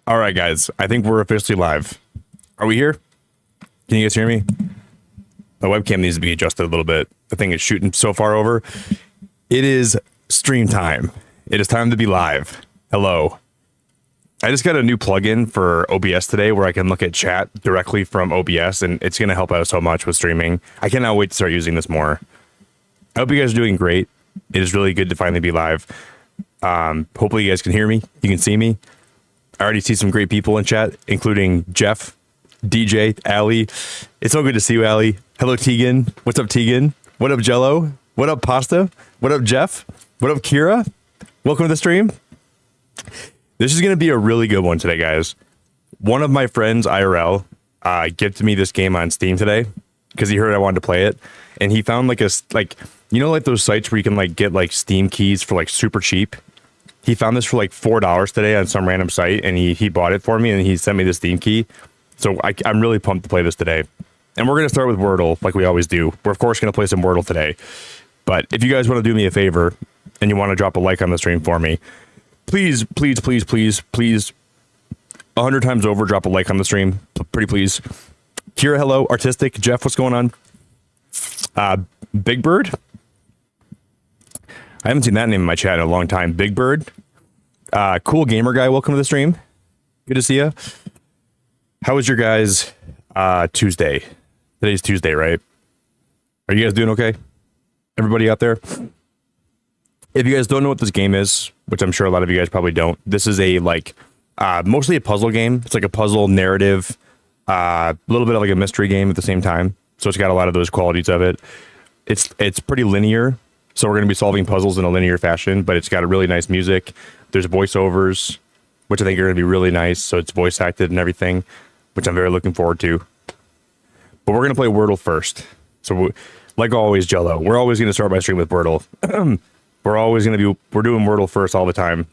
All right, guys. I think we're officially live. Are we here? Can you guys hear me? The webcam needs to be adjusted a little bit. The thing is shooting so far over. It is stream time. It is time to be live. Hello. I just got a new plugin for OBS today where I can look at chat directly from OBS, and it's going to help out so much with streaming. I cannot wait to start using this more. I hope you guys are doing great. It is really good to finally be live. Hopefully you guys can hear me. You can see me. I already see some great people in chat, including Jeff, DJ, Ali. It's so good to see you, Ali. Hello, Tegan. What's up, Tegan? What up, Jello? What up, Pasta? What up, Jeff? What up, Kira? Welcome to the stream. This is going to be a really good one today, guys. One of my friends, IRL, gifted me this game on Steam today because he heard I wanted to play it. And he found like those sites where you can get Steam keys for super cheap. He found this for $4 today on some random site, and he bought it for me, and he sent me the Steam key. So I'm really pumped to play this today. And we're going to start with Wordle, like we always do. We're, of course, going to play some Wordle today. But if you guys want to do me a favor, and you want to drop a like on the stream for me, please, 100 times over, drop a like on the stream. Pretty please. Kira, hello. Artistic. Jeff, what's going on? Big Bird? I haven't seen that name in my chat in a long time. Big Bird. Cool Gamer Guy, welcome to the stream. Good to see you. How was your guys' Tuesday? Today's Tuesday, right? Are you guys doing okay? Everybody out there? If you guys don't know what this game is, which I'm sure a lot of you guys probably don't, this is a mostly a puzzle game. It's like a puzzle narrative, a little bit of like a mystery game at the same time. So it's got a lot of those qualities of it. It's pretty linear. So we're going to be solving puzzles in a linear fashion, but it's got a really nice music. There's voiceovers, which I think are going to be really nice. So it's voice acted and everything, which I'm very looking forward to. But we're going to play Wordle first. So like always, Jello, we're always going to start my stream with Wordle. We're doing Wordle first all the time.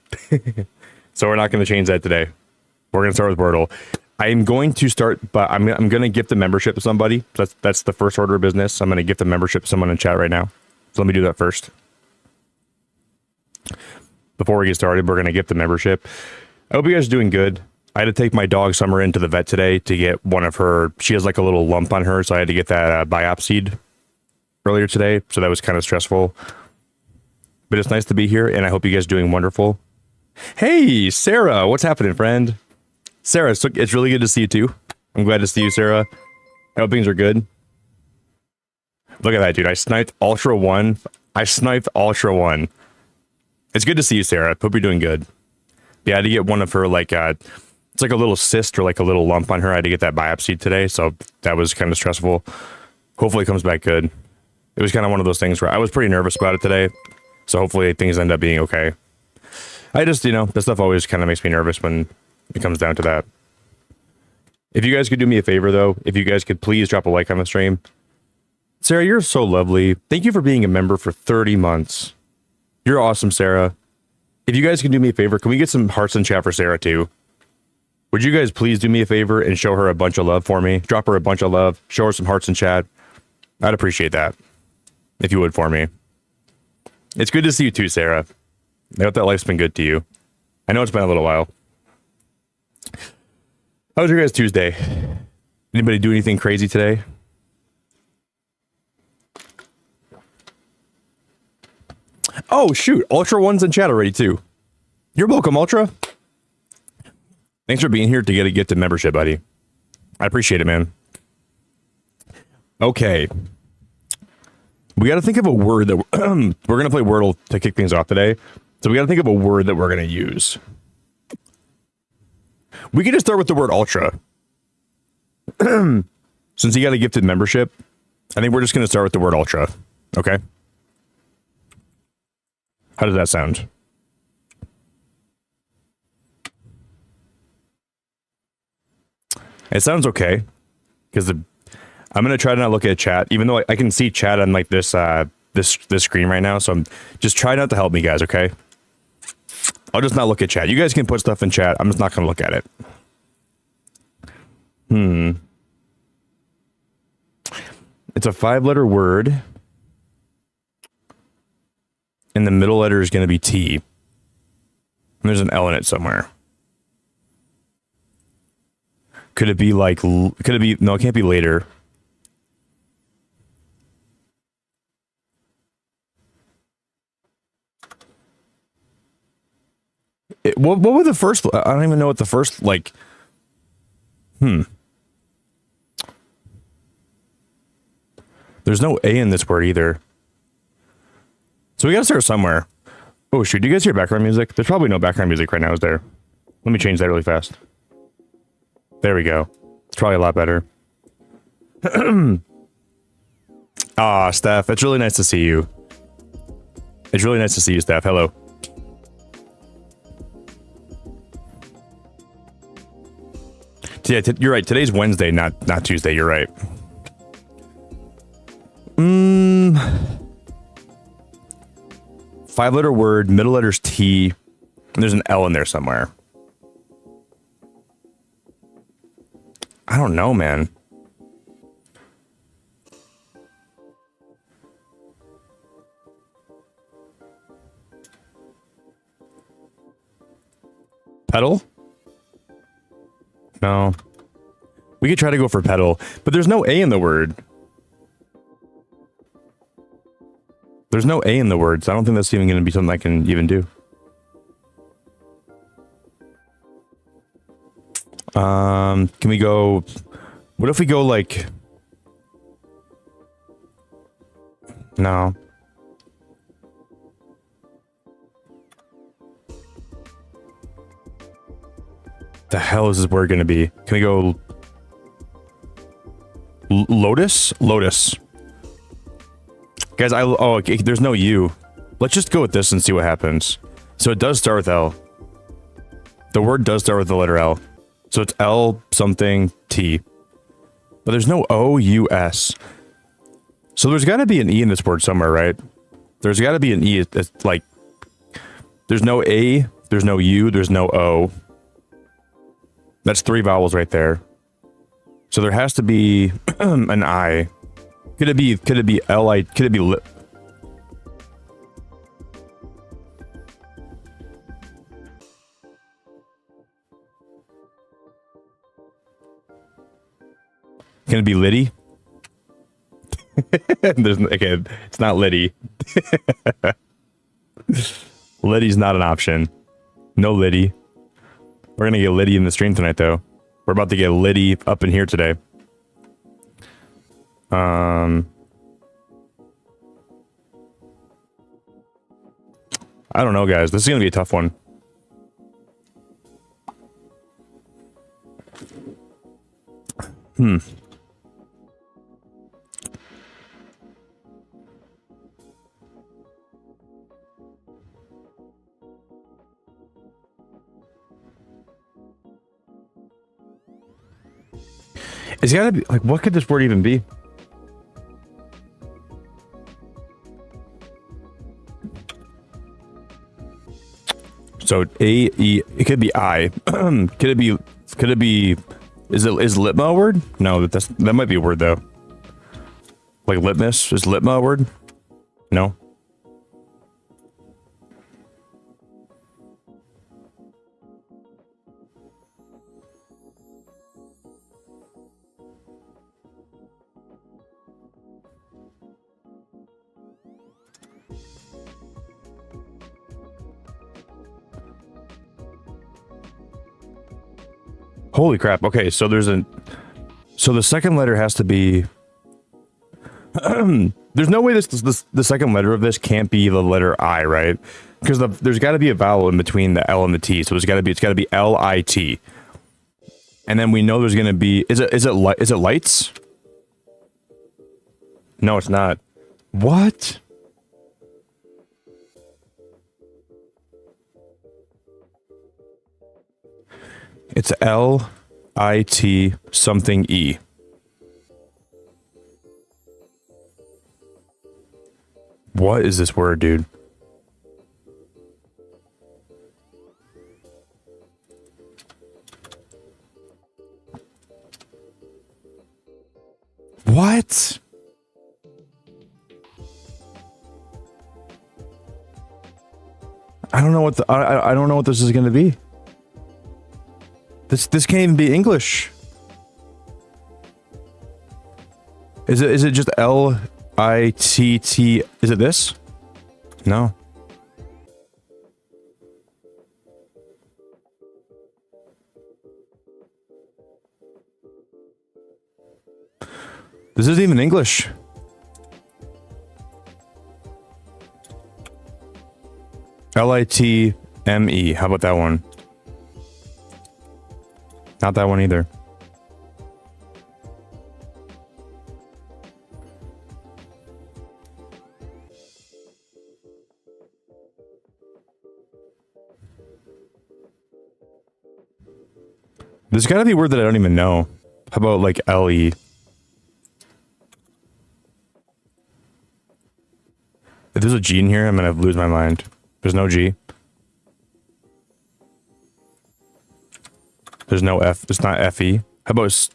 So we're not going to change that today. We're going to start with Wordle. I'm going to start, but I'm going to gift a membership to somebody. That's the first order of business. I'm going to gift a membership to someone in chat right now. So let me do that first. Before we get started, we're going to gift the membership. I hope you guys are doing good. I had to take my dog Summer into the vet today to get one of her, she has like a little lump on her, so I had to get that biopsied earlier today. So that was kind of stressful. But it's nice to be here, and I hope you guys are doing wonderful. Hey, Sarah, what's happening, friend? Sarah, it's really good to see you too. I'm glad to see you, Sarah. I hope things are good. Look at that, dude. I sniped Ultra 1. It's good to see you, Sarah. Hope you're doing good. Yeah, I had to get one of her, it's like a little cyst or like a little lump on her. I had to get that biopsied today, so that was kind of stressful. Hopefully it comes back good. It was kind of one of those things where I was pretty nervous about it today, so hopefully things end up being okay. I just, that stuff always kind of makes me nervous when it comes down to that. If you guys could do me a favor, though, if you guys could please drop a like on the stream. Sarah, you're so lovely. Thank you for being a member for 30 months. You're awesome, Sarah. If you guys can do me a favor, can we get some hearts in chat for Sarah, too? Would you guys please do me a favor and show her a bunch of love for me? Drop her a bunch of love. Show her some hearts in chat. I'd appreciate that, if you would for me. It's good to see you, too, Sarah. I hope that life's been good to you. I know it's been a little while. How was your guys' Tuesday? Anybody do anything crazy today? Oh, shoot. Ultra 1's in chat already, too. You're welcome, Ultra. Thanks for being here to get a gift of membership, buddy. I appreciate it, man. Okay. We got to think of a word that we're going to play Wordle to kick things off today. So we got to think of a word that we're going to use. We can just start with the word Ultra. Since he got a gifted membership, I think we're just going to start with the word Ultra. Okay? How does that sound? It sounds okay, because I'm going to try to not look at chat, even though I can see chat on this screen right now. So I'm just trying not to help me, guys. Okay, I'll just not look at chat. You guys can put stuff in chat. I'm just not going to look at it. It's a 5-letter word. And the middle letter is going to be T. And there's an L in it somewhere. Could it be like, could it be, no, it can't be later. What were the first, I don't even know what the first, like, There's no A in this word either. So we gotta start somewhere. Oh shoot, do you guys hear background music? There's probably no background music right now, is there? Let me change that really fast. There we go. It's probably a lot better. Ah, Steph, it's really nice to see you. It's really nice to see you, Steph. Hello. Yeah, you're right. Today's Wednesday, not Tuesday. You're right. Five-letter word, middle letter's T, and there's an L in there somewhere. I don't know, man. Pedal? No. We could try to go for pedal, but there's no A in the word. There's no A in the word, so I don't think that's even going to be something I can even do. Can we go... What if we go like... No. The hell is this word going to be? Can we go... Lotus? Lotus. Guys, oh, okay, there's no U. Let's just go with this and see what happens. So it does start with L. The word does start with the letter L. So it's L something T. But there's no O, U, S. So there's got to be an E in this word somewhere, right? There's got to be an E. It's like... There's no A, there's no U, there's no O. That's 3 vowels right there. So there has to be an I. Could it be L-I, could it be lip? Can it be Liddy? There's okay, it's not Liddy. Liddy's not an option. No Liddy. We're gonna get Liddy in the stream tonight, though. We're about to get Liddy up in here today. I don't know, guys. This is gonna be a tough one. It's gotta be, like, what could this word even be? So A, E, it could be I. Could it be, is litma a word? No, that might be a word though. Like litmus, is litma a word? No. Holy crap. Okay, so so the second letter has to be there's no way the second letter of this can't be the letter I, right? Because there's got to be a vowel in between the L and the T. So it's got to be L-I-T. And then we know there's going to be is it lights? No, it's not. What? It's L-I-T something E. What is this word, dude? What? I don't know what I don't know what this is going to be. This can't even be English. Is it just L-I-T-T? Is it this? No. This isn't even English. L-I-T-M-E. How about that one? Not that one either. There's gotta be a word that I don't even know. How about like L-E? If there's a G in here, I'm gonna lose my mind. There's no G. There's no F. It's not F-E. How about...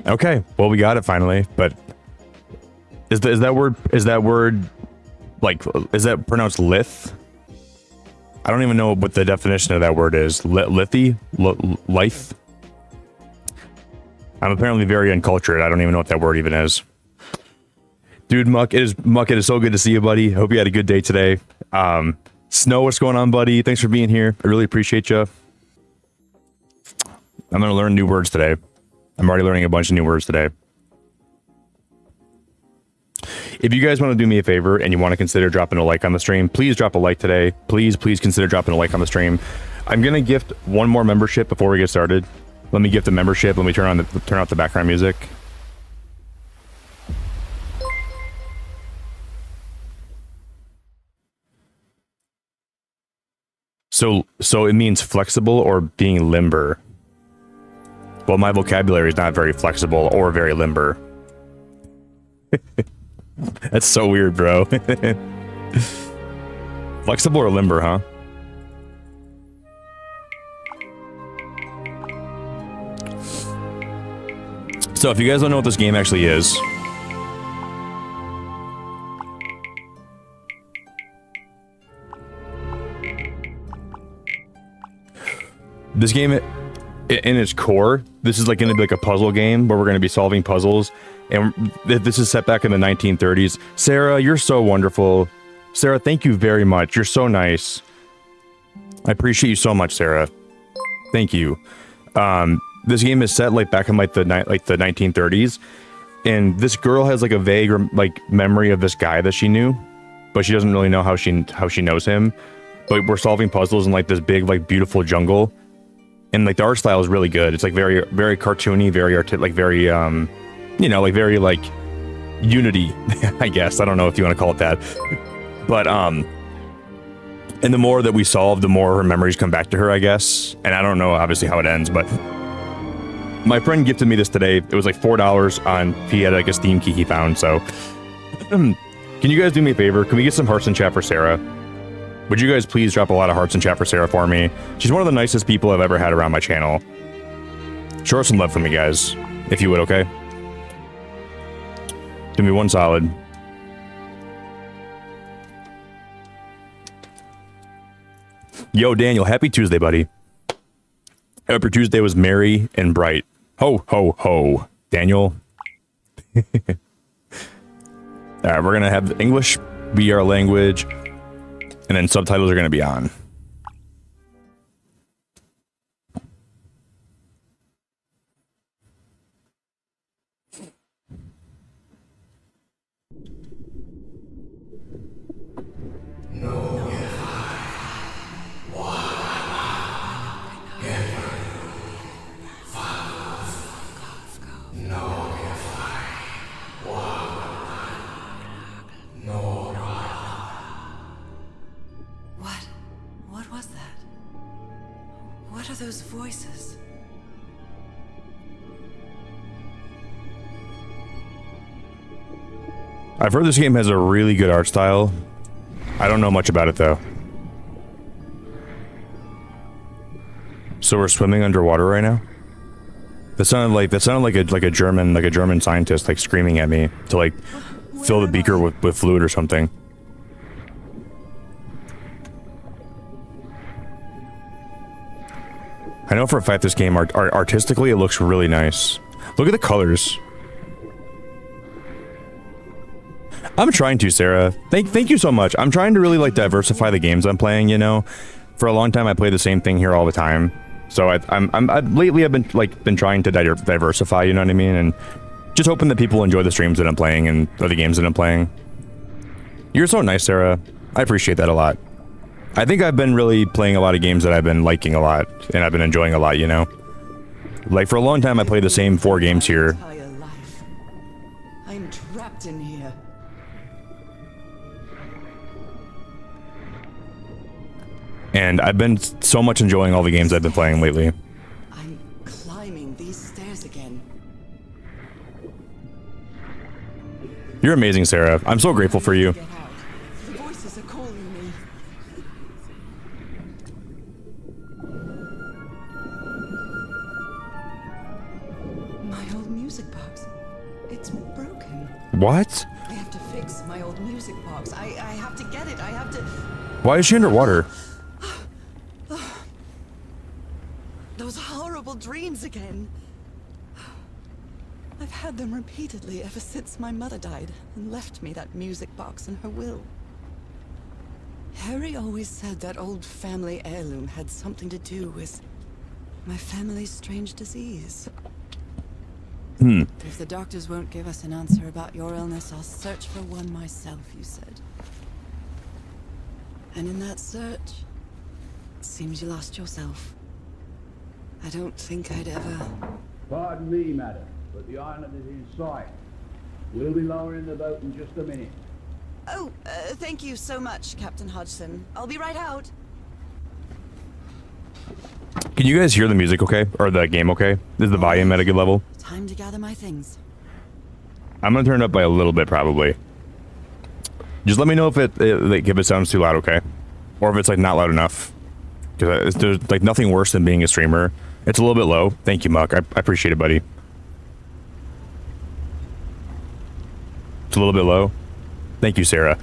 Okay, well, we got it finally, but is that word like, is that pronounced lith? I don't even know what the definition of that word is. Lithy? Lithe? I'm apparently very uncultured. I don't even know what that word even is. Dude, Muck, it is so good to see you, buddy. Hope you had a good day today. Snow, what's going on, buddy? Thanks for being here. I really appreciate you. I'm gonna learn new words today. I'm already learning a bunch of new words today. If you guys want to do me a favor and you want to consider dropping a like on the stream, please drop a like today. Please consider dropping a like on the stream. I'm going to gift one more membership before we get started. Let me gift a membership. Let me turn out the background music. So it means flexible or being limber. Well, my vocabulary is not very flexible or very limber. That's so weird, bro. Flexible or limber, huh? So if you guys don't know what this game actually is, this game, in its core, this is like going to be like a puzzle game where we're going to be solving puzzles, and this is set back in the 1930s. Sarah, you're so wonderful. Sarah, thank you very much. You're so nice. I appreciate you so much, Sarah. Thank you. This game is set like back in like the 1930s, and this girl has like a vague like memory of this guy that she knew, but she doesn't really know how she knows him. But we're solving puzzles in like this big like beautiful jungle. And like the art style is really good. It's like very, very cartoony, very like very, you know, like very like Unity, I guess. I don't know if you want to call it that. But, and the more that we solve, the more her memories come back to her, I guess. And I don't know obviously how it ends, but my friend gifted me this today. It was like $4 on, he had like a Steam key he found. So can you guys do me a favor? Can we get some hearts in chat for Sarah? Would you guys please drop a lot of hearts in chat for Sarah for me? She's one of the nicest people I've ever had around my channel. Show her some love for me, guys. If you would, okay? Do me one solid. Yo, Daniel, happy Tuesday, buddy. I hope your Tuesday was merry and bright. Ho, ho, ho. Daniel. Alright, we're gonna have English be our language. And then subtitles are going to be on. Those voices. I've heard this game has a really good art style. I don't know much about it though. So we're swimming underwater right now? That sounded like a German scientist like screaming at me to like fill the beaker with fluid or something. I know for a fact this game artistically it looks really nice. Look at the colors. I'm trying to, Sarah. Thank you so much. I'm trying to really like diversify the games I'm playing, you know. For a long time I played the same thing here all the time. So lately I've been trying to diversify, you know what I mean, and just hoping that people enjoy the streams that I'm playing and the games that I'm playing. You're so nice, Sarah. I appreciate that a lot. I think I've been really playing a lot of games that I've been liking a lot and I've been enjoying a lot, you know. Like for a long time I played the same 4 games here. Entire life. I'm trapped in here. And I've been so much enjoying all the games I've been playing lately. I'm climbing these stairs again. You're amazing, Sarah. I'm so grateful for you. Get out. The voices are calling me. My old music box. It's broken. What? I have to fix my old music box. I have to get it. I have to... Why is she underwater? Those horrible dreams again. I've had them repeatedly ever since my mother died and left me that music box in her will. Harry always said that old family heirloom had something to do with my family's strange disease. If the doctors won't give us an answer about your illness, I'll search for one myself, you said. And in that search, it seems you lost yourself. I don't think I'd ever... Pardon me, madam, but the island is in sight. We'll be lowering the boat in just a minute. Oh, thank you so much, Captain Hodgson. I'll be right out. Can you guys hear the music okay? Or the game okay? Is the volume at a good level? Time to gather my things. I'm gonna turn it up by a little bit probably. Just let me know if it sounds too loud, okay? Or if it's like not loud enough. Because there's like nothing worse than being a streamer. It's a little bit low. Thank you, Muck. I appreciate it, buddy. It's a little bit low. Thank you, Sarah.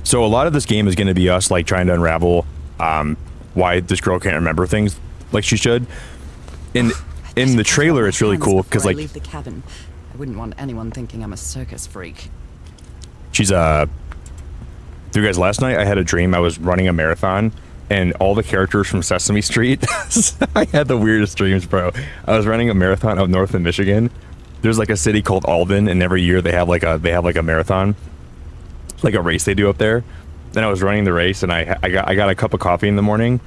So a lot of this game is going to be us like trying to unravel why this girl can't remember things like she should. In the trailer, it's really cool because like leave the cabin. I wouldn't want anyone thinking I'm a circus freak. she's you guys, last night I had a dream I was running a marathon and all the characters from Sesame Street. I had the weirdest dreams, bro. I was running a marathon up north in Michigan. There's like a city called Alden, and every year they have like a marathon, like a race they do up there. And I was running the race, and I got a cup of coffee in the morning,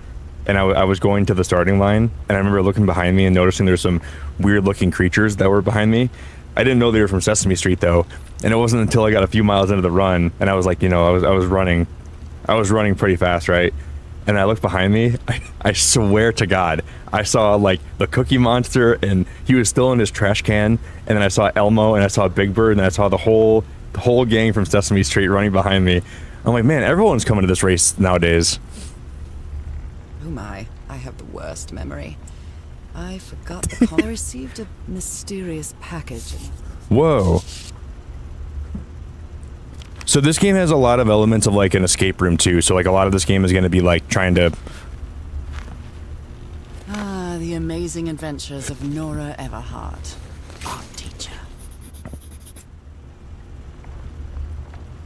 and I was going to the starting line, and I remember looking behind me and noticing there's some weird looking creatures that were behind me. I didn't know they were from Sesame Street though, and it wasn't until I got a few miles into the run, and I was like, you know, I was running pretty fast, right? And I looked behind me. I swear to God, I saw like the Cookie Monster, and he was still in his trash can. And then I saw Elmo, and I saw Big Bird, and I saw the whole gang from Sesame Street running behind me. I'm like, man, everyone's coming to this race nowadays. Oh my, I have the worst memory. I forgot the call. I received a mysterious package. Whoa. So this game has a lot of elements of like an escape room too. So like a lot of this game is going to be like trying to... Ah, the amazing adventures of Nora Everhart, art teacher.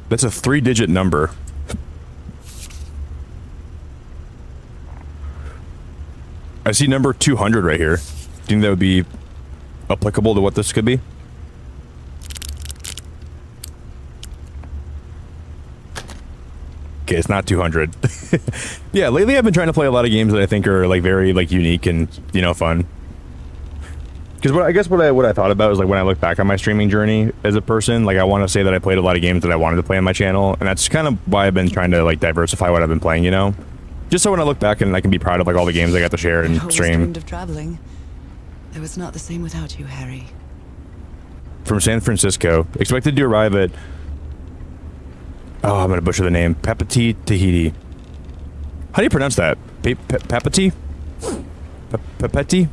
That's a 3-digit number. I see number 200 right here. Do you think that would be applicable to what this could be? Okay, it's not 200. Yeah, lately I've been trying to play a lot of games that I think are like very like unique and, you know, fun. Because what I thought about is like when I look back on my streaming journey as a person, like I want to say that I played a lot of games that I wanted to play on my channel, and that's kind of why I've been trying to like diversify what I've been playing, you know? Just so when I look back and I can be proud of like all the games I got to share and I always stream. dreamed of traveling. It was not the same without you, Harry. From San Francisco, expected to arrive at... Oh, I'm gonna butcher the name. Papati, Tahiti. How do you pronounce that? Papati? Papetti?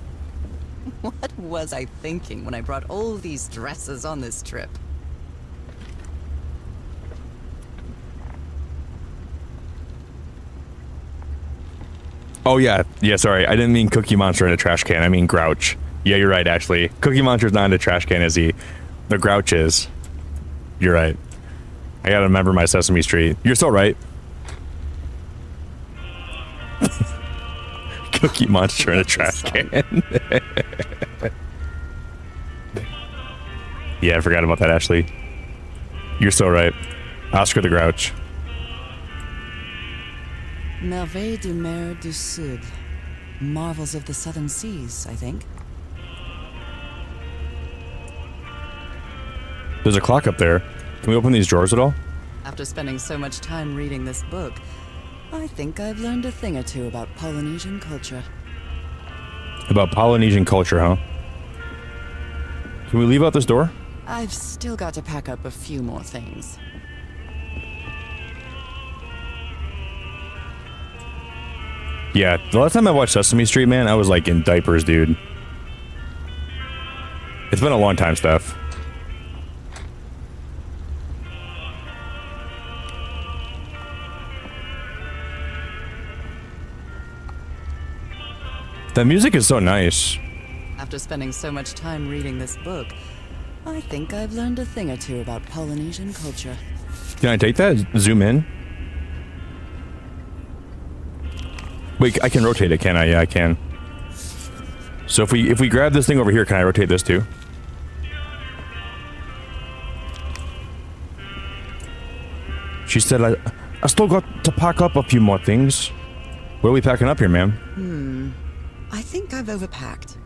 What was I thinking when I brought all these dresses on this trip? Oh, yeah. Yeah, sorry. I didn't mean Cookie Monster in a trash can. I mean Grouch. Yeah, you're right, actually. Cookie Monster's not in a trash can, is he? The Grouch is. You're right. I gotta remember my Sesame Street. You're so right. Cookie Monster in a trash can. Yeah, I forgot about that, Ashley. You're so right. Oscar the Grouch. Merveilles de mer du Sud. Marvels of the Southern Seas, I think. There's a clock up there. Can we open these drawers at all? After spending so much time reading this book, I think I've learned a thing or two about Polynesian culture. About Polynesian culture, huh? Can we leave out this door? I've still got to pack up a few more things. Yeah, the last time I watched Sesame Street, man, I was like in diapers, dude. It's been a long time, Steph. The music is so nice. After spending so much time reading this book, I think I've learned a thing or two about Polynesian culture. Can I take that? Zoom in? Wait, I can rotate it, can I? Yeah, I can. So if we grab this thing over here, can I rotate this too? She said, I still got to pack up a few more things. What are we packing up here, ma'am? I think I've overpacked.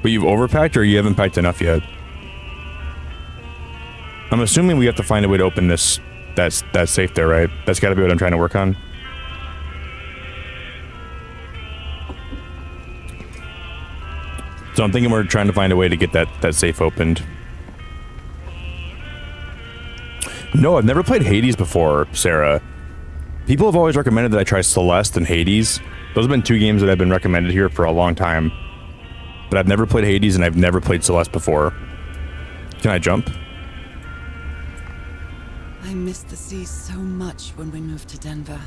But you've overpacked or you haven't packed enough yet? I'm assuming we have to find a way to open this. That's safe there, right? That's got to be what I'm trying to work on. So I'm thinking we're trying to find a way to get that safe opened. No, I've never played Hades before, Sarah. People have always recommended that I try Celeste and Hades. Those have been two games that have been recommended here for a long time. But I've never played Hades and I've never played Celeste before. Can I jump? I missed the sea so much when we moved to Denver.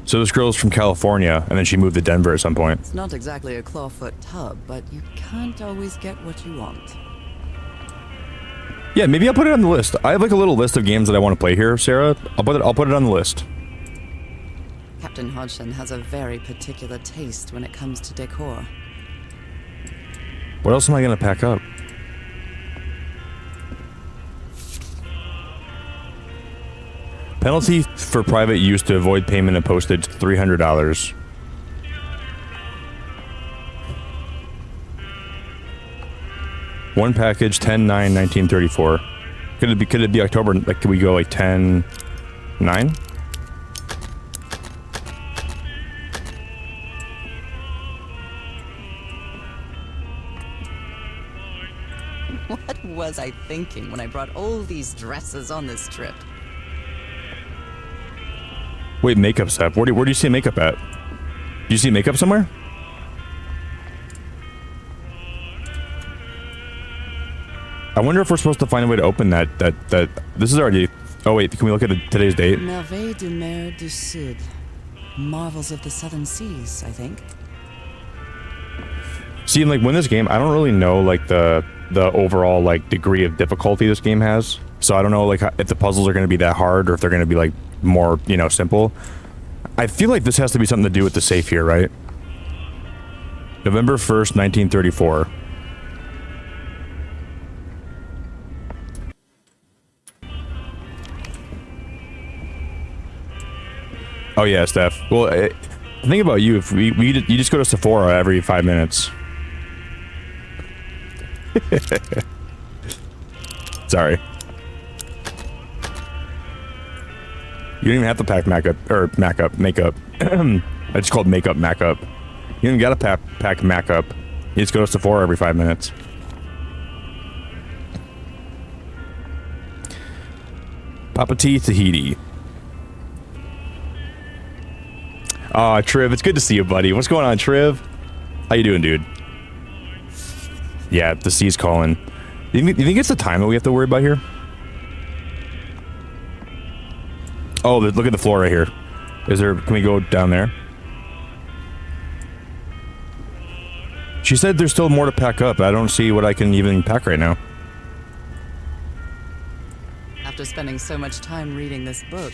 So this girl's from California, and then she moved to Denver at some point. It's not exactly a clawfoot tub, but you can't always get what you want. Yeah, maybe I'll put it on the list. I have like a little list of games that I want to play here, Sarah. I'll put it on the list. Captain Hodgson has a very particular taste when it comes to decor. What else am I gonna pack up? Penalty for private use to avoid payment of postage, $300. One package, 10/9/1934. Could it be October? Like, could we go like 10/9? What was I thinking when I brought all these dresses on this trip? Wait, makeup step. Where do you see makeup at? Do you see makeup somewhere? I wonder if we're supposed to find a way to open that. This is already. Oh wait, can we look at today's date? Merveilles de mer du Sud. Marvels of the Southern Seas, I think. See, like when this game, I don't really know like the overall like degree of difficulty this game has. So I don't know like if the puzzles are going to be that hard or if they're going to be like more, you know, simple. I feel like this has to be something to do with the safe here, right? November 1st, 1934. Oh yeah, Steph. Well, think about you. If you just go to Sephora every 5 minutes. Sorry. You don't even have to pack makeup. It's called makeup. You don't gotta pack makeup. You just go to Sephora every 5 minutes. Papati Tahiti. Aw, Triv, it's good to see you, buddy. What's going on, Triv? How you doing, dude? Yeah, the sea's calling. You think it's the time that we have to worry about here? Oh, look at the floor right here. Is there... Can we go down there? She said there's still more to pack up. I don't see what I can even pack right now. After spending so much time reading this book,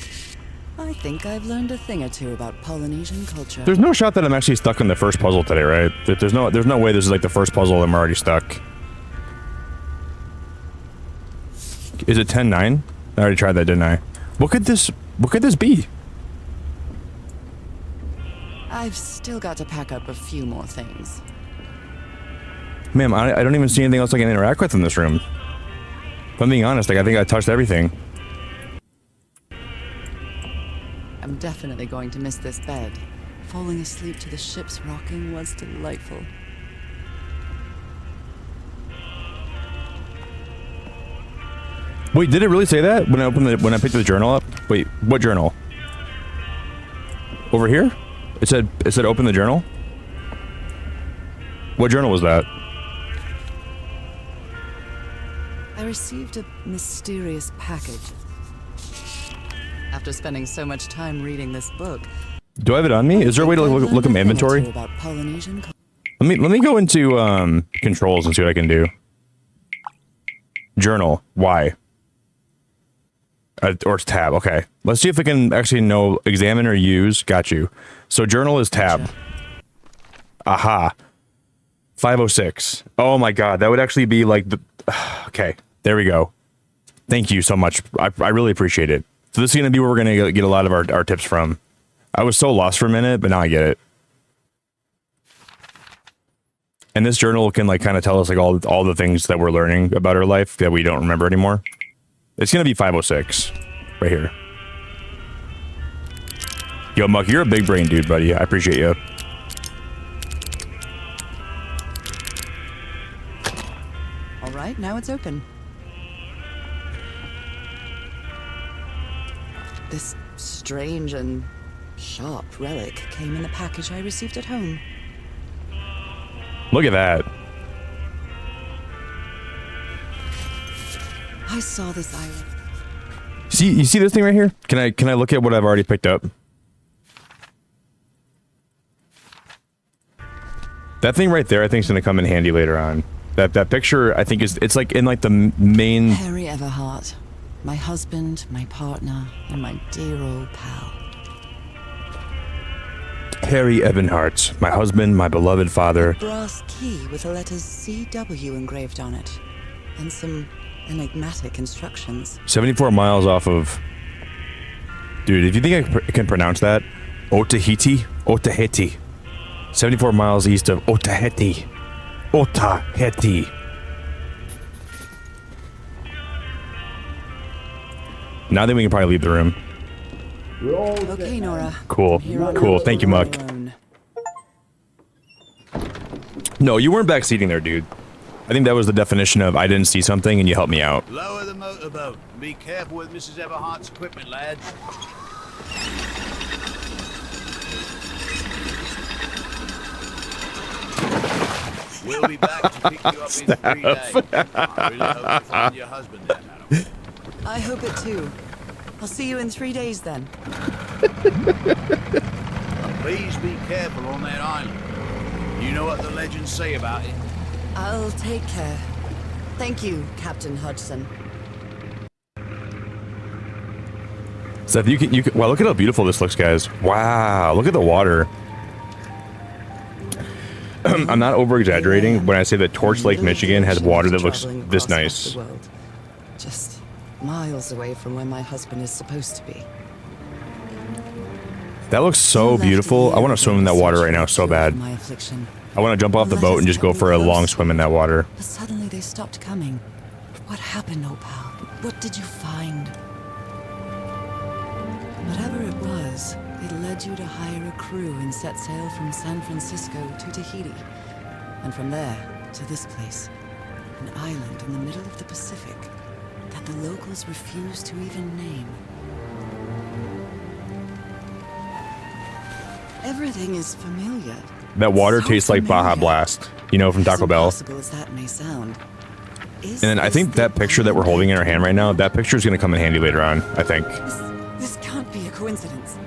I think I've learned a thing or two about Polynesian culture. There's no shot that I'm actually stuck on the first puzzle today, right? There's no way this is like the first puzzle and I'm already stuck. Is it 10-9? I already tried that, didn't I? What could this be? I've still got to pack up a few more things. Ma'am, I don't even see anything else I can interact with in this room. If I'm being honest, like, I think I touched everything. I'm definitely going to miss this bed. Falling asleep to the ship's rocking was delightful. Wait, did it really say that when I picked the journal up? Wait, what journal? Over here? It said open the journal? What journal was that? I received a mysterious package. After spending so much time reading this book, Do I have it on me? Is there a way to look at my inventory? about Polynesian Let me go into controls and see what I can do. Journal. Why? Or it's tab. Okay. Let's see if we can actually know examine or use. Got you. So journal is tab. Aha. 506. Oh my god, that would actually be like the... Okay. There we go. Thank you so much. I really appreciate it. So this is going to be where we're going to get a lot of our tips from. I was so lost for a minute, but now I get it. And this journal can like kind of tell us like all the things that we're learning about our life that we don't remember anymore. It's going to be 506 right here. Yo, Muck, you're a big brain dude, buddy. I appreciate you. All right, now it's open. This strange and sharp relic came in the package I received at home. Look at that. I saw this island. You see this thing right here? Can I look at what I've already picked up? That thing right there I think is going to come in handy later on. That picture I think it's like in like the main... Harry Everhart. My husband, my partner, and my dear old pal. Harry Evanhart, my husband, my beloved father. Brass key with the letters CW engraved on it. And some enigmatic instructions. 74 miles off of... Dude, if you think I can pronounce that, Otaheite? Otaheite. 74 miles east of Otaheite. Otaheite. Now then we can probably leave the room. Okay, Nora. Cool. Cool. Thank you, Muck. No, you weren't backseating there, dude. I think that was the definition of I didn't see something and you helped me out. Lower the motorboat. Be careful with Mrs. Everhart's equipment, lads. We'll be back to pick you up in 3 days. I really hope you find your husband there, madam. I hope it too. I'll see you in 3 days then. Please be careful on that island. You know what the legends say about it. I'll take care. Thank you, Captain Hudson. Seth, you can wow, look at how beautiful this looks, guys. Wow, look at the water. I'm not over exaggerating when I say that Torch Lake, Michigan has water that looks this nice. Just miles away from where my husband is supposed to be. That looks so beautiful. I want to swim in that water right now so bad. I want to jump off the boat and just go for a long swim in that water. But suddenly they stopped coming. What happened, old pal? What did you find? Whatever it was, it led you to hire a crew and set sail from San Francisco to Tahiti. And from there to this place, an island in the middle of the Pacific that the locals refuse to even name. Everything is familiar. That water So tastes like Baja familiar. Blast, you know, from As Taco Bell. impossible as that may sound. And then I think that picture that we're holding in our hand right now, that picture is going to come in handy later on, I think. This can't be a coincidence.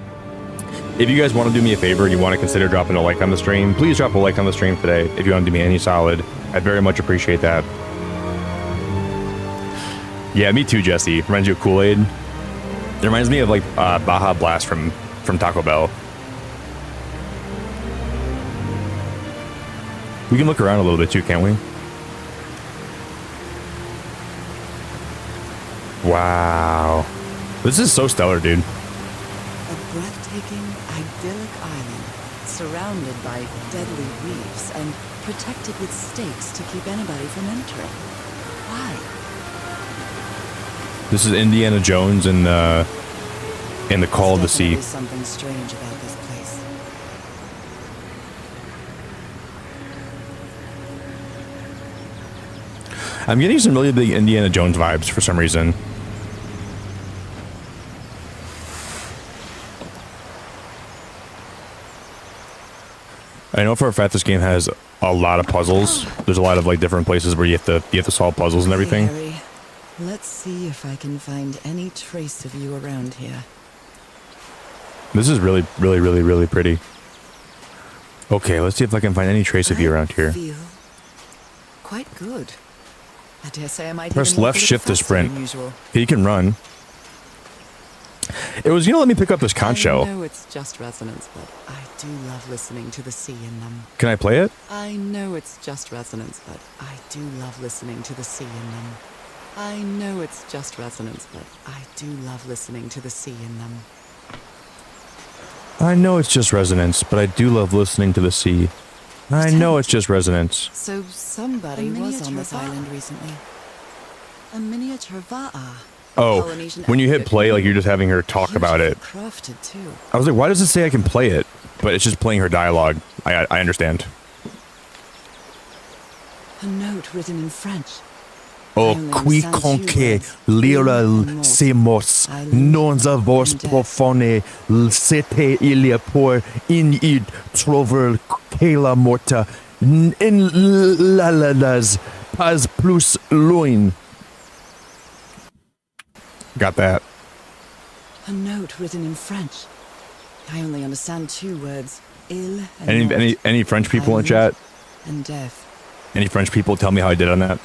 If you guys want to do me a favor and you want to consider dropping a like on the stream, please drop a like on the stream today. If you want to do me any solid, I'd very much appreciate that. Yeah, me too, Jesse. Reminds you of Kool-Aid. It reminds me of like Baja Blast from Taco Bell. We can look around a little bit too, can't we? Wow. This is so stellar, dude. A breathtaking, idyllic island, surrounded by deadly reefs and protected with stakes to keep anybody from entering. Why? This is Indiana Jones in the Call of the Sea. There's something strange about this place. I'm getting some really big Indiana Jones vibes for some reason. I know for a fact this game has a lot of puzzles. There's a lot of like different places where you have to solve puzzles and everything. Hey, Harry, let's see if I can find any trace of you around here. This is really, really, really, really pretty. Okay, let's see if I can find any trace of you around here. Feel quite good. I dare say I might Press even left look a bit shift to faster sprint. than usual. He can run. It was, let me pick up this conch I shell. know it's just resonance, but I do love listening to the sea in them. Can I play it? I know it's just resonance, but I do love listening to the sea in them. I know it's just resonance, but I do love listening to the sea in them. I know it's just resonance, but I do love listening to the sea. I know it's just resonance. So somebody was on this island recently. A miniature va'a. Oh, Polynesian when you hit outfit. play, like you're just having her talk about it. Crafted too. I was like, why does it say I can play it? But it's just playing her dialogue. I understand. A note written in French. Oh, qui conque lira semos non avos profone sete ilia por in id trover kela morta in laladas pas plus loin. Got that. A note written in French. I only understand two words. Il and Any French people in chat? and death. Any French people tell me how I did on that?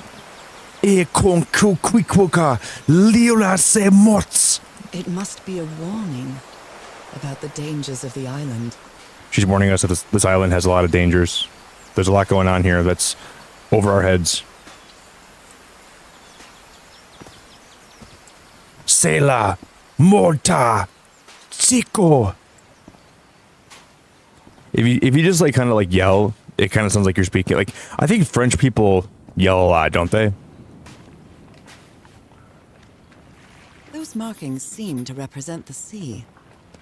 Et con quiquoca lira semos. It must be a warning about the dangers of the island. She's warning us that this island has a lot of dangers. There's a lot going on here that's over our heads. Sela morta chico. If you just like kind of like yell, it kind of sounds like you're speaking. Like I think French people yell a lot, don't they? Those markings seem to represent the sea.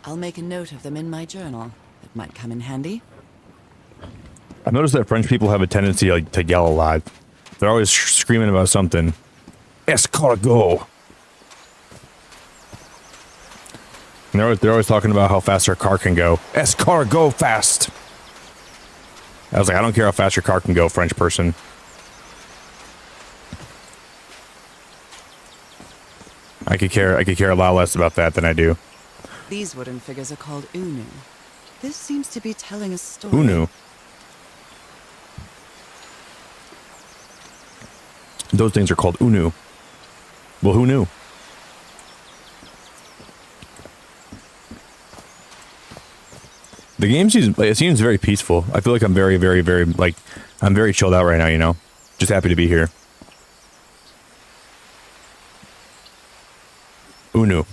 I'll make a note of them in my journal. It might come in handy. I've noticed that French people have a tendency like, to yell a lot. They're always screaming about something. Escargot. And they're always talking about how fast their car can go. Escargot fast. I was like, I don't care how fast your car can go, French person. I could care a lot less about that than I do. These wooden figures are called Unu. This seems to be telling a story. Who knew? Those things are called Unu. Well, who knew? The game seems very peaceful. I feel like I'm very, very, very, like, I'm very chilled out right now, you know? Just happy to be here. Unu.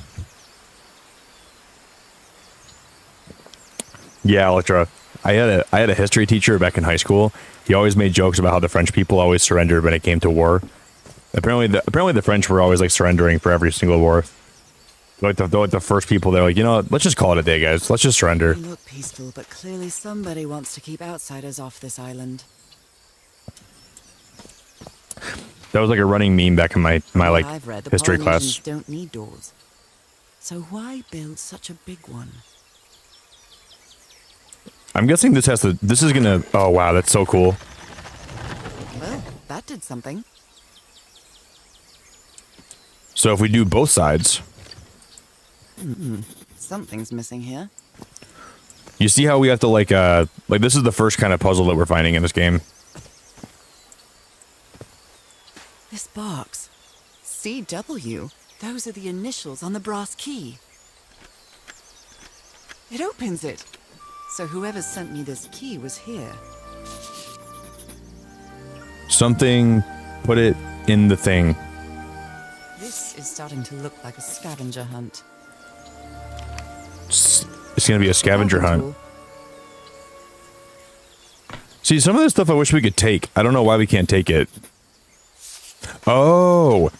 Yeah, Electra. I had a history teacher back in high school. He always made jokes about how the French people always surrendered when it came to war. Apparently the French were always like surrendering for every single war. They're like the first people. They're like, let's just call it a day, guys. Let's just surrender. They look peaceful, but clearly somebody wants to keep outsiders off this island. That was like a running meme back in my like I've read, the history Polynesians class. don't need doors. So why build such a big one? I'm guessing this has to. This is gonna. Oh wow, that's so cool. Well, that did something. So if we do both sides, Something's missing here. you see how we have to like this is the first kind of puzzle that we're finding in this game. This box. CW. Those are the initials on the brass key. It opens it. So whoever sent me this key was here. Something put it in the thing. This is starting to look like a scavenger hunt. It's gonna be a scavenger hunt. Tool. See, some of this stuff I wish we could take. I don't know why we can't take it. Oh.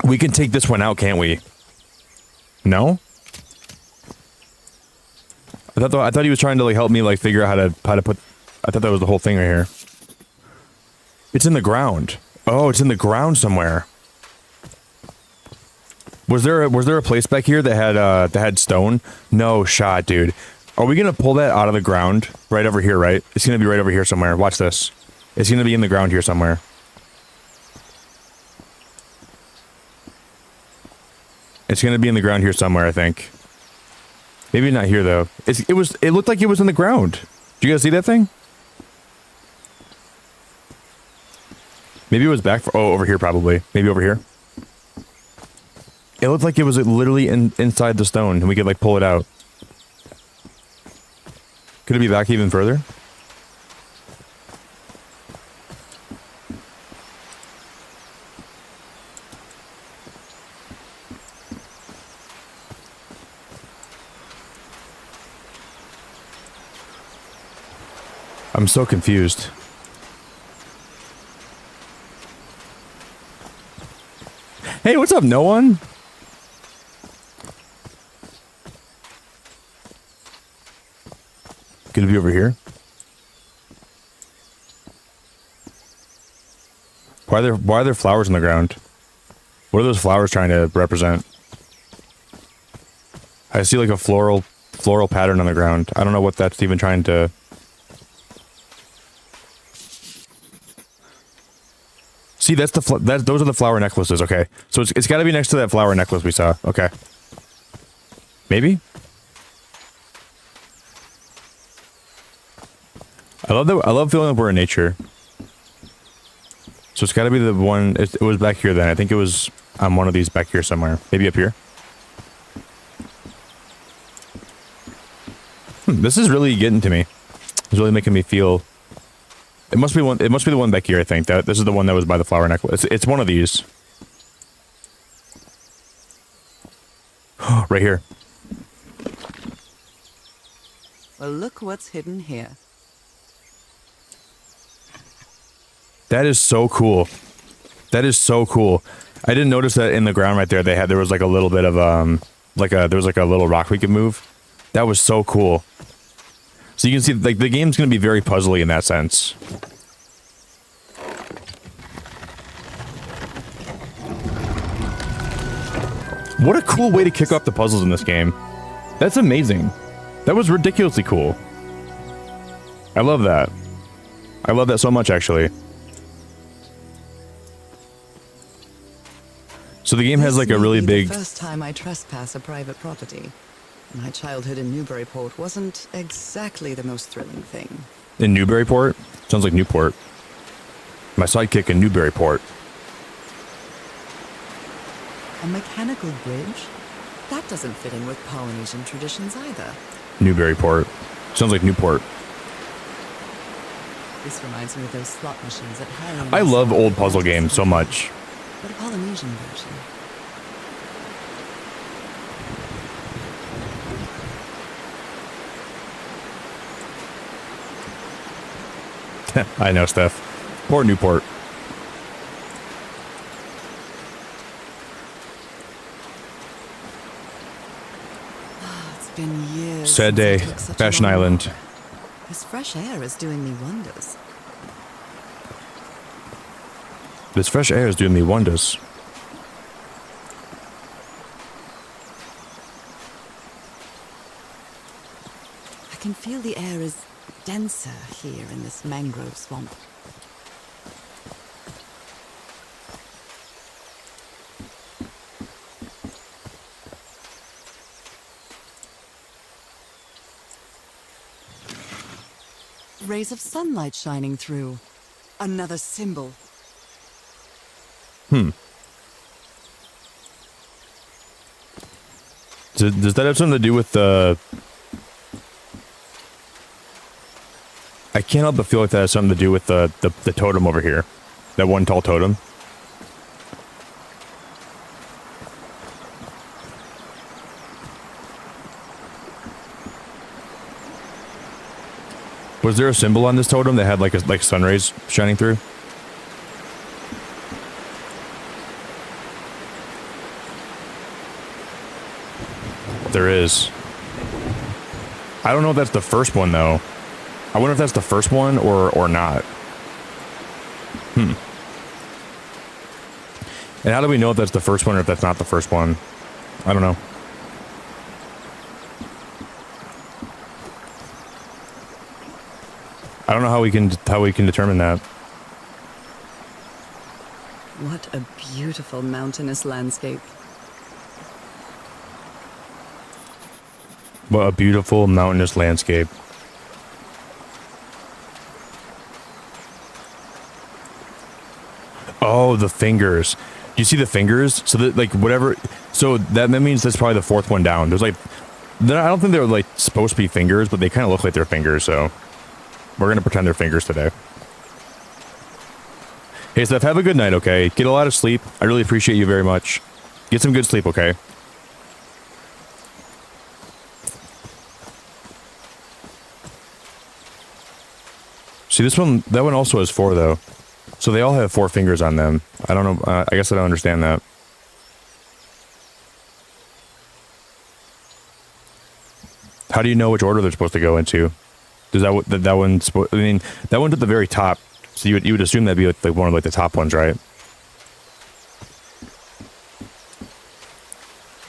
We can take this one out, can't we? No? I thought he was trying to like help me like figure out how to put. I thought that was the whole thing right here. It's in the ground. Oh, it's in the ground somewhere. Was there a place back here that had stone? No shot, dude. Are we gonna pull that out of the ground right over here? Right? It's gonna be right over here somewhere. Watch this. It's gonna be in the ground here somewhere. It's gonna be in the ground here somewhere, I think. Maybe not here though. It looked like it was in the ground. Did you guys see that thing? Maybe it was back for, over here probably. Maybe over here. It looked like it was literally inside the stone and we could like pull it out. Could it be back even further? I'm so confused. Hey, what's up, no one? Could it be over here? Why are there flowers on the ground? What are those flowers trying to represent? I see like a floral pattern on the ground. I don't know what that's even trying to. See, those are the flower necklaces. Okay, so it's got to be next to that flower necklace we saw. Okay, maybe. I love feeling like we're in nature. So it's got to be the one. It was back here then. I think it was on one of these back here somewhere. Maybe up here. This is really getting to me. It's really making me feel. It must be one. It must be the one back here. I think that this is the one that was by the flower necklace. It's one of these. Right here. Well, look what's hidden here. That is so cool. That is so cool. I didn't notice that in the ground right there. There was like a little bit of there was like a little rock we could move. That was so cool. So you can see like the game's gonna be very puzzly in that sense. What a cool way to kick off the puzzles in this game. That's amazing. That was ridiculously cool. I love that. I love that so much, actually. So the game has like a really big. The first time I trespass a private property. My childhood in Newburyport wasn't exactly the most thrilling thing. In Newburyport? Sounds like Newport. My sidekick in Newburyport. A mechanical bridge? That doesn't fit in with Polynesian traditions either. Newburyport. Sounds like Newport. This reminds me of those slot machines at Harry. I love old puzzle games so much. But a Polynesian version. I know, Steph. Poor Newport. It's been years. Sad since I day. took such a Fashion long Island. walk. This fresh air is doing me wonders. This fresh air is doing me wonders. I can feel the air is denser here in this mangrove swamp. Rays of sunlight shining through. Another symbol. Does that have something to do with the... I can't help but feel like that has something to do with the totem over here. That one tall totem. Was there a symbol on this totem that had like sun rays shining through? There is. I don't know if that's the first one though. I wonder if that's the first one or not. And how do we know if that's the first one or if that's not the first one? I don't know. I don't know how we can determine that. What a beautiful mountainous landscape. What a beautiful mountainous landscape. Oh, the fingers. Do you see the fingers? So that like whatever. So that means that's probably the fourth one down. There's like, I don't think they're like supposed to be fingers, but they kind of look like they're fingers. So we're gonna pretend they're fingers today. Hey, Steph, have a good night. Okay, get a lot of sleep. I really appreciate you very much. Get some good sleep. Okay. See, that one also has 4 though. So they all have 4 fingers on them. I don't know. I guess I don't understand that. How do you know which order they're supposed to go into? Does that one's supposed? I mean, that one's at the very top. So you would assume that'd be like one of like the top ones, right?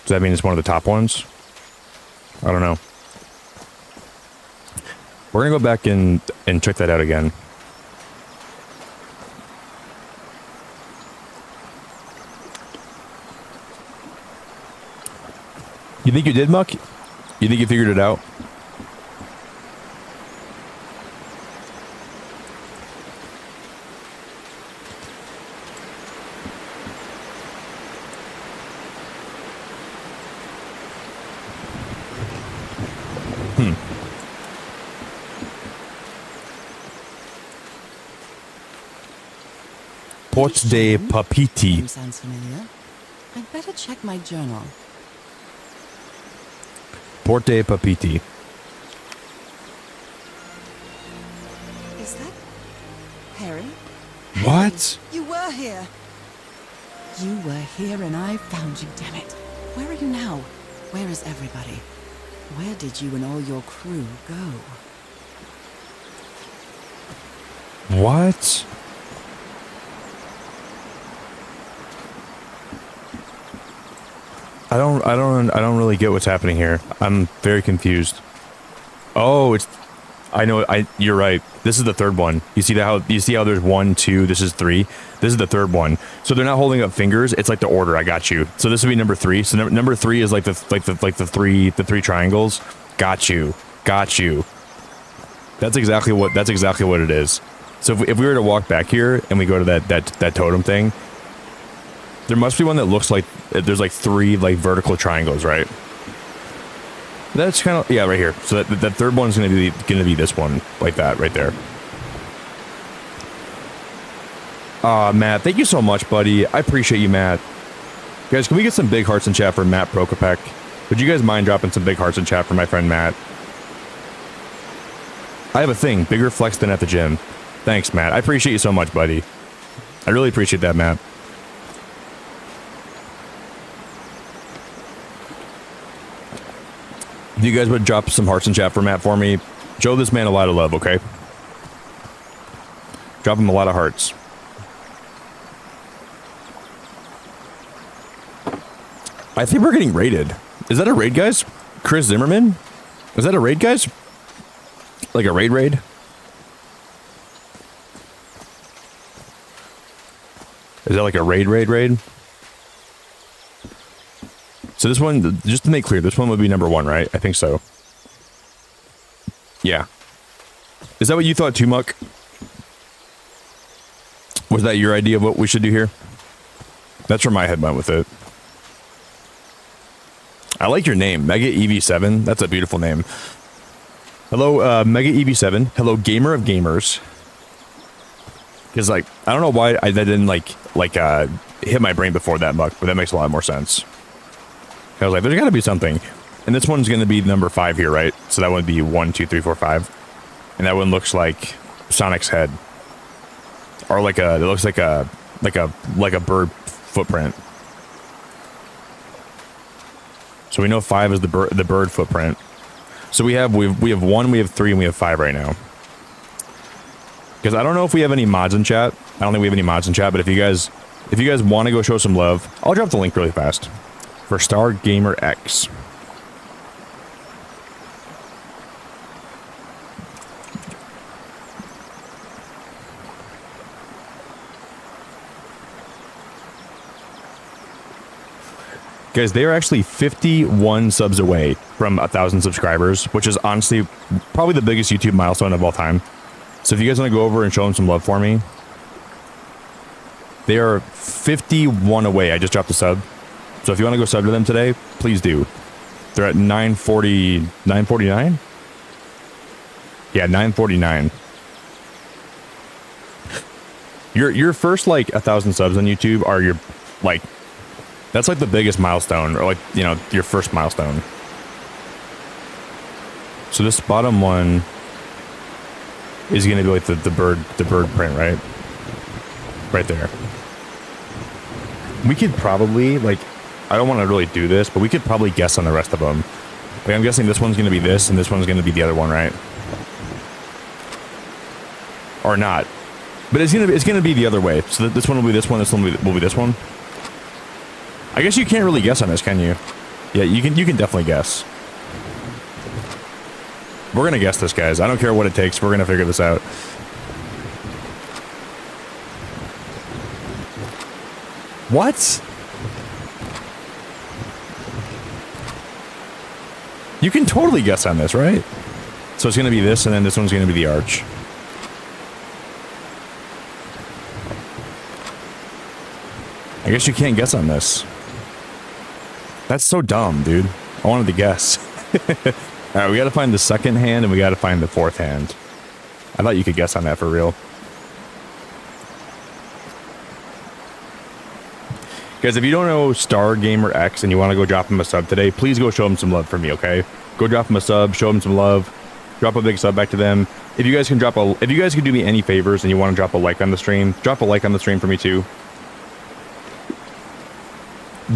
Does that mean it's one of the top ones? I don't know. We're gonna go back and check that out again. You think you did, Muck? You think you figured it out? Porte de Papiti. Name sounds familiar. I'd better check my journal. Porte de Papiti. Is that Harry? What? You were here. You were here and I found you, damn it. Where are you now? Where is everybody? Where did you and all your crew go? What? I don't really get what's happening here. I'm very confused. Oh, you're right. This is the third one. You see how there's 1, 2, this is 3. This is the third one. So they're not holding up fingers. It's like the order. I got you. So this would be number 3. So number 3 is like the three triangles. Got you. That's exactly what it is. So if we were to walk back here and we go to that totem thing, there must be one that looks like there's like 3 like vertical triangles, right? That's kind of, yeah, right here. So that third one's gonna be this one, like that right there. Matt, thank you so much, buddy. I appreciate you, Matt. Guys, can we get some big hearts in chat for Matt Prokopek? Would you guys mind dropping some big hearts in chat for my friend Matt? I have a thing, bigger flex than at the gym. Thanks, Matt. I appreciate you so much, buddy. I really appreciate that, Matt. You guys would drop some hearts in chat for Matt for me. Show this man a lot of love, okay? Drop him a lot of hearts. I think we're getting raided. Is that a raid, guys? Chris Zimmerman? Is that a raid, guys? Like a raid? Is that like a raid? So this one, just to make clear, this one would be number 1, right? I think so. Yeah. Is that what you thought too, Muck? Was that your idea of what we should do here? That's where my head went with it. I like your name, Mega EV7. That's a beautiful name. Hello, Mega EV7. Hello, Gamer of Gamers. Because, like, I don't know why that didn't, hit my brain before that, Muck, but that makes a lot more sense. I was like, there's got to be something. And this one's going to be number 5 here, right? So that would be 1, 2, 3, 4, 5. And that one looks like Sonic's head. Or it looks like a bird footprint. So we know 5 is the bird footprint. So we have 1, we have 3, and we have 5 right now. Because I don't know if we have any mods in chat. I don't think we have any mods in chat, but if you guys want to go show some love, I'll drop the link really fast. For Star Gamer X. Guys, they are actually 51 subs away from 1,000 subscribers, which is honestly probably the biggest YouTube milestone of all time. So if you guys want to go over and show them some love for me, they are 51 away. I just dropped a sub. So if you want to go sub to them today, please do. They're at 949? Yeah, 949. Your first, 1,000 subs on YouTube are your, that's the biggest milestone, or your first milestone. So this bottom one is going to be the bird print, right? Right there. We could probably, I don't want to really do this, but we could probably guess on the rest of them. I'm guessing this one's going to be this, and this one's going to be the other one, right? Or not. But it's going to be the other way. So this one will be this one, this one will be this one. I guess you can't really guess on this, can you? Yeah, you can definitely guess. We're going to guess this, guys. I don't care what it takes. We're going to figure this out. What? You can totally guess on this, right? So it's going to be this, and then this one's going to be the arch. I guess you can't guess on this. That's so dumb, dude. I wanted to guess. All right, we got to find the second hand, and we got to find the fourth hand. I thought you could guess on that for real. Guys, if you don't know Star Gamer X and you want to go drop him a sub today, please go show him some love for me, okay? Go drop him a sub, show him some love, drop a big sub back to them. If you guys can do me any favors and you want to drop a like on the stream, drop a like on the stream for me too.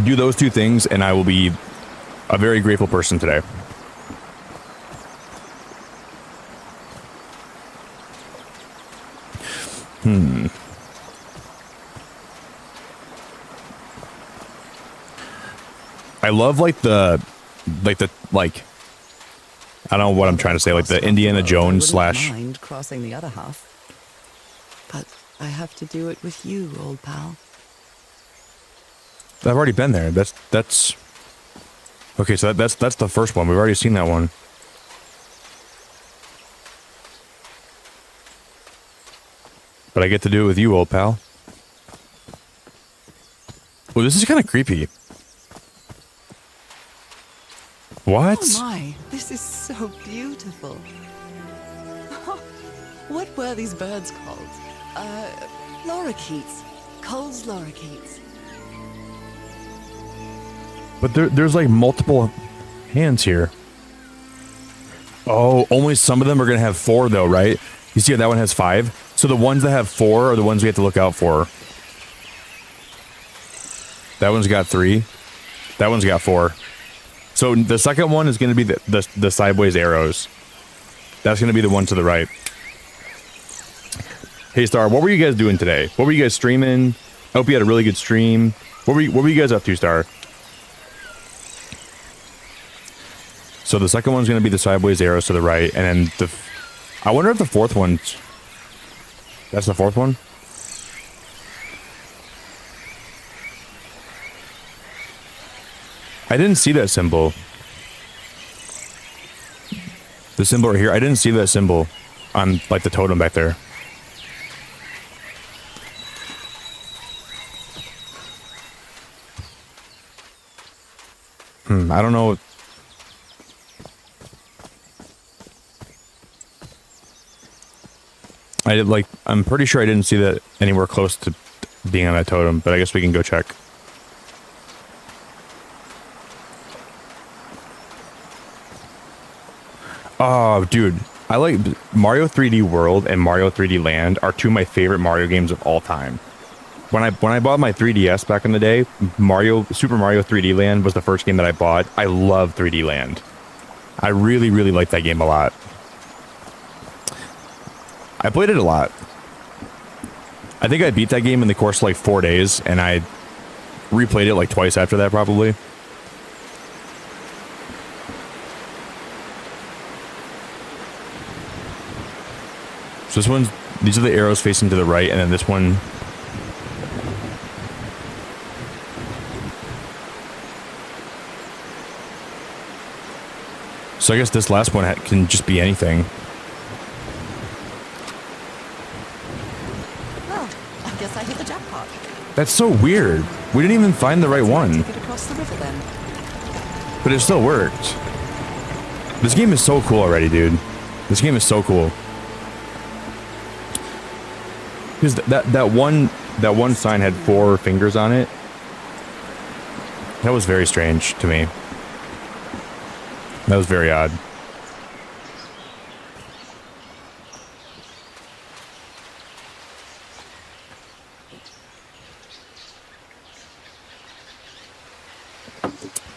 Do those 2 things, and I will be a very grateful person today. I love I don't know what I'm trying to say, the Indiana Jones / mind crossing the other half. But I have to do it with you, old pal. I've already been there. That's okay. So that's the first one. We've already seen that one. But I get to do it with you, old pal. Well, this is kind of creepy. What? Oh my, this is so beautiful. What were these birds called? Lorikeets. Cole's lorikeets. But there's multiple hands here. Oh, only some of them are going to have 4 though, right? You see how that one has 5? So the ones that have 4 are the ones we have to look out for. That one's got 3. That one's got 4. So the second one is going to be the sideways arrows. That's going to be the one to the right. Hey Star, what were you guys doing today? What were you guys streaming? I hope you had a really good stream. What were you guys up to, Star? So the second one's going to be the sideways arrows to the right, and then I wonder if the fourth one's... That's the fourth one? I didn't see that symbol. The symbol right here, I didn't see that symbol on, like, the totem back there. I don't know. I'm pretty sure I didn't see that anywhere close to being on that totem, but I guess we can go check. Oh, dude. I like Mario 3D World and Mario 3D Land are two of my favorite Mario games of all time. When I bought my 3DS back in the day, Super Mario 3D Land was the first game that I bought. I love 3D Land. I really, really like that game a lot. I played it a lot. I think I beat that game in the course of like 4 days, and I replayed it like twice after that, probably. So these are the arrows facing to the right, and then this one. So I guess this last one can just be anything. Well, I guess I hit the jackpot. That's so weird. We didn't even find the right one. Take it across the river then. But it still worked. This game is so cool already, dude. This game is so cool. Because that one sign had 4 fingers on it. That was very strange to me. That was very odd.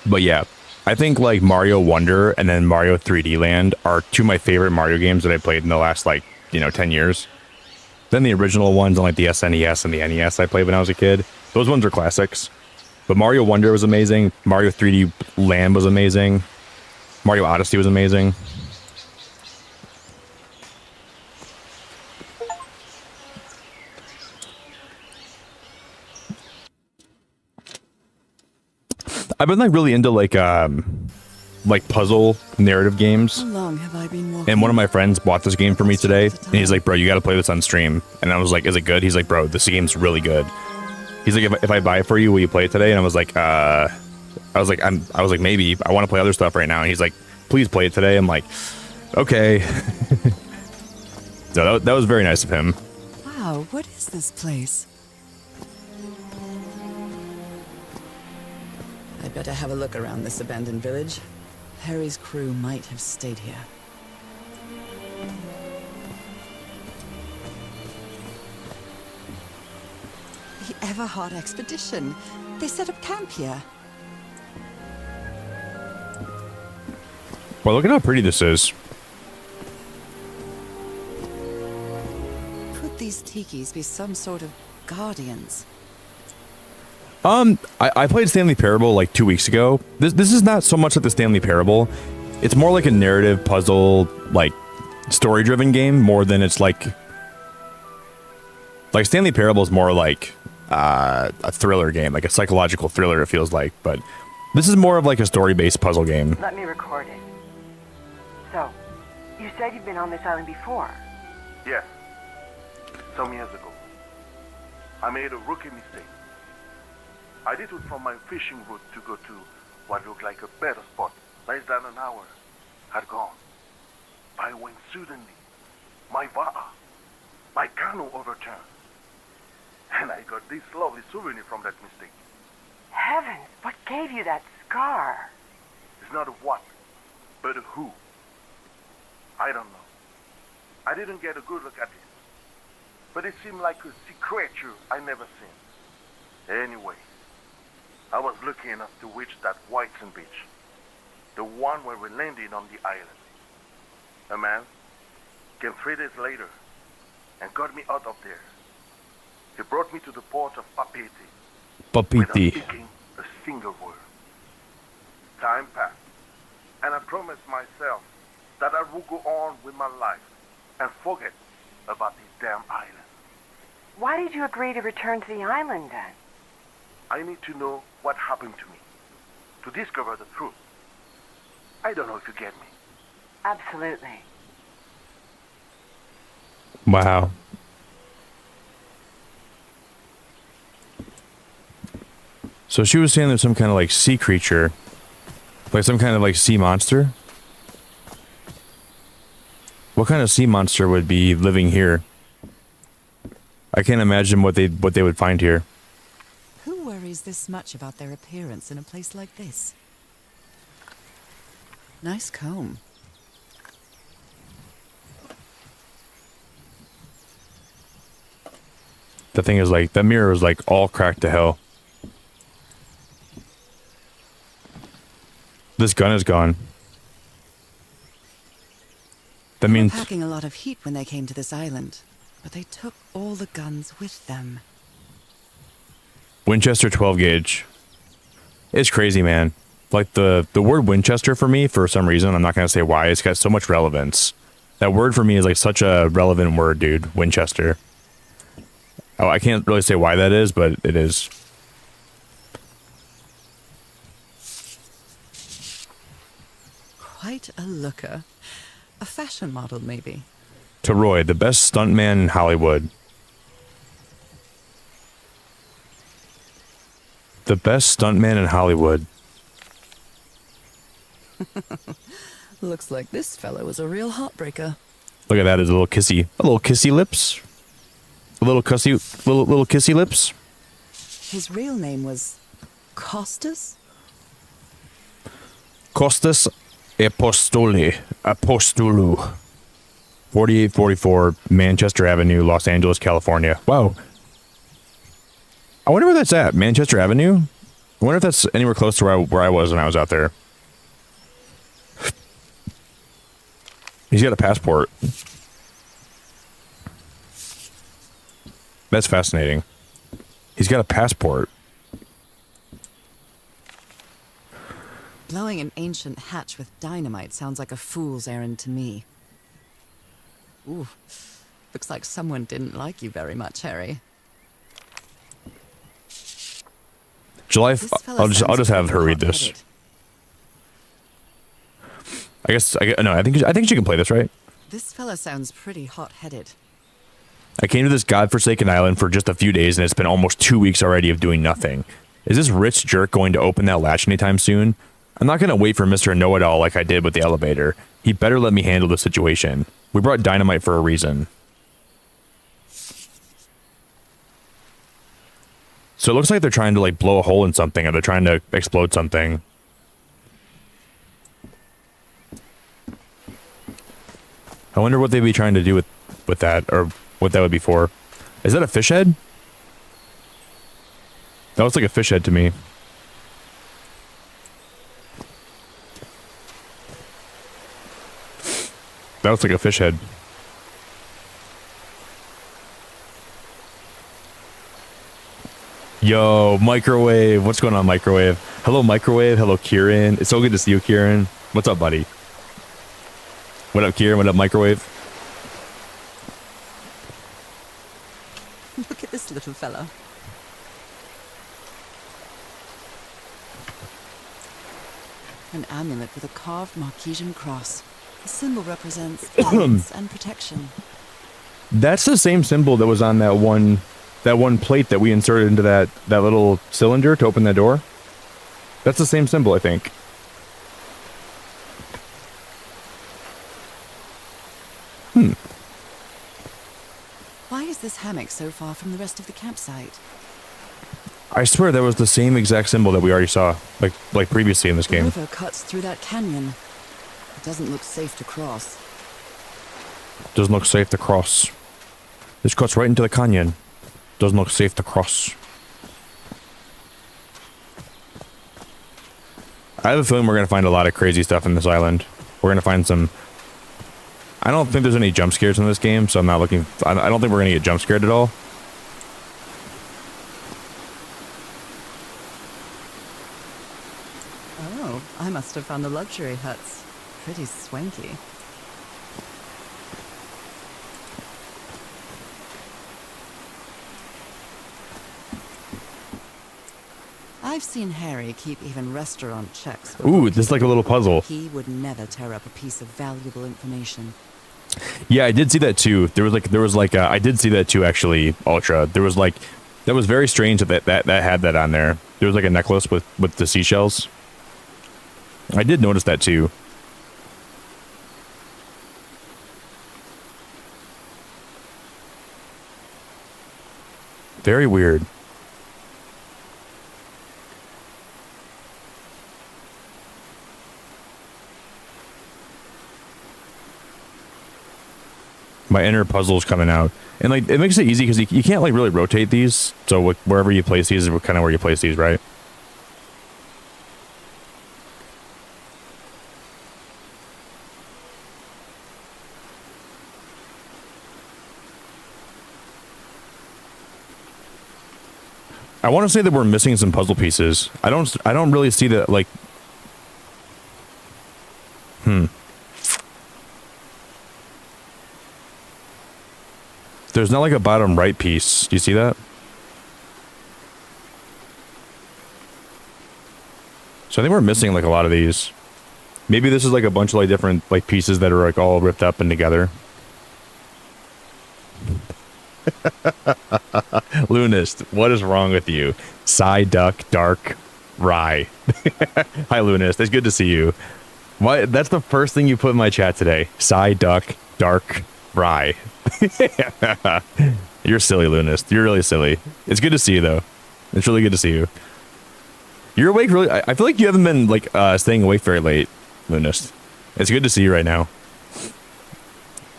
But yeah, I think like Mario Wonder and then Mario 3D Land are two of my favorite Mario games that I played in the last 10 years. Then the original ones on like the SNES and the NES I played when I was a kid. Those ones are classics. But Mario Wonder was amazing. Mario 3D Land was amazing. Mario Odyssey was amazing. I've been like really into like puzzle narrative games. How long have I been walking? And one of my friends bought this game for me today, and he's like, "Bro, you got to play this on stream." And I was like, "Is it good?" He's like, "Bro, this game's really good." He's like, "If I buy it for you, will you play it today?" And I was like, "Maybe. I want to play other stuff right now." And he's like, "Please play it today." I'm like, "Okay." So that was very nice of him. Wow, what is this place? I'd better have a look around this abandoned village. Harry's crew might have stayed here. The Everhard expedition. They set up camp here. Well, look at how pretty this is. Could these tikis be some sort of guardians? I played Stanley Parable like 2 weeks ago. This is not so much like the Stanley Parable. It's more like a narrative puzzle, like story-driven game more than it's like Stanley Parable is more like a thriller game, like a psychological thriller. It feels like, but this is more of like a story-based puzzle game. Let me record it. So, you said you've been on this island before. Yes. Some years ago. I made a rookie mistake. I did it from my fishing route to go to what looked like a better spot. Less than an hour had gone. By when suddenly, my va'a, my canoe overturned. And I got this lovely souvenir from that mistake. Heavens, what gave you that scar? It's not a what, but a who. I don't know. I didn't get a good look at it. But it seemed like a sea creature I never seen. Anyway, I was lucky enough to reach that white sand beach. The one where we landed on the island. A man came 3 days later and got me out of there. He brought me to the port of Papiti. Without Papiti. speaking a single word. Time passed, and I promised myself that I would go on with my life. and forget about this damn island. Why did you agree to return to the island then? I need to know what happened to me, to discover the truth. I don't know if you get me. Absolutely. Wow. So she was saying there's some kind of like sea creature, like some kind of like sea monster. What kind of sea monster would be living here? I can't imagine what they would find here. Who worries this much about their appearance in a place like this? Nice comb. The thing is like, that mirror is like all cracked to hell. This gun is gone. That They were means packing a lot of heat when they came to this island, but they took all the guns with them. Winchester 12 gauge. It's crazy, man. Like the word Winchester for me, for some reason, I'm not going to say why, it's got so much relevance. That word for me is like such a relevant word, dude. Winchester. Oh, I can't really say why that is, but it is. Quite a looker. A fashion model, maybe. To Roy, the best stuntman in Hollywood. The best stuntman in Hollywood. Looks like this fellow was a real heartbreaker. Look at that, his little kissy lips. Little kissy lips. His real name was Costas? Costas Apostolou. 4844 Manchester Avenue, Los Angeles, California. Wow. I wonder where that's at. Manchester Avenue? I wonder if that's anywhere close to where I was when I was out there. He's got a passport. That's fascinating. He's got a passport. Blowing an ancient hatch with dynamite sounds like a fool's errand to me. Ooh, looks like someone didn't like you very much, Harry. July. This fella I'll just have her read this. hot-headed. I think she can play this, right? This fella sounds pretty hot-headed. I came to this godforsaken island for just a few days, and it's been almost 2 weeks already of doing nothing. Is this rich jerk going to open that latch anytime soon? I'm not going to wait for Mr. Know-It-All like I did with the elevator. He better let me handle the situation. We brought dynamite for a reason. So it looks like they're trying to like blow a hole in something, or they're trying to explode something. I wonder what they'd be trying to do with that, or what that would be for. Is that a fish head? That looks like a fish head to me. That looks like a fish head. Yo, Microwave. What's going on, Microwave? Hello, Microwave. Hello, Kieran. It's so good to see you, Kieran. What's up, buddy? What up, Kieran? What up, Microwave? Look at this little fella. An amulet with a carved Marquesian cross. The symbol represents balance and protection. That's the same symbol that was on that one plate that we inserted into that little cylinder to open that door. That's the same symbol, I think. Why is this hammock so far from the rest of the campsite? I swear that was the same exact symbol that we already saw, like previously in this The game. river cuts through that canyon. It doesn't look safe to cross. Doesn't look safe to cross. This cuts right into the canyon. Doesn't look safe to cross. I have a feeling we're going to find a lot of crazy stuff in this island. We're going to find some... I don't think there's any jump scares in this game, so I'm not looking... I don't think we're going to get jump scared at all. Oh, I must have found the luxury huts. Pretty swanky. I've seen Harry keep even restaurant checks. for Ooh, this is like a little puzzle. He would never tear up a piece of valuable information. Yeah, I did see that too. There was like I did see that too actually, Ultra. There was like that was very strange that had that on there. There was like a necklace with the seashells. I did notice that too. Very weird. My inner puzzle's coming out, and like it makes it easy because you can't like really rotate these. So wherever you place these is kind of where you place these, right? I want to say that we're missing some puzzle pieces. I don't really see that like. There's not like a bottom right piece. Do you see that? So I think we're missing like a lot of these. Maybe this is like a bunch of like different like pieces that are like all ripped up and together. Lunist, what is wrong with you? Psy duck dark rye. Hi Lunist, it's good to see you. Why? That's the first thing you put in my chat today. Psy duck dark rye. You're silly, Lunist. You're really silly. It's good to see you though. It's really good to see you. You're awake really. I feel like you haven't been like staying awake very late, Lunist. It's good to see you right now.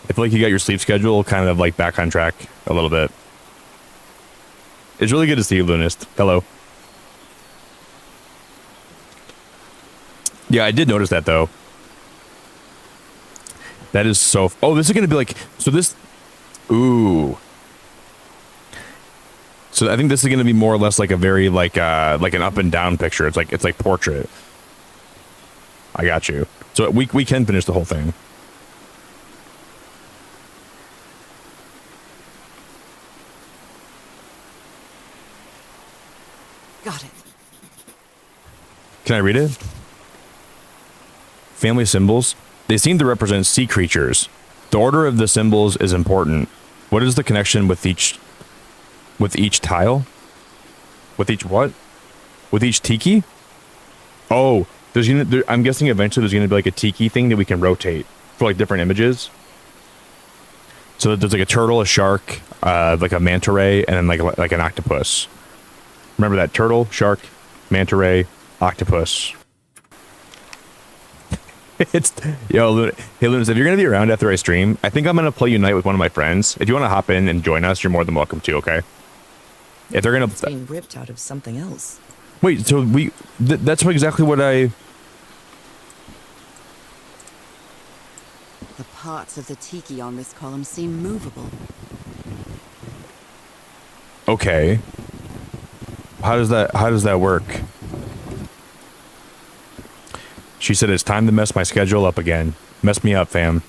I feel like you got your sleep schedule kind of like back on track a little bit. It's really good to see you, Lunist. Hello. Yeah, I did notice that though. That is so. Oh, this is gonna be like so. This. Ooh. So I think this is gonna be more or less like a very like an up and down picture. It's like portrait. I got you. So we can finish the whole thing. Got it. Can I read it? Family symbols. They seem to represent sea creatures. The order of the symbols is important. What is the connection with each tile? With each what? With each tiki? Oh, I'm guessing eventually there's gonna be like a tiki thing that we can rotate for like different images. So there's like a turtle, a shark, like a manta ray, and then like an octopus. Remember that: turtle, shark, manta ray, octopus. It's yo, hey Lunas, if you're gonna be around after I stream, I think I'm gonna play Unite with one of my friends. If you want to hop in and join us, you're more than welcome to. Okay. If they're gonna It's being ripped out of something else. wait, so that's exactly what I. The parts of the tiki on this column seem movable. Okay. How does that work? She said it's time to mess my schedule up again. Mess me up, fam.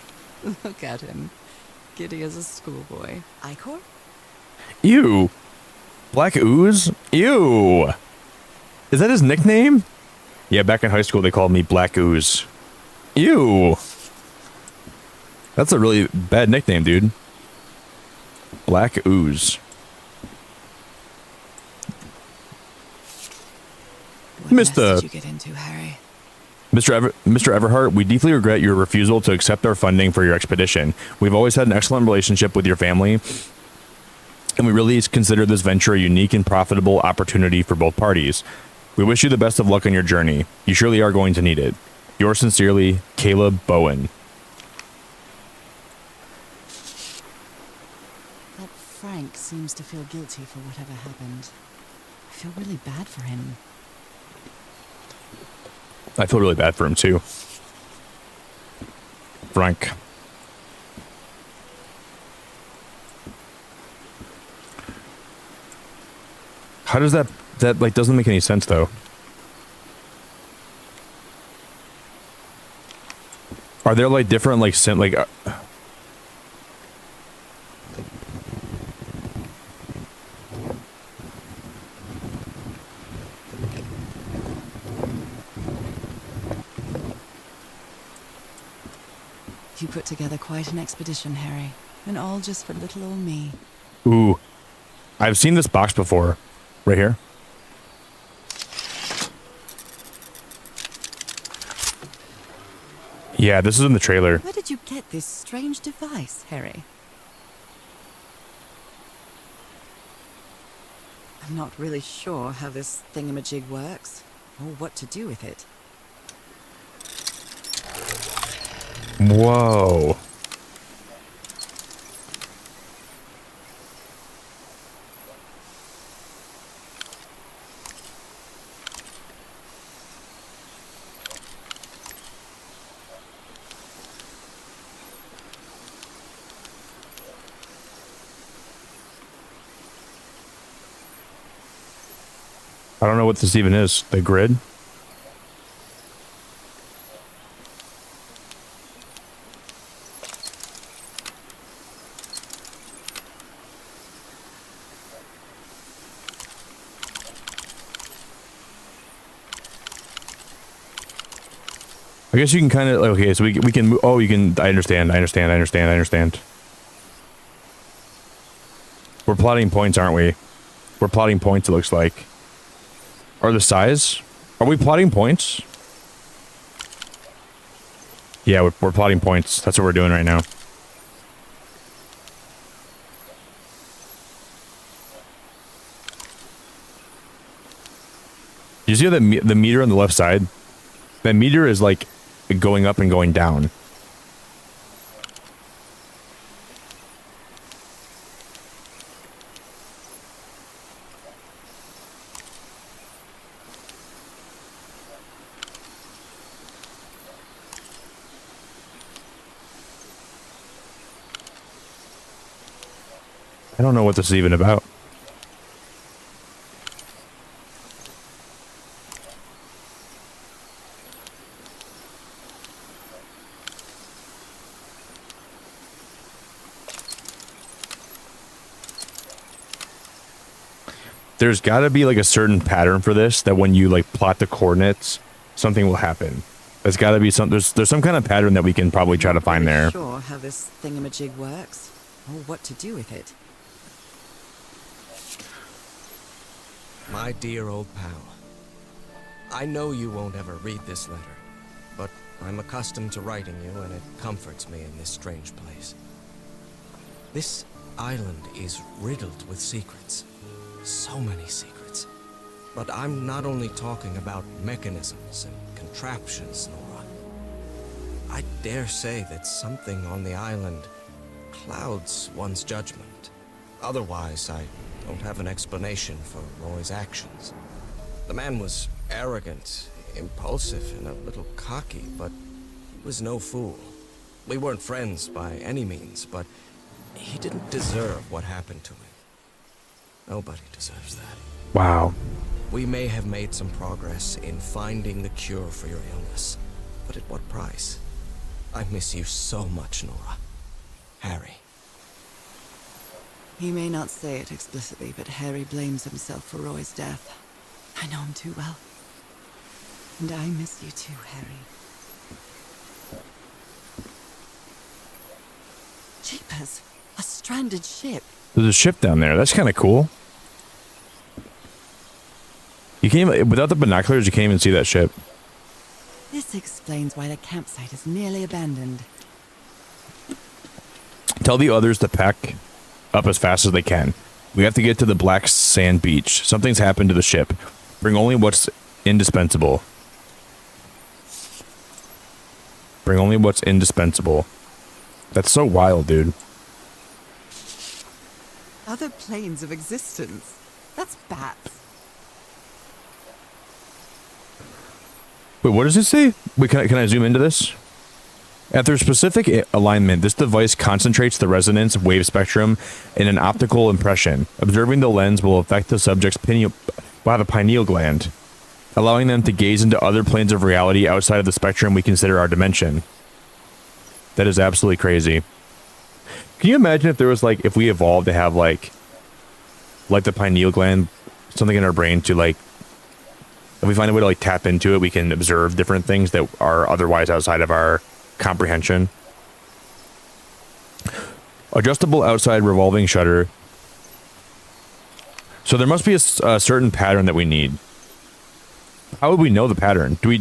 Look at him. Giddy as a schoolboy. Icor? Ew. Black Ooze? Ew. Is that his nickname? Yeah, back in high school they called me Black Ooze. Ew. That's a really bad nickname, dude. Black Ooze. What mess Mr. did you get into, Harry? Mr. Everhart, we deeply regret your refusal to accept our funding for your expedition. We've always had an excellent relationship with your family, and we really consider this venture a unique and profitable opportunity for both parties. We wish you the best of luck on your journey. You surely are going to need it. Yours sincerely, Caleb Bowen. That Frank seems to feel guilty for whatever happened. I feel really bad for him. I feel really bad for him, too. Frank. How does that like doesn't make any sense though? Are there like different like You put together quite an expedition, Harry. And all just for little old me. Ooh. I've seen this box before. Right here. Yeah, this is in the trailer. Where did you get this strange device, Harry? I'm not really sure how this thingamajig works, or what to do with it. Whoa. I don't know what this even is. The grid? I guess you can kind of, okay, so we can, oh, you can, I understand. We're plotting points, aren't we? We're plotting points, it looks like. Or the size? Are we plotting points? Yeah, we're plotting points. That's what we're doing right now. You see the meter on the left side? That meter is like going up and going down. I don't know what this is even about. There's got to be like a certain pattern for this, that when you like plot the coordinates, something will happen. There's got to be some, there's some kind of pattern that we can probably try to find there. I'm not sure how this thingamajig works, or what to do with it. My dear old pal, I know you won't ever read this letter, but I'm accustomed to writing you, and it comforts me in this strange place. This island is riddled with secrets. So many secrets. But I'm not only talking about mechanisms and contraptions, Nora. I dare say that something on the island clouds one's judgment. Otherwise, I don't have an explanation for Roy's actions. The man was arrogant, impulsive, and a little cocky, but he was no fool. We weren't friends by any means, but he didn't deserve what happened to him. Nobody deserves that. Wow. We may have made some progress in finding the cure for your illness, but at what price? I miss you so much, Nora. Harry. He may not say it explicitly, but Harry blames himself for Roy's death. I know him too well. And I miss you too, Harry. Jeepers, a stranded ship. There's a ship down there. That's kind of cool. You can't, without the binoculars, you can't even see that ship. This explains why the campsite is nearly abandoned. Tell the others to pack up as fast as they can. We have to get to the black sand beach. Something's happened to the ship. Bring only what's indispensable. Bring only what's indispensable. That's so wild, dude. Other planes of existence. That's bats. Wait, what does it say? Wait, can I zoom into this? After specific alignment, this device concentrates the resonance wave spectrum in an optical impression. Observing the lens will affect the subject's pineal gland, allowing them to gaze into other planes of reality outside of the spectrum we consider our dimension. That is absolutely crazy. Can you imagine if there was like, if we evolved to have like the pineal gland, something in our brain to like, if we find a way to like tap into it, we can observe different things that are otherwise outside of our comprehension. Adjustable outside revolving shutter. So there must be a certain pattern that we need. How would we know the pattern? Do we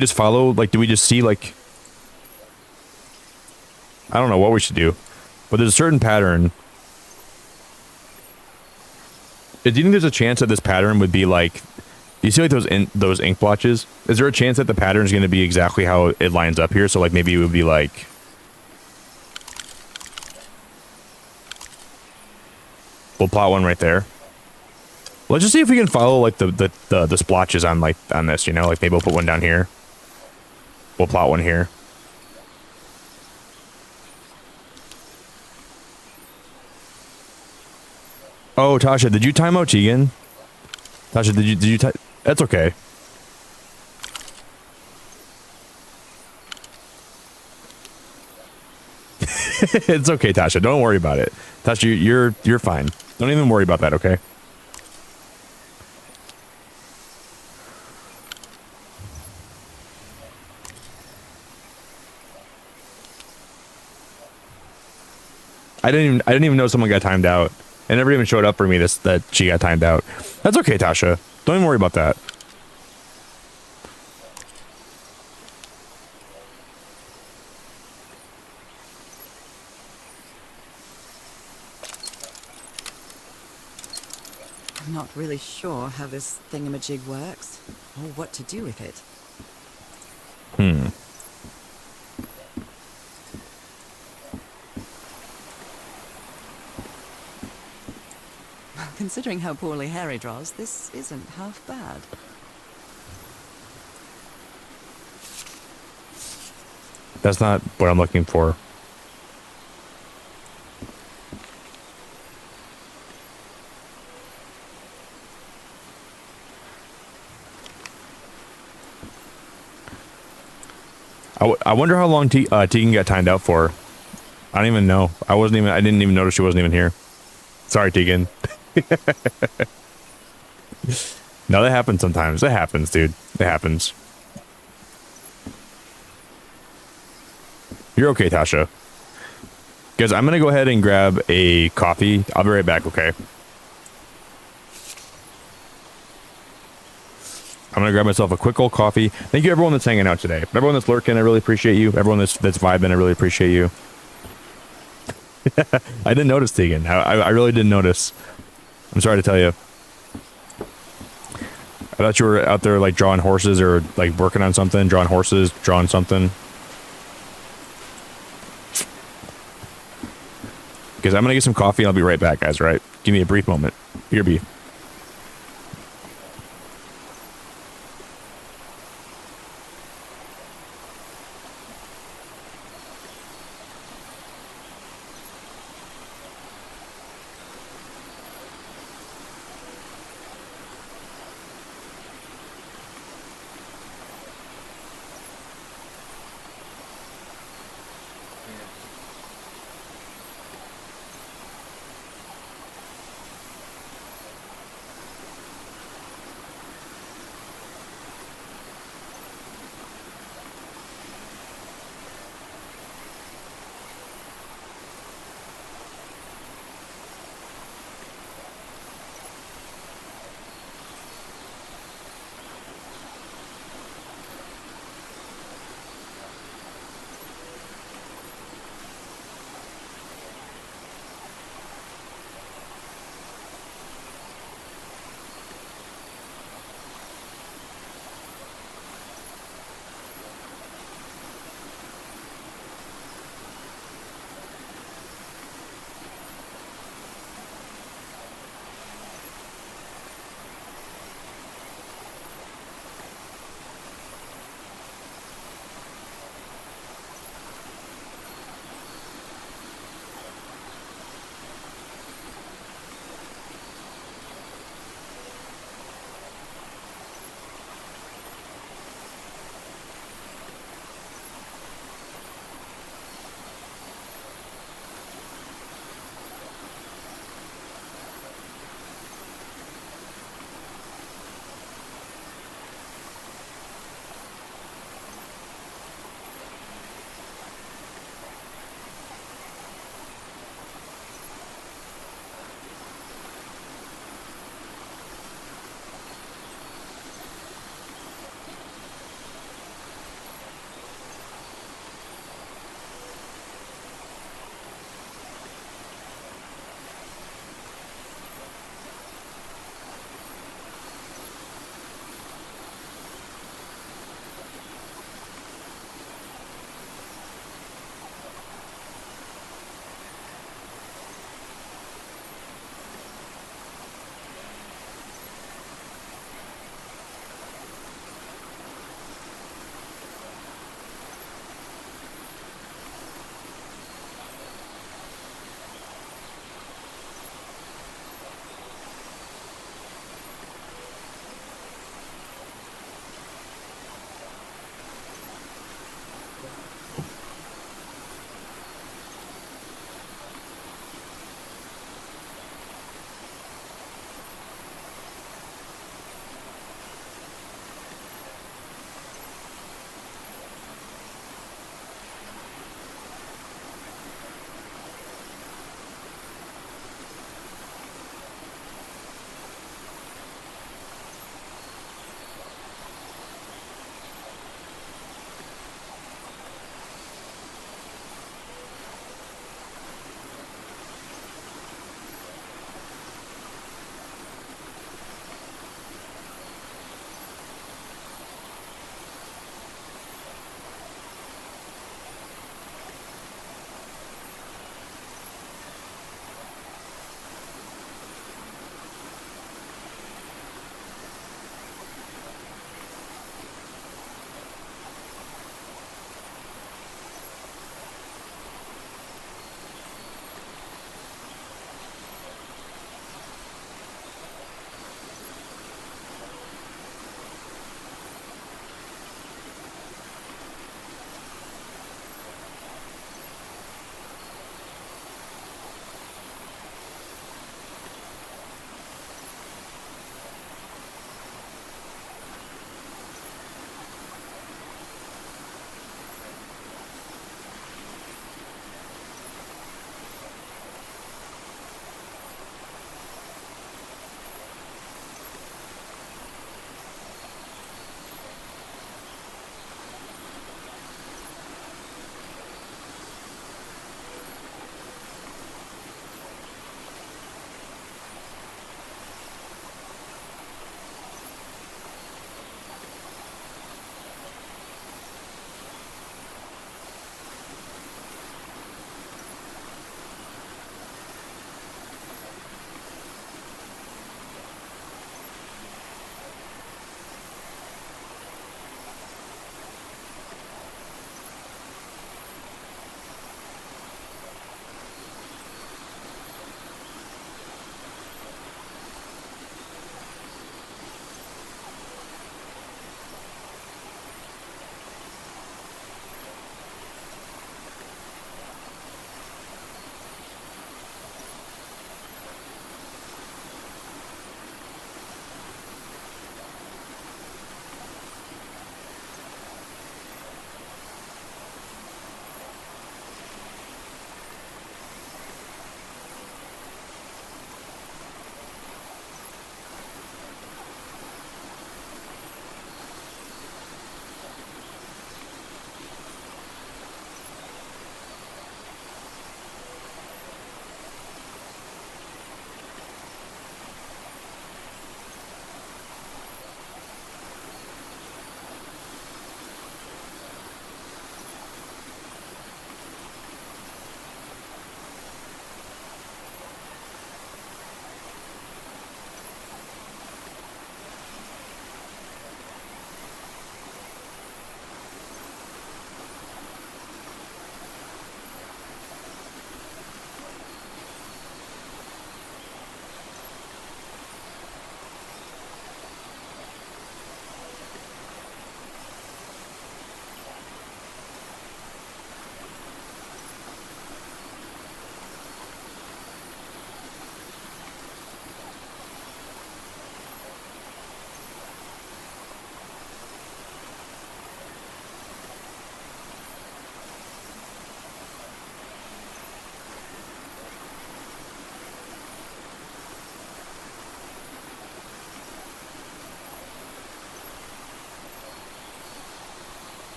just follow, like, do we just see, like... I don't know what we should do. But there's a certain pattern. Do you think there's a chance that this pattern would be like... Do you see, like, those ink blotches? Is there a chance that the pattern is going to be exactly how it lines up here? So, like, maybe it would be like... We'll plot one right there. Let's just see if we can follow, like, the splotches on, like, on this, you know? Like, maybe we'll put one down here. We'll plot one here. Oh, Tasha, did you time out Tegan? Tasha, did you that's okay. It's okay, Tasha. Don't worry about it. Tasha, you're fine. Don't even worry about that, okay? I didn't even know someone got timed out. It never even showed up for me that she got timed out. That's okay, Tasha. Don't even worry about that. I'm not really sure how this thingamajig works, or what to do with it. Considering how poorly Harry draws, this isn't half bad. That's not what I'm looking for. I wonder how long Tegan got timed out for. I don't even know. I didn't even notice she wasn't even here. Sorry, Tegan. No, that happens sometimes. That happens, dude. It happens. You're okay, Tasha. Guys, I'm gonna go ahead and grab a coffee. I'll be right back, okay? I'm gonna grab myself a quick old coffee. Thank you everyone that's hanging out today. Everyone that's lurking, I really appreciate you. Everyone that's vibing, I really appreciate you. I didn't notice, Tegan. I really didn't notice. I'm sorry to tell you. I thought you were out there like drawing horses or like working on something, drawing horses, drawing something. Because I'm gonna get some coffee and I'll be right back, guys, right? Give me a brief moment. Here be.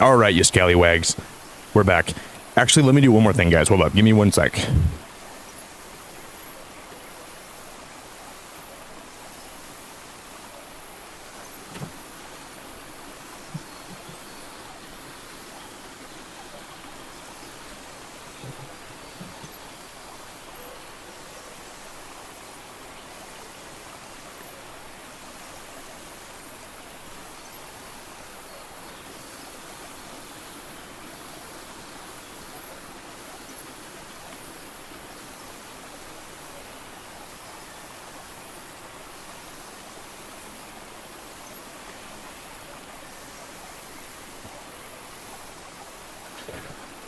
All right, you scallywags. We're back. Actually, let me do one more thing, guys. Hold up. Give me 1 sec.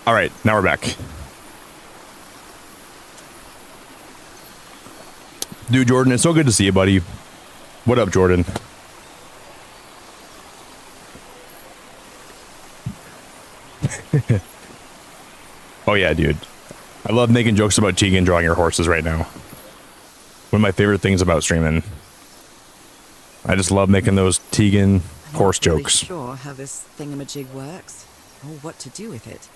All right, now we're back. Dude, Jordan, it's so good to see you, buddy. What up, Jordan? Oh, yeah, dude. I love making jokes about Tegan drawing her horses right now. One of my favorite things about streaming. I just love making those Tegan horse I'm not really jokes. sure how this thingamajig works, or what to do with it.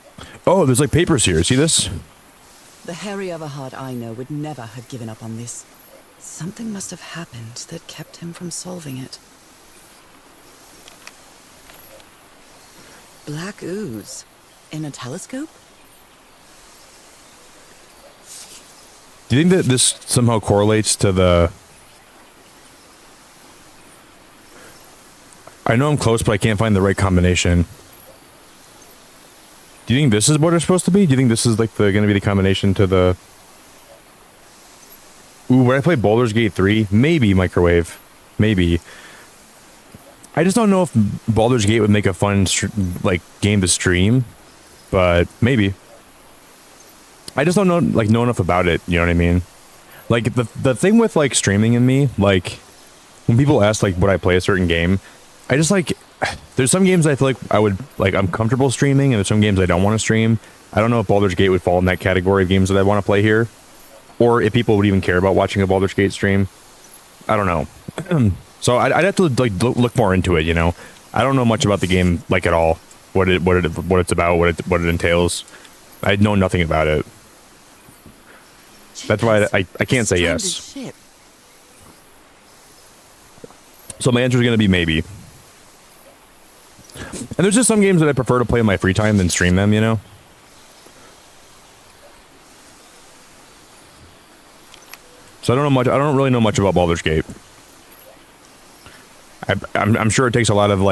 Oh, there's like papers here. See this? The Harry Everhard I know would never have given up on this. Something must have happened that kept him from solving it. Black ooze. In a telescope? Do you think that this somehow correlates to the... I know I'm close, but I can't find the right combination. Do you think this is what it's supposed to be? Do you think this is like going to be the combination to the... Ooh, would I play Baldur's Gate 3? Maybe Microwave. Maybe. I just don't know if Baldur's Gate would make a fun game to stream, but maybe. I just don't know enough about it, you know what I mean? Like the thing with like streaming and me, like when people ask like would I play a certain game, I just like there's some games I feel like I'm comfortable streaming, and there's some games I don't want to stream. I don't know if Baldur's Gate would fall in that category of games that I want to play here, or if people would even care about watching a Baldur's Gate stream. I don't know. So I'd have to like look more into it, you know. I don't know much about the game like at all. What it's about, what it entails. I know nothing about it. That's why I can't say yes. Ship. So my answer is going to be maybe. And there's just some games that I prefer to play in my free time than stream them, you know? So I don't know much. I don't really know much about Baldur's Gate. I'm sure it takes a lot of time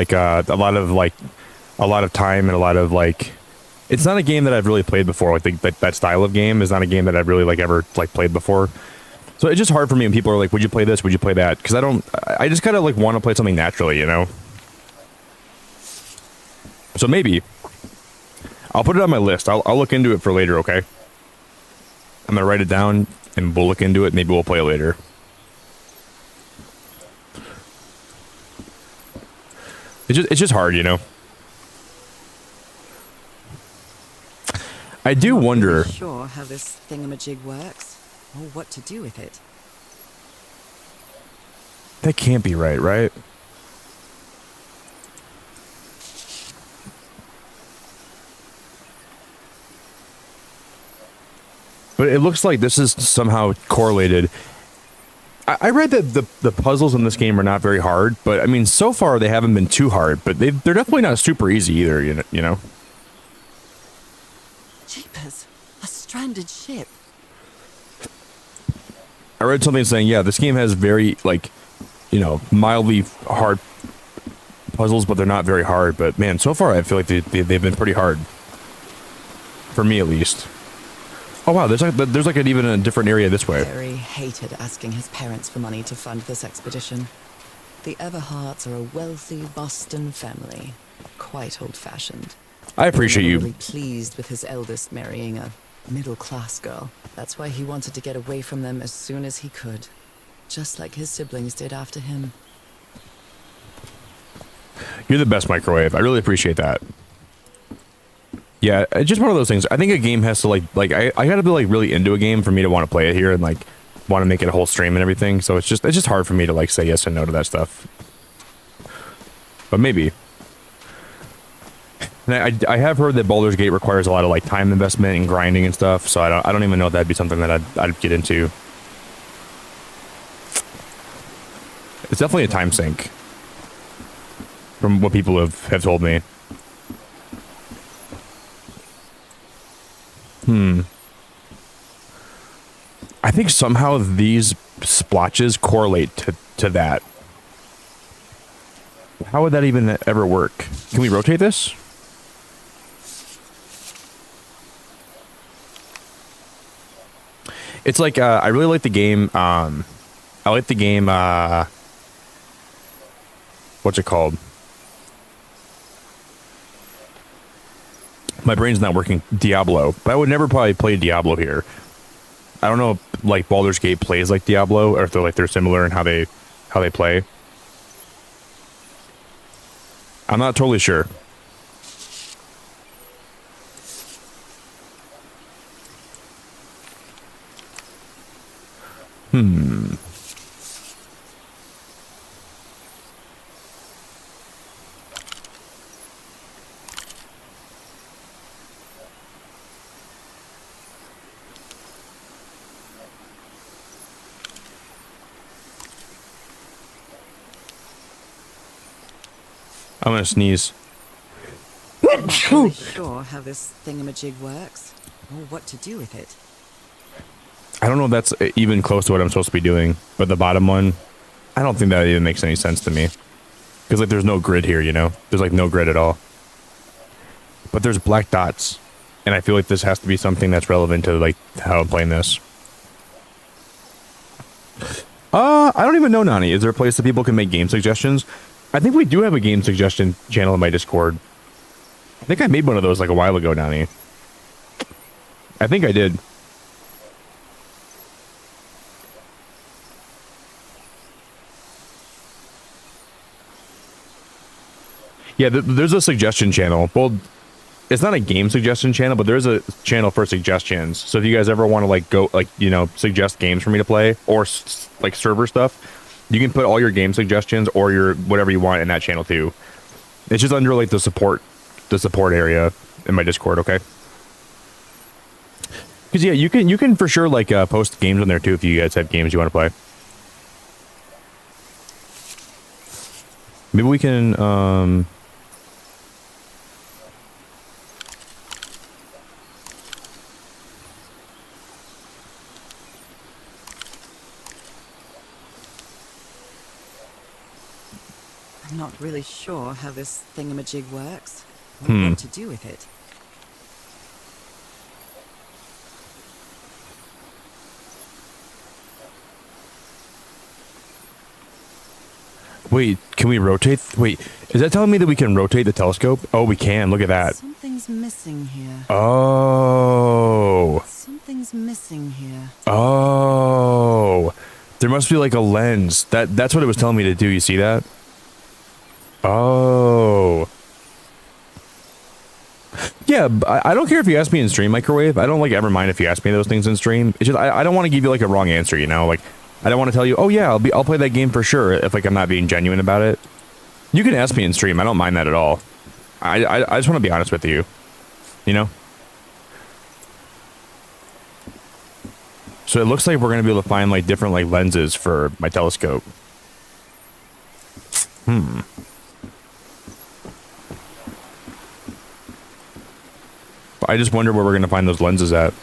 and a lot of like. It's not a game that I've really played before. Like that style of game is not a game that I've really like ever like played before. So it's just hard for me when people are like, "Would you play this? Would you play that?" Because I just kind of like want to play something naturally, you know. So maybe I'll put it on my list. I'll look into it for later. Okay. I'm gonna write it down and we'll look into it. Maybe we'll play it later. It's just hard, you know. I do wonder. I'm not really sure how this thingamajig works, or what to do with it. That can't be right, right? But it looks like this is somehow correlated. I read that the puzzles in this game are not very hard, but I mean, so far they haven't been too hard, but they're definitely not super easy either, you know? Jeepers, a stranded ship. I read something saying, yeah, this game has very, like, you know, mildly hard puzzles, but they're not very hard. But man, so far I feel like they've been pretty hard. For me, at least. Oh wow, there's like even a different area this way. Harry hated asking his parents for money to fund this expedition. The Everhards are a wealthy Boston family, quite old-fashioned. I appreciate They were you. really pleased with his eldest marrying a middle-class girl. That's why he wanted to get away from them as soon as he could, just like his siblings did after him. You're the best, Microwave. I really appreciate that. Yeah, it's just one of those things. I think a game has to like I gotta be like really into a game for me to want to play it here and like want to make it a whole stream and everything. So it's just hard for me to like say yes and no to that stuff. But maybe. And I have heard that Baldur's Gate requires a lot of like time investment and grinding and stuff, so I don't even know if that'd be something that I'd get into. It's definitely a time sink, from what people have told me. I think somehow these splotches correlate to that. How would that even ever work? Can we rotate this? It's like, I really like the game, I like the game, what's it called? My brain's not working. Diablo. But I would never probably play Diablo here. I don't know if, like, Baldur's Gate plays like Diablo, or if they're similar in how they play. I'm not totally sure. I'm gonna sneeze. I'm not really sure how this thingamajig works, or what to do with it. I don't know if that's even close to what I'm supposed to be doing, but the bottom one, I don't think that even makes any sense to me. Because, like, there's no grid here, you know? There's, like, no grid at all. But there's black dots. And I feel like this has to be something that's relevant to, like, how I'm playing this. I don't even know, Nani. Is there a place that people can make game suggestions? I think we do have a game suggestion channel in my Discord. I think I made one of those, like, a while ago, Nani. I think I did. Yeah, there's a suggestion channel. Well, it's not a game suggestion channel, but there's a channel for suggestions. So if you guys ever want to like go, like, you know, suggest games for me to play or like server stuff, you can put all your game suggestions or your whatever you want in that channel too. It's just under like the support area in my Discord, okay? Because yeah, you can for sure like post games on there too if you guys have games you want to play. Maybe we can I'm not really sure how this thingamajig works, or what to do with it. Wait, can we rotate? Wait, is that telling me that we can rotate the telescope? Oh, we can. Look at that. Something's missing here. Oh. Something's missing here. Oh. There must be like a lens. That's what it was telling me to do. You see that? Oh. Yeah, I don't care if you ask me in stream, Microwave. I don't like ever mind if you ask me those things in stream. It's just I don't want to give you like a wrong answer, you know? Like I don't want to tell you, "Oh yeah, I'll play that game for sure," if like I'm not being genuine about it. You can ask me in stream. I don't mind that at all. I just want to be honest with you. You know? So it looks like we're going to be able to find like different like lenses for my telescope. I just wonder where we're going to find those lenses at.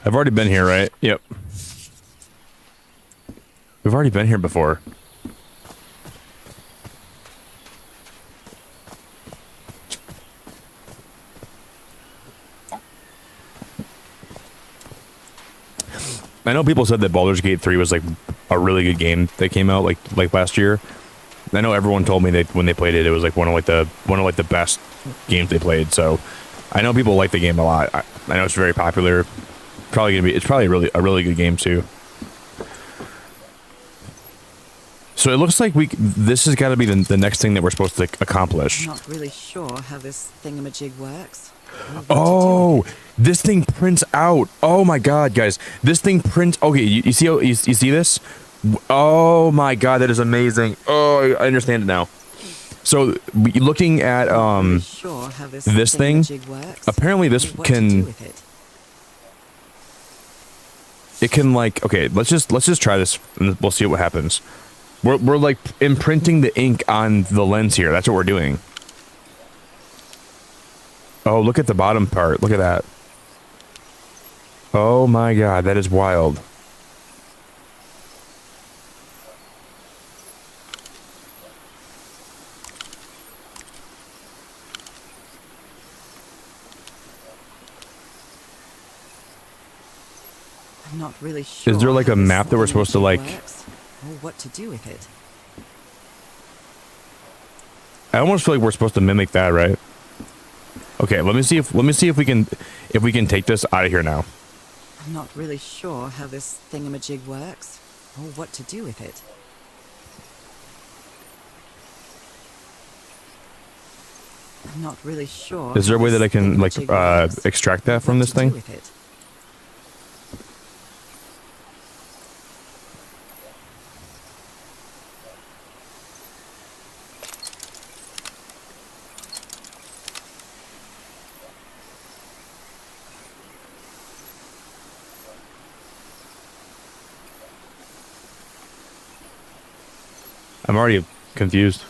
I've already been here, right? Yep. We've already been here before. I know people said that Baldur's Gate 3 was like a really good game that came out like last year. I know everyone told me that when they played it, it was like one of the best games they played. So I know people like the game a lot. I know it's very popular. It's probably a really good game too. So it looks like this has got to be the next thing that we're supposed to accomplish. I'm not really sure how this thingamajig works. Oh, this thing prints out. Oh my god, guys. This thing prints. Okay, you see you see this? Oh my god, that is amazing. Oh, I understand it now. So looking at Sure how this thing, works. apparently this can it can like, okay, let's just try this and we'll see what happens. We're like imprinting the ink on the lens here. That's what we're doing. Oh, look at the bottom part. Look at that. Oh my god, that is wild. I'm not really sure. Is there like a map that we're supposed to like... Or what to do with it? I almost feel like we're supposed to mimic that, right? Okay, let me see if we can take this out of here now. I'm not really sure how this thingamajig works, or what to do with it. I'm not really sure. Is there a way that I can like extract that from this thing? I'm already confused.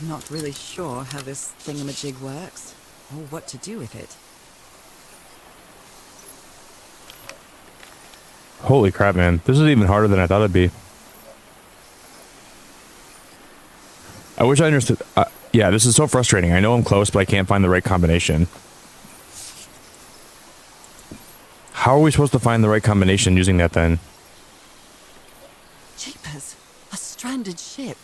I'm not really sure how this thingamajig works, or what to do with it. Holy crap, man. This is even harder than I thought it'd be. I wish I understood. Yeah, this is so frustrating. I know I'm close, but I can't find the right combination. How are we supposed to find the right combination using that then? Jeepers, a stranded ship.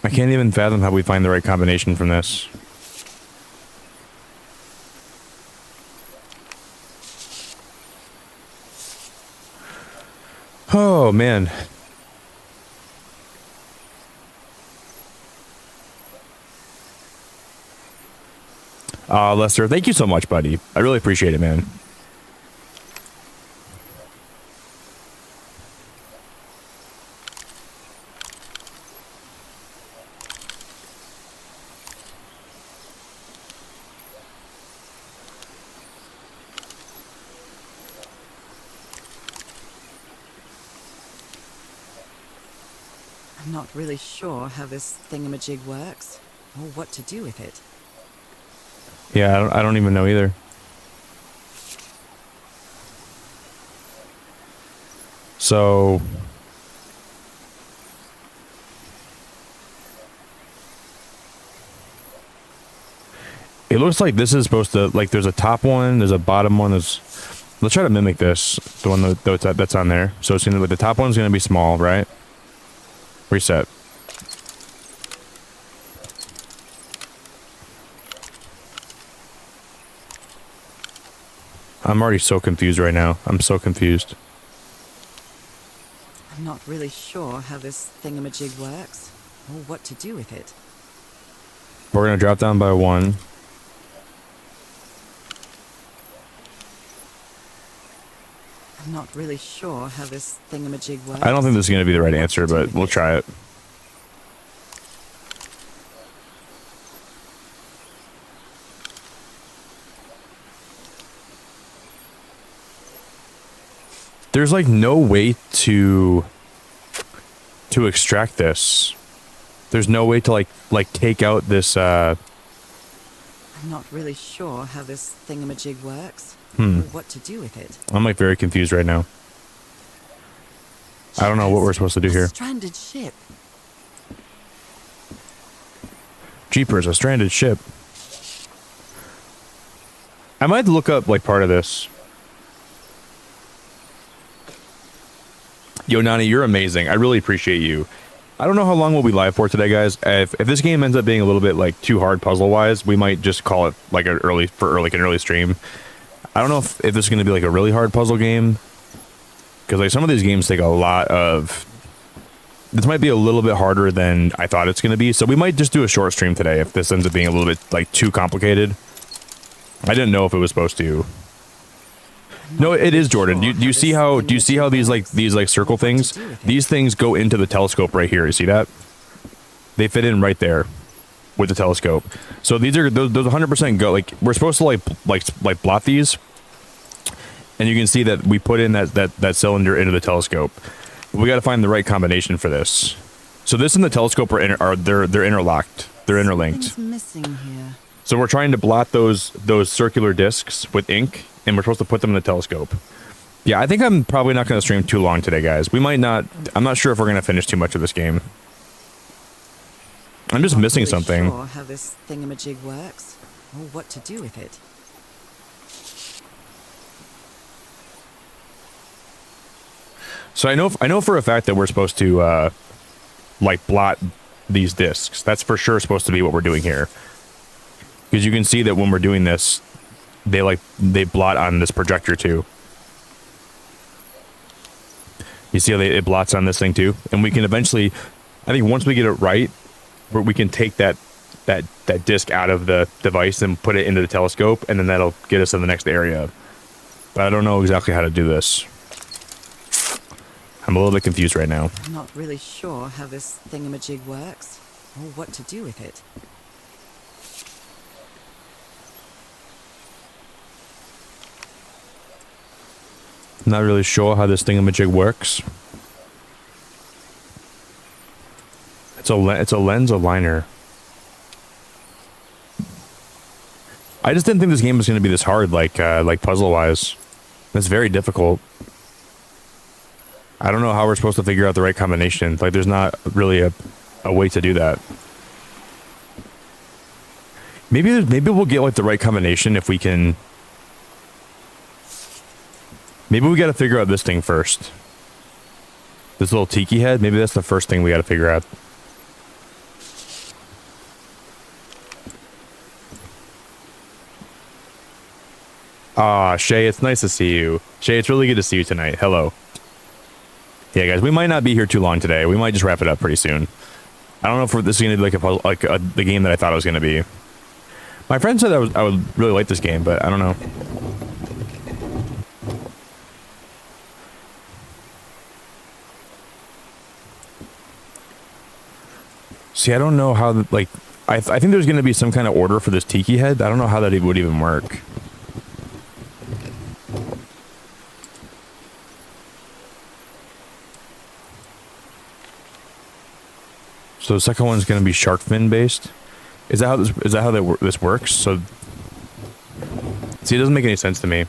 I can't even fathom how we find the right combination from this. Oh, man. Lester, thank you so much, buddy. I really appreciate it, man. I'm not really sure how this thingamajig works, or what to do with it. Yeah, I don't even know either. So... it looks like this is supposed to, like, there's a top one, there's a bottom one, there's... Let's try to mimic this, the one that's on there. So it's gonna, like, the top one's gonna be small, right? Reset. I'm already so confused right now. I'm so confused. I'm not really sure how this thingamajig works, or what to do with it. We're gonna drop down by one. I'm not really sure how this thingamajig works. I don't think this is gonna be the right answer, but we'll try it. There's like no way to extract this. There's no way to like take out this I'm not really sure how this thingamajig works, or what to do with it. I'm like very confused right now. I don't know what we're supposed to do here. Stranded ship. Jeepers, a stranded ship. I might look up like part of this. Yo, Nani, you're amazing. I really appreciate you. I don't know how long we'll be live for today, guys. If this game ends up being a little bit like too hard puzzle-wise, we might just call it like an early stream. I don't know if this is going to be like a really hard puzzle game, because like some of these games take a lot of. This might be a little bit harder than I thought it's going to be, so we might just do a short stream today if this ends up being a little bit like too complicated. I didn't know if it was supposed to. No, it is, Jordan. Do you see how these circle things? These things go into the telescope right here. You see that? They fit in right there with the telescope. So these are those 100% go. Like we're supposed to like blot these, and you can see that we put in that cylinder into the telescope. We got to find the right combination for this. So this and the telescope they're interlocked. They're interlinked. Something's missing here. So we're trying to blot those circular discs with ink, and we're supposed to put them in the telescope. Yeah, I think I'm probably not going to stream too long today, guys. We might not. I'm not sure if we're going to finish too much of this game. I'm just missing something. Sure how this thingamajig works, or what to do with it. So I know for a fact that we're supposed to like blot these discs. That's for sure supposed to be what we're doing here. Because you can see that when we're doing this, they blot on this projector too. You see how it blots on this thing too? And we can eventually, I think once we get it right, we can take that disc out of the device and put it into the telescope, and then that'll get us in the next area. But I don't know exactly how to do this. I'm a little bit confused right now. I'm not really sure how this thingamajig works, or what to do with it. Not really sure how this thingamajig works. It's a lens aligner. I just didn't think this game was going to be this hard, like puzzle wise. It's very difficult. I don't know how we're supposed to figure out the right combination. Like, there's not really a way to do that. Maybe we'll get like the right combination if we can. Maybe we got to figure out this thing first. This little tiki head. Maybe that's the first thing we got to figure out. Ah, Shay, it's nice to see you. Shay, it's really good to see you tonight. Hello. Yeah, guys, we might not be here too long today. We might just wrap it up pretty soon. I don't know if this is going to be like a puzzle, like the game that I thought it was going to be. My friend said I would really like this game, but I don't know. See, I don't know how, like, I think there's going to be some kind of order for this tiki head. I don't know how that would even work. So the second one's going to be shark fin based. Is that how this works? So, see, it doesn't make any sense to me.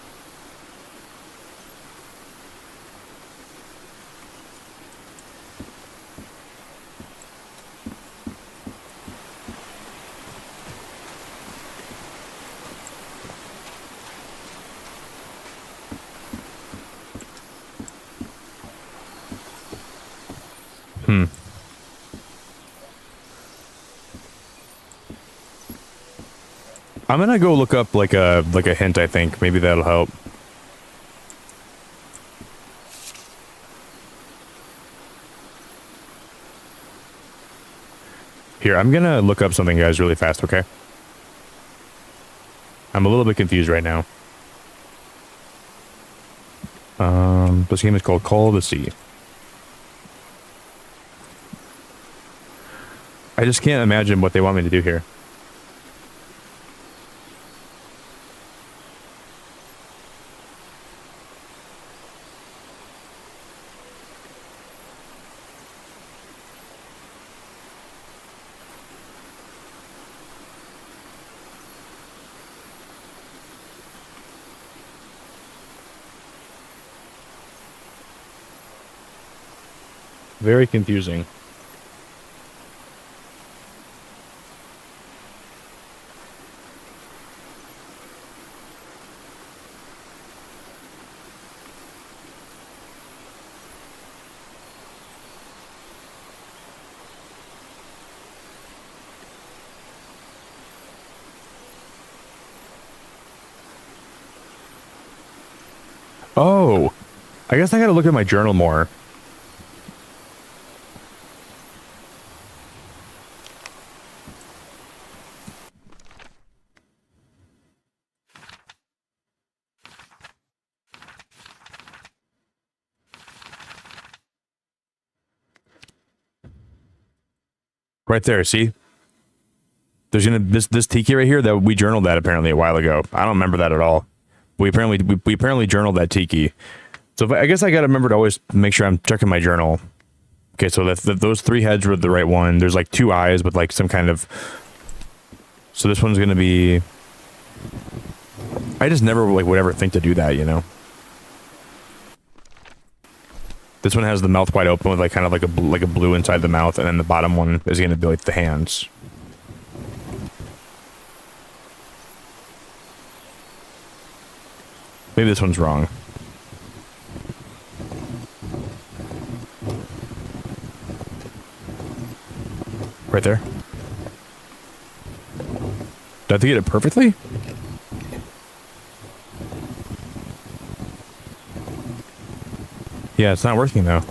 I'm gonna go look up like a hint. I think maybe that'll help. Here, I'm gonna look up something, guys, really fast. Okay. I'm a little bit confused right now. This game is called Call of the Sea. I just can't imagine what they want me to do here. Very confusing. Oh, I guess I gotta look at my journal more. Right there, see? There's gonna this tiki right here that we journaled that apparently a while ago. I don't remember that at all. We apparently journaled that tiki. So I guess I gotta remember to always make sure I'm checking my journal. Okay, so those 3 heads were the right one. There's like 2 eyes with like some kind of. So this one's gonna be. I just never like would ever think to do that, you know. This one has the mouth wide open with like kind of like a blue inside the mouth, and then the bottom one is gonna be like the hands. Maybe this one's wrong. Right there. Did I have to get it perfectly? Yeah, it's not working though.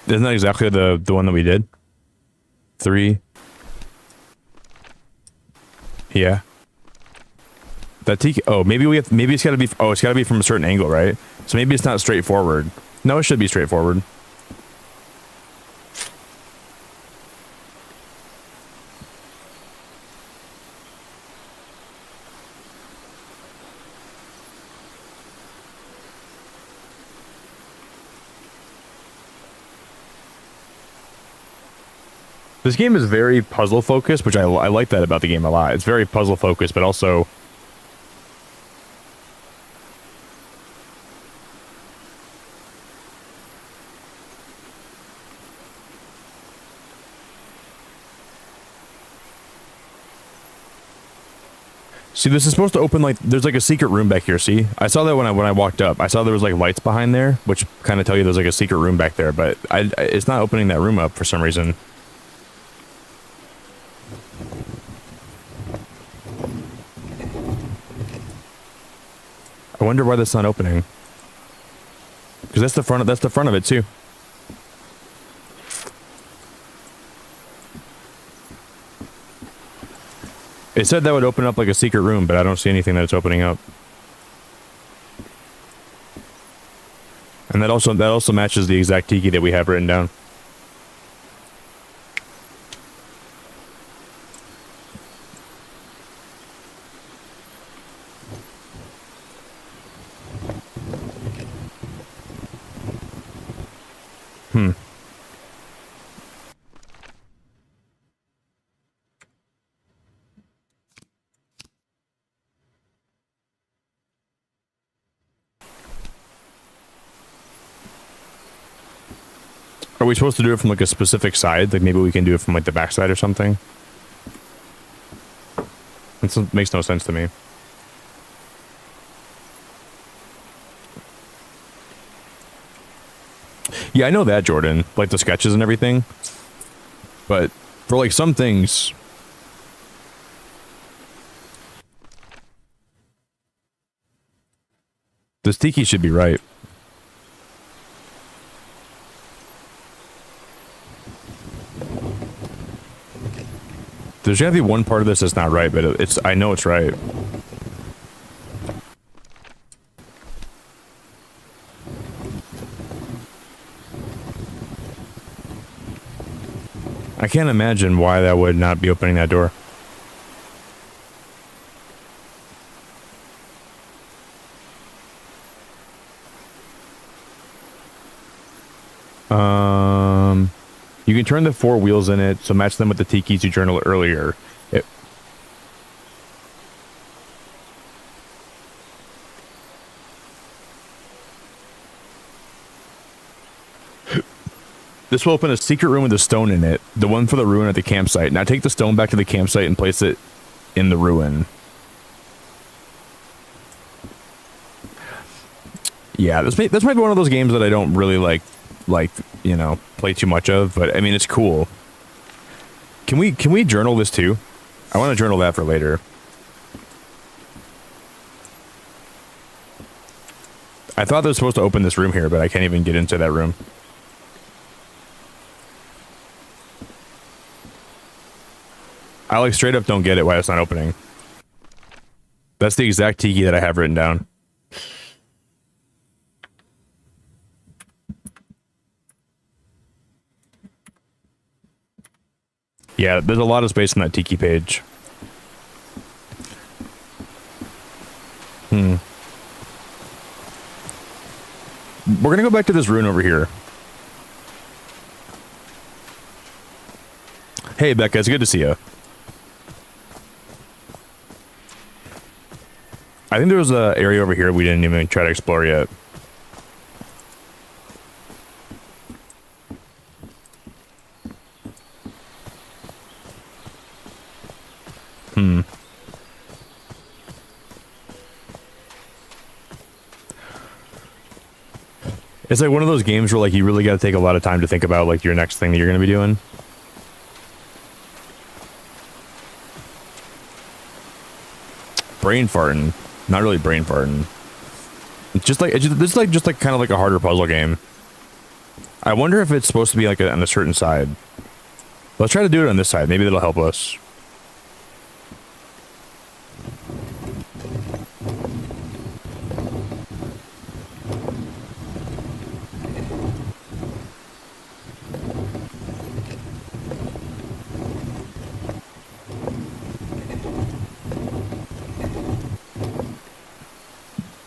Isn't that exactly the one that we did? 3. Yeah. That tiki. Oh, maybe it's gotta be. Oh, it's gotta be from a certain angle, right? So maybe it's not straightforward. No, it should be straightforward. This game is very puzzle focused, which I like that about the game a lot. It's very puzzle focused, but also. See, this is supposed to open like there's like a secret room back here. See, I saw that when I walked up. I saw there was like lights behind there, which kind of tell you there's like a secret room back there. But it's not opening that room up for some reason. I wonder why that's not opening. Because that's the front of it too. It said that would open up like a secret room, but I don't see anything that it's opening up. And that also matches the exact tiki that we have written down. Are we supposed to do it from like a specific side? Like maybe we can do it from like the back side or something? It makes no sense to me. Yeah, I know that, Jordan. Like the sketches and everything. But for like some things... This tiki should be right. There's gotta be one part of this that's not right, but I know it's right. I can't imagine why that would not be opening that door. You can turn the 4 wheels in it, so match them with the tikis you journaled earlier. This will open a secret room with a stone in it. The one for the ruin at the campsite. Now take the stone back to the campsite and place it in the ruin. Yeah, this might be one of those games that I don't really like, you know, play too much of, but I mean, it's cool. Can we journal this too? I want to journal that for later. I thought they were supposed to open this room here, but I can't even get into that room. I like straight up don't get it why it's not opening. That's the exact tiki that I have written down. Yeah, there's a lot of space on that tiki page. We're gonna go back to this rune over here. Hey, Becca, it's good to see you. I think there was an area over here we didn't even try to explore yet. It's like one of those games where like you really got to take a lot of time to think about like your next thing that you're going to be doing. Brain farting. Not really brain farting. It's just like this is just like kind of like a harder puzzle game. I wonder if it's supposed to be like on a certain side. Let's try to do it on this side. Maybe that'll help us.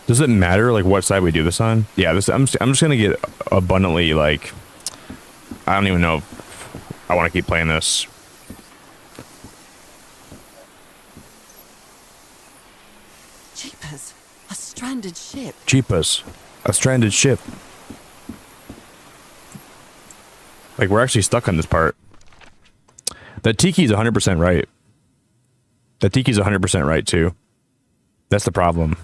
Does it matter like what side we do this on? Yeah, this I'm just gonna get abundantly like I don't even know if I want to keep playing this. Jeepers, a stranded ship. Jeepers, a stranded ship. Like we're actually stuck on this part. That tiki's 100% right. That tiki's 100% right too. That's the problem.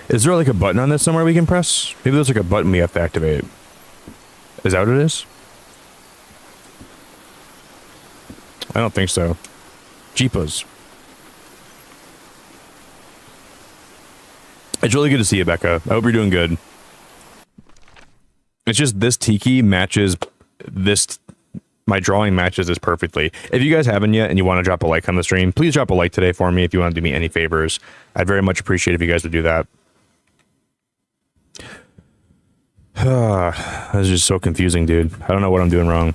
Is there like a button on this somewhere we can press? Maybe there's like a button we have to activate. Is that what it is? I don't think so. Jeepers. It's really good to see you, Becca. I hope you're doing good. It's just this tiki matches this. My drawing matches this perfectly. If you guys haven't yet and you want to drop a like on the stream, please drop a like today for me if you want to do me any favors. I'd very much appreciate if you guys would do that. This is just so confusing, dude. I don't know what I'm doing wrong.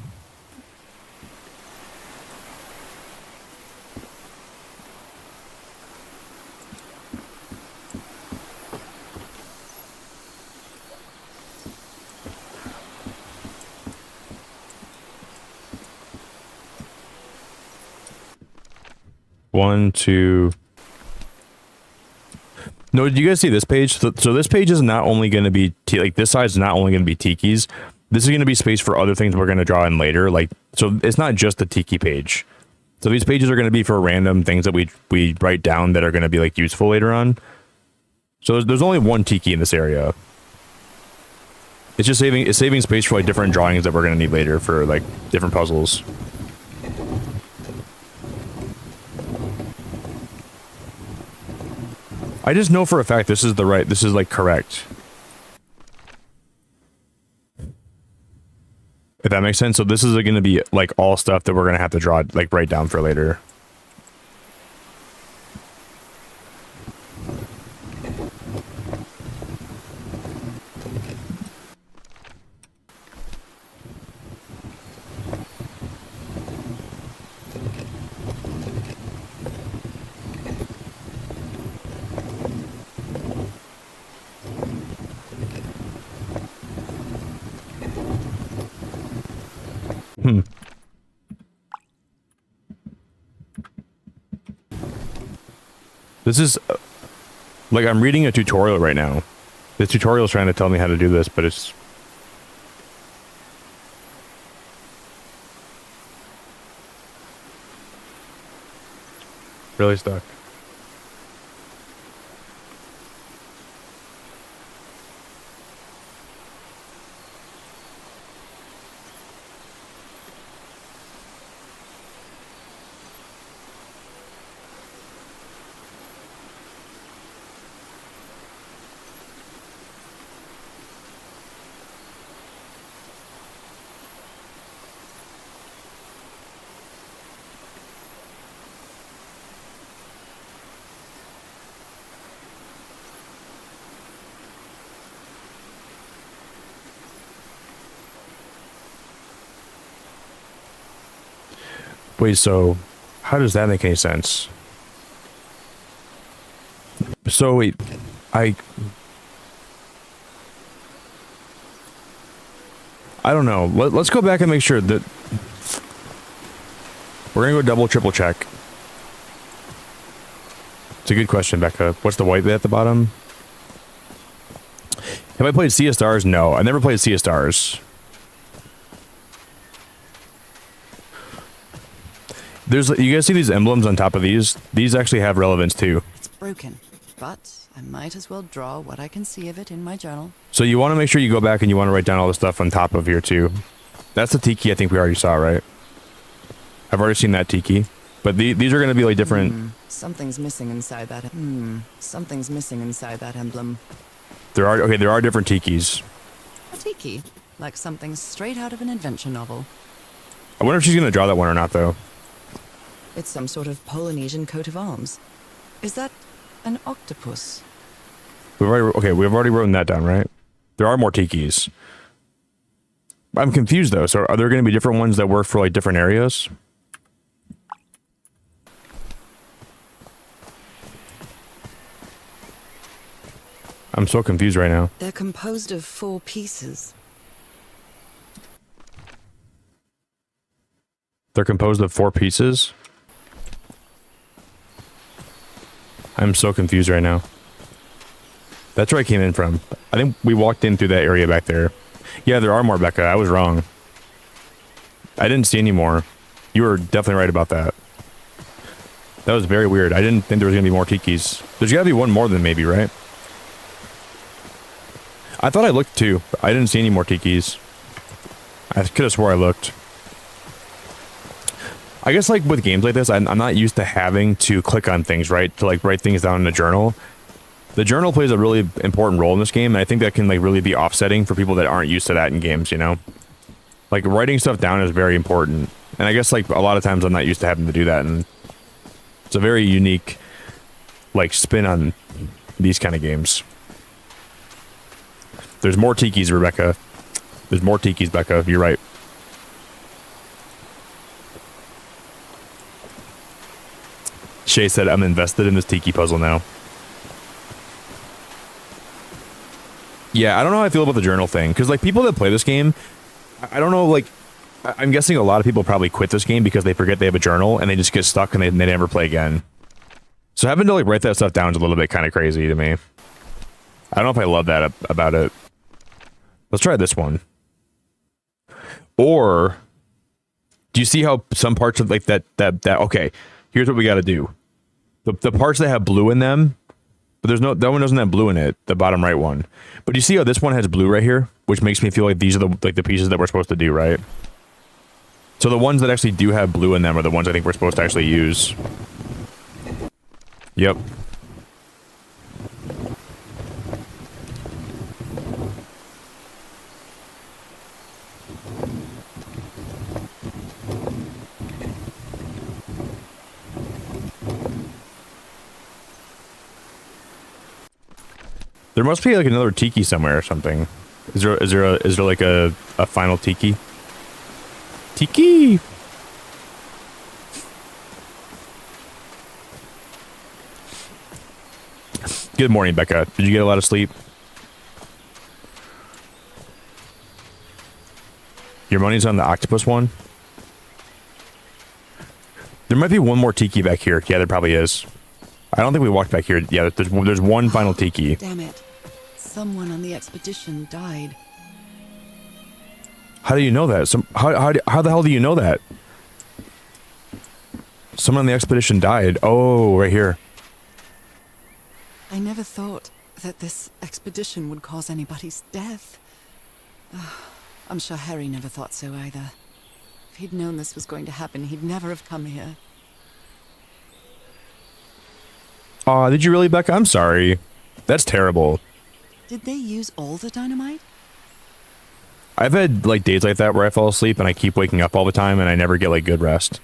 One, two. No, did you guys see this page? So this page is not only going to be like this side is not only going to be tikis. This is going to be space for other things we're going to draw in later. Like, so it's not just the tiki page. So these pages are going to be for random things that we write down that are going to be like useful later on. So there's only one tiki in this area. It's just saving space for like different drawings that we're going to need later for like different puzzles. I just know for a fact this is like correct. If that makes sense. So this is going to be like all stuff that we're going to have to draw, like write down for later. This is like I'm reading a tutorial right now. The tutorial is trying to tell me how to do this, but it's really stuck. Wait, so how does that make any sense? So wait, I don't know. Let's go back and make sure that we're gonna go double, triple check. It's a good question, Becca. What's the white bit at the bottom? Have I played Sea of Stars? No, I never played Sea of Stars. There's, you guys see these emblems on top of these? These actually have relevance too. It's broken, but I might as well draw what I can see of it in my journal. So you want to make sure you go back and you want to write down all the stuff on top of here too. That's the tiki I think we already saw, right? I've already seen that tiki. But these are going to be like different... Something's missing inside that... Something's missing inside that emblem. There are different tikis. A tiki? Like something straight out of an adventure novel. I wonder if she's going to draw that one or not though. It's some sort of Polynesian coat of arms. Is that an octopus? We've already written that down, right? There are more tikis. I'm confused though. So are there going to be different ones that work for like different areas? I'm so confused right now. They're composed of 4 pieces. They're composed of 4 pieces? I'm so confused right now. That's where I came in from. I think we walked in through that area back there. Yeah, there are more, Becca. I was wrong. I didn't see any more. You were definitely right about that. That was very weird. I didn't think there was going to be more tikis. There's got to be one more than maybe, right? I thought I looked too. I didn't see any more tikis. I could have swore I looked. I guess like with games like this, I'm not used to having to click on things, right? To like write things down in a journal. The journal plays a really important role in this game, and I think that can like really be offsetting for people that aren't used to that in games, you know? Like writing stuff down is very important. And I guess like a lot of times I'm not used to having to do that, and it's a very unique like spin on these kind of games. There's more tikis, Rebecca. There's more tikis, Becca. You're right. Shay said, I'm invested in this tiki puzzle now. Yeah, I don't know how I feel about the journal thing. Because, like, people that play this game, I don't know, like, I'm guessing a lot of people probably quit this game because they forget they have a journal and they just get stuck and they never play again. So having to, like, write that stuff down is a little bit kind of crazy to me. I don't know if I love that about it. Let's try this one. Or, do you see how some parts of, like, that okay, here's what we got to do. The parts that have blue in them, but there's no, that one doesn't have blue in it, the bottom right one. But you see how this one has blue right here, which makes me feel like these are the pieces that we're supposed to do, right? So the ones that actually do have blue in them are the ones I think we're supposed to actually use. Yep. There must be like another tiki somewhere or something. Is there like a final tiki? Tiki! Good morning, Becca. Did you get a lot of sleep? Your money's on the octopus one? There might be one more tiki back here. Yeah, there probably is. I don't think we walked back here. Yeah, there's one final tiki. Damn it. Someone on the expedition died. How do you know that? How the hell do you know that? Someone on the expedition died. Oh, right here. I never thought that this expedition would cause anybody's death. I'm sure Harry never thought so either. If he'd known this was going to happen, he'd never have come here. Aw, did you really, Becca? I'm sorry. That's terrible. Did they use all the dynamite? I've had like days like that where I fall asleep and I keep waking up all the time and I never get like good rest.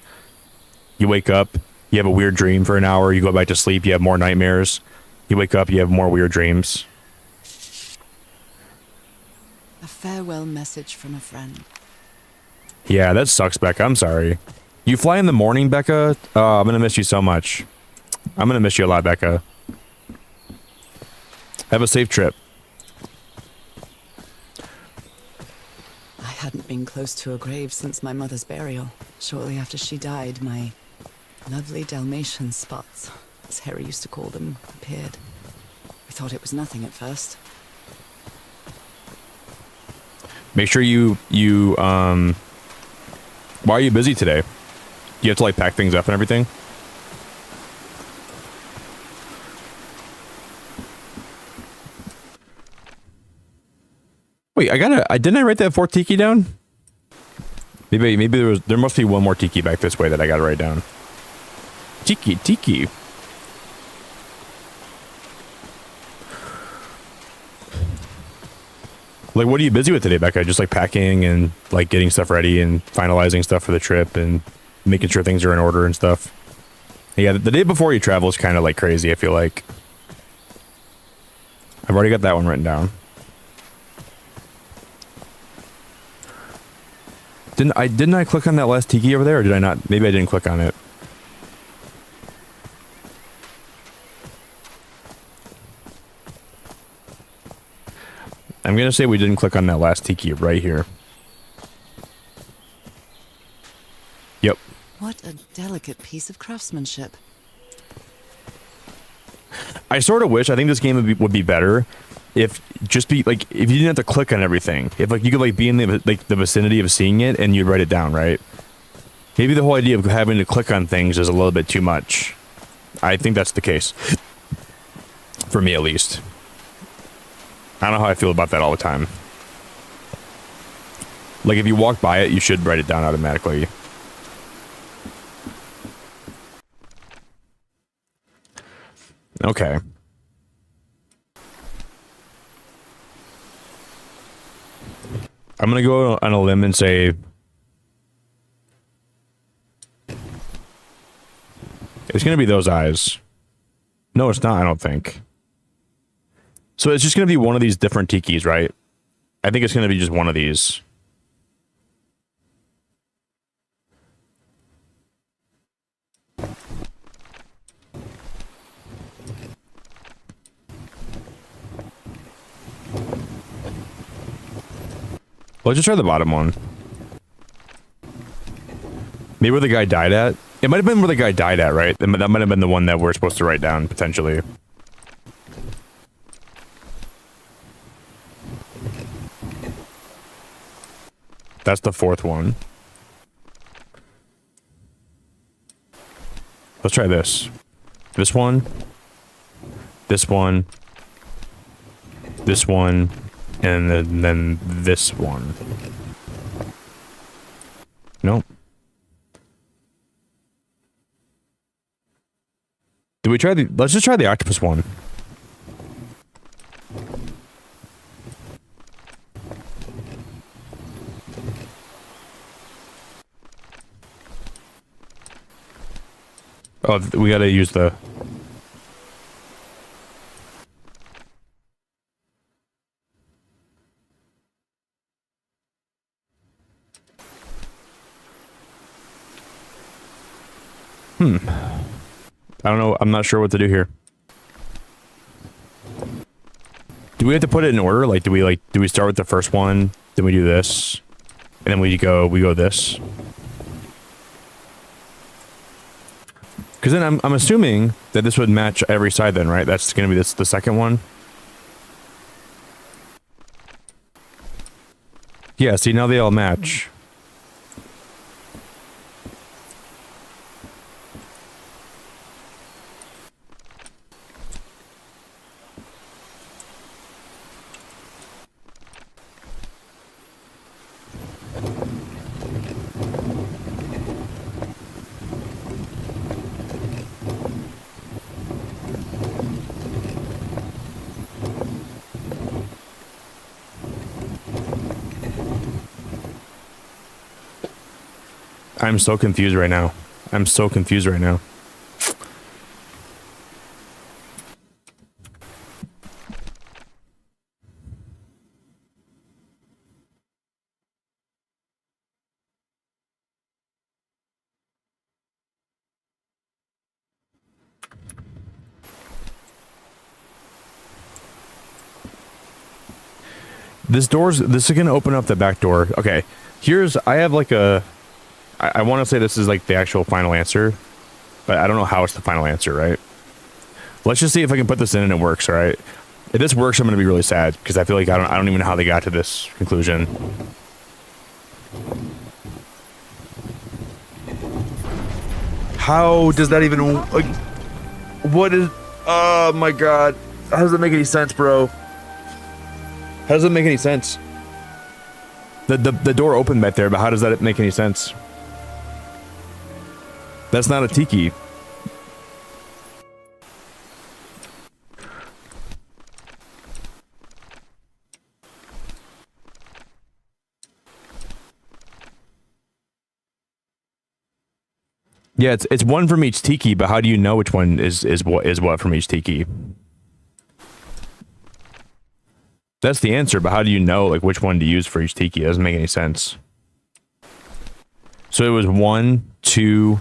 You wake up, you have a weird dream for an hour, you go back to sleep, you have more nightmares. You wake up, you have more weird dreams. A farewell message from a friend. Yeah, that sucks, Becca. I'm sorry. You fly in the morning, Becca? Oh, I'm gonna miss you so much. I'm gonna miss you a lot, Becca. Have a safe trip. I hadn't been close to a grave since my mother's burial. Shortly after she died, my lovely Dalmatian spots, as Harry used to call them, appeared. We thought it was nothing at first. Make sure why are you busy today? You have to like pack things up and everything? Wait, didn't I write that fourth tiki down? Maybe there must be one more tiki back this way that I gotta write down. Tiki. Like, what are you busy with today, Becca? Just like packing and like getting stuff ready and finalizing stuff for the trip and making sure things are in order and stuff. Yeah, the day before you travel is kind of like crazy, I feel like. I've already got that one written down. Didn't I click on that last tiki over there, or did I not? Maybe I didn't click on it. I'm gonna say we didn't click on that last tiki right here. Yep. What a delicate piece of craftsmanship. I sort of wish, I think this game would be better if you didn't have to click on everything. If like you could like be in the vicinity of seeing it and you'd write it down, right? Maybe the whole idea of having to click on things is a little bit too much. I think that's the case. For me at least. I don't know how I feel about that all the time. Like if you walk by it, you should write it down automatically. Okay. I'm gonna go on a limb and say it's gonna be those eyes. No, it's not, I don't think. So it's just gonna be one of these different tikis, right? I think it's gonna be just one of these. Let's just try the bottom one. Maybe where the guy died at? It might have been where the guy died at, right? That might have been the one that we're supposed to write down, potentially. That's the fourth one. Let's try this. This one. This one. This one. And then this one. Nope. Did we try let's just try the octopus one. Oh, we gotta use the... I don't know. I'm not sure what to do here. Do we have to put it in order? Like, do we start with the first one, then we do this, and then we go this? Because then I'm assuming that this would match every side then, right? That's going to be the second one. Yeah, see, now they all match. I'm so confused right now. I'm so confused right now. This is going to open up the back door. Okay, I have like a, I want to say this is like the actual final answer, but I don't know how it's the final answer, right? Let's just see if I can put this in and it works, all right? If this works, I'm going to be really sad because I feel like I don't even know how they got to this conclusion. How does that even, like, what is, oh my God. How does that make any sense, bro? How does it make any sense? The door opened back there, but how does that make any sense? That's not a tiki. Yeah, it's one from each tiki, but how do you know which one is what from each tiki? That's the answer, but how do you know like which one to use for each tiki? It doesn't make any sense. So it was 1, 2,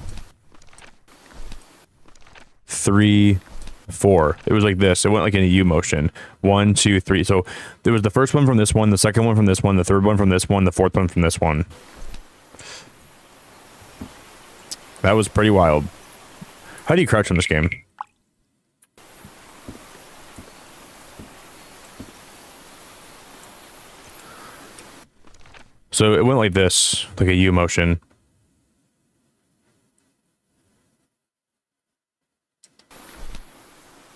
3, 4. It was like this. It went like in a U motion. 1, 2, 3. So there was the first one from this one, the second one from this one, the third one from this one, the fourth one from this one. That was pretty wild. How do you crouch in this game? So it went like this, like a U motion.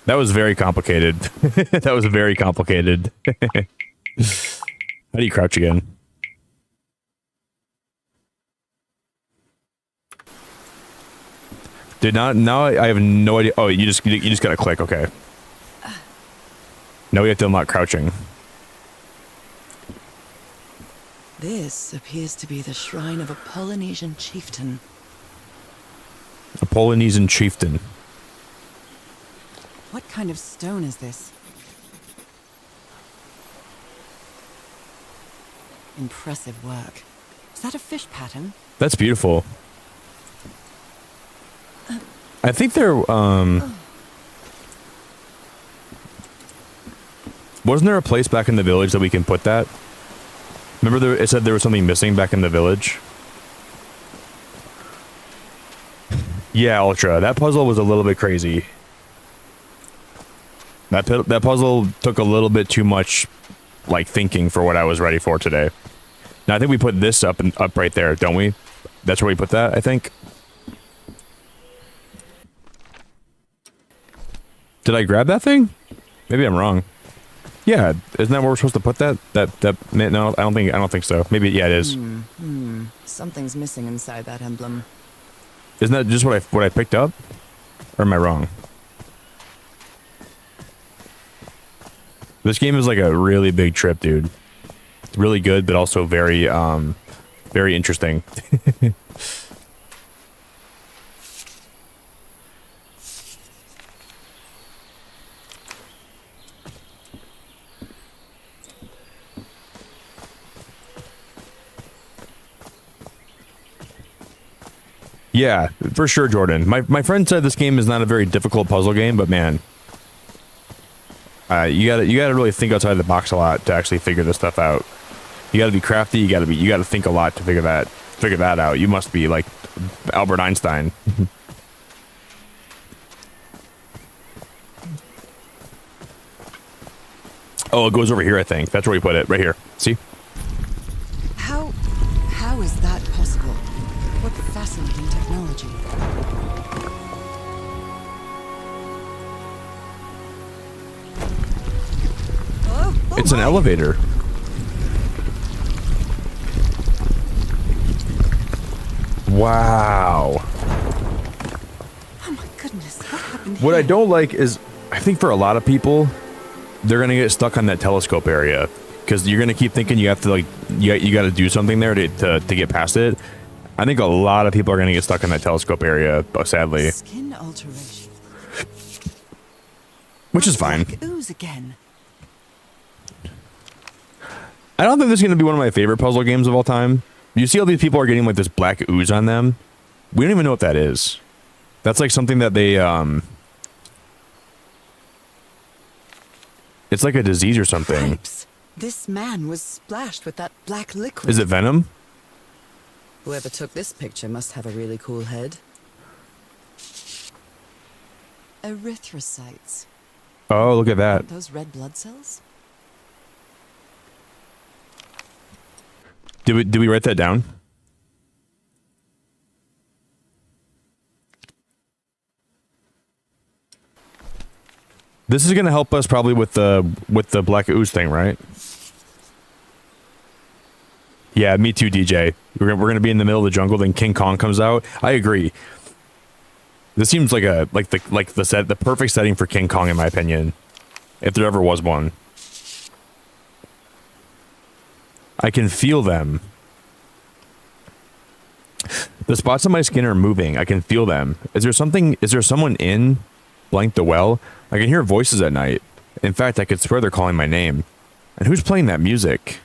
That was very complicated. That was very complicated. How do you crouch again? Now I have no idea. Oh, you just gotta click. Okay. Now we have to unlock crouching. This appears to be the shrine of a Polynesian chieftain. A Polynesian chieftain. What kind of stone is this? Impressive work. Is that a fish pattern? That's beautiful. I think there, wasn't there a place back in the village that we can put that? Remember it said there was something missing back in the village? Yeah, Ultra. That puzzle was a little bit crazy. That puzzle took a little bit too much, like, thinking for what I was ready for today. Now, I think we put this up right there, don't we? That's where we put that, I think. Did I grab that thing? Maybe I'm wrong. Yeah, isn't that where we're supposed to put that? No, I don't think so. Maybe, yeah, it is. Something's missing inside that emblem. Isn't that just what I picked up? Or am I wrong? This game is like a really big trip, dude. It's really good, but also very, very interesting. Yeah, for sure, Jordan. My friend said this game is not a very difficult puzzle game, but man, you gotta really think outside the box a lot to actually figure this stuff out. You gotta be crafty. You gotta think a lot to figure that out. You must be like Albert Einstein. Oh, it goes over here, I think. That's where we put it. Right here. See? How is that possible? What fascinating technology. It's an elevator. Wow. Oh my goodness, what happened What I here? don't like is, I think for a lot of people, they're gonna get stuck on that telescope area because you're gonna keep thinking you have to like you got to do something there to get past it. I think a lot of people are gonna get stuck in that telescope area, sadly, Skin alteration. which is fine. Black ooze again. I don't think this is gonna be one of my favorite puzzle games of all time. You see all these people are getting like this black ooze on them. We don't even know what that is. That's like something that they it's like a disease or something. Pipes. This man was splashed with that black liquid. Is it venom? Whoever took this picture must have a really cool head. Erythrocytes. Oh, look at that. Aren't those red blood cells? Did we write that down? This is gonna help us probably with the black ooze thing, right? Yeah, me too, DJ. We're gonna be in the middle of the jungle, then King Kong comes out. I agree. This seems like the perfect setting for King Kong, in my opinion, if there ever was one. I can feel them. The spots on my skin are moving. I can feel them. Is there someone in blank the well? I can hear voices at night. In fact, I could swear they're calling my name. And who's playing that music?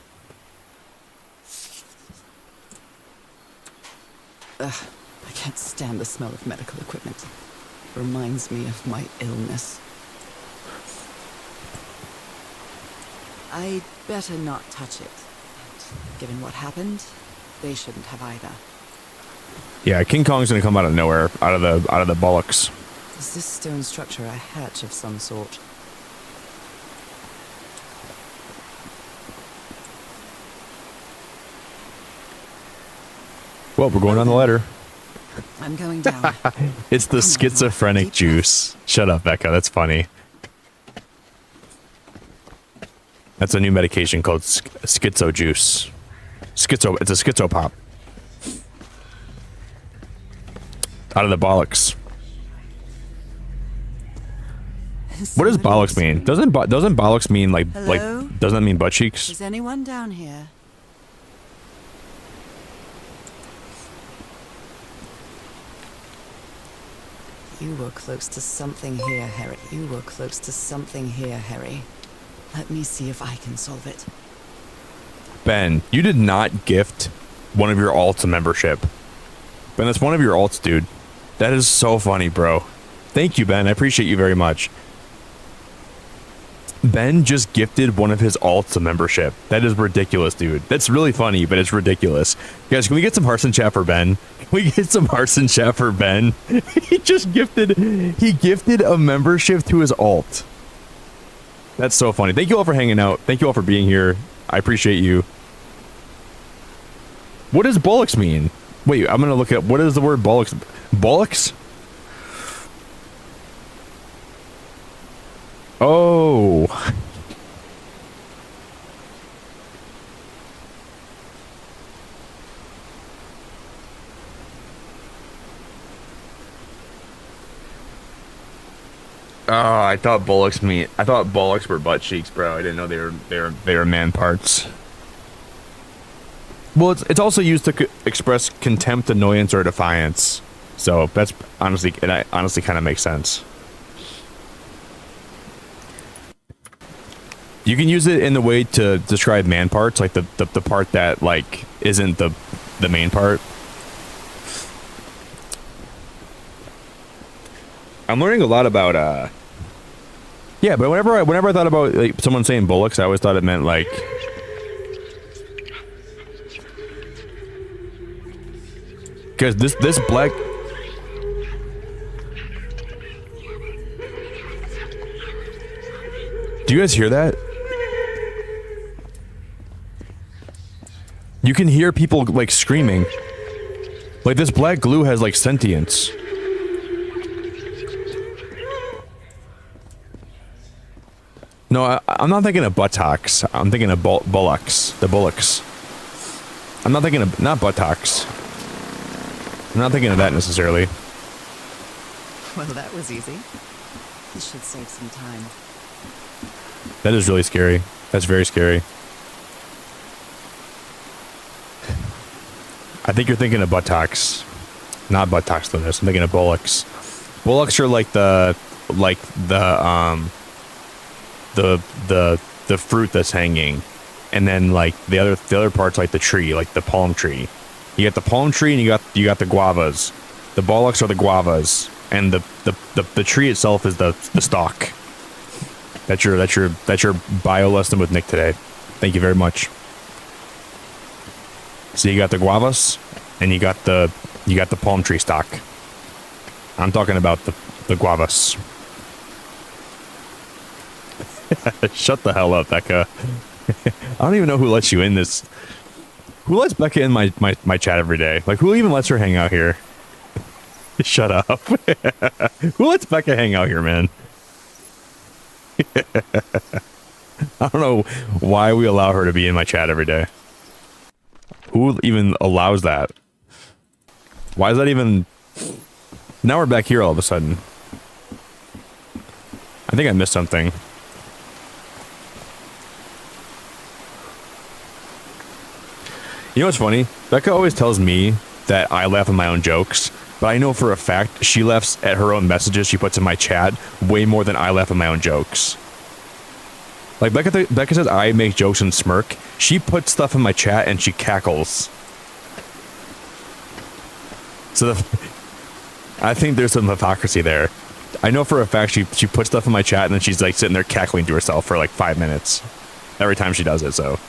Ugh, I can't stand the smell of medical equipment. Reminds me of my illness. I'd better not touch it. And given what happened, they shouldn't have either. Yeah, King Kong's gonna come out of nowhere, out of the bollocks. Is this stone structure a hatch of some sort? Well, we're going down the ladder. I'm going down. It's the schizophrenic juice. Shut up, Becca. That's funny. That's a new medication called schizo juice. It's a schizo pop. Out of the bollocks. What does bollocks mean? Doesn't bollocks mean like Hello? doesn't that mean butt cheeks? Is anyone down here? You were close to something here, Harry. You were close to something here, Harry. Let me see if I can solve it. Ben, you did not gift one of your alts a membership. Ben, that's one of your alts, dude. That is so funny, bro. Thank you, Ben. I appreciate you very much. Ben just gifted one of his alts a membership. That is ridiculous, dude. That's really funny, but it's ridiculous. Guys, can we get some hearts in chat for Ben? Can we get some hearts in chat for Ben? He gifted a membership to his alt. That's so funny. Thank you all for hanging out. Thank you all for being here. I appreciate you. What does bollocks mean? Wait, I'm gonna look at what is the word bollocks? Bollocks? Oh. Oh, I thought bollocks were butt cheeks, bro. I didn't know they were man parts. Well, it's also used to express contempt, annoyance, or defiance. So that's honestly kind of makes sense. You can use it in the way to describe man parts, like the part that like isn't the main part. I'm learning a lot about yeah, but whenever I thought about like someone saying bullocks, I always thought it meant like because this black. Do you guys hear that? You can hear people like screaming. Like this black glue has like sentience. No, I'm not thinking of buttocks. I'm thinking of bullocks. The bullocks. I'm not thinking of, not buttocks. I'm not thinking of that necessarily. Well, that was easy. This should save some time. That is really scary. That's very scary. I think you're thinking of buttocks. Not buttocks, Linus. I'm thinking of bullocks. Bullocks are like the fruit that's hanging, and then like the other parts, like the tree, like the palm tree. You got the palm tree, and you got the guavas. The bullocks are the guavas, and the tree itself is the stalk. That's your bio lesson with Nick today. Thank you very much. So you got the guavas, and you got the palm tree stalk. I'm talking about the guavas. Shut the hell up, Becca. I don't even know who lets you in this. Who lets Becca in my chat every day? Like, who even lets her hang out here? Shut up. Who lets Becca hang out here, man? I don't know why we allow her to be in my chat every day. Who even allows that? Why is that even... Now we're back here all of a sudden. I think I missed something. You know what's funny? Becca always tells me that I laugh at my own jokes, but I know for a fact she laughs at her own messages she puts in my chat way more than I laugh at my own jokes. Like Becca says I make jokes and smirk. She puts stuff in my chat and she cackles. So I think there's some hypocrisy there. I know for a fact she puts stuff in my chat and then she's like sitting there cackling to herself for like 5 minutes every time she does it, so.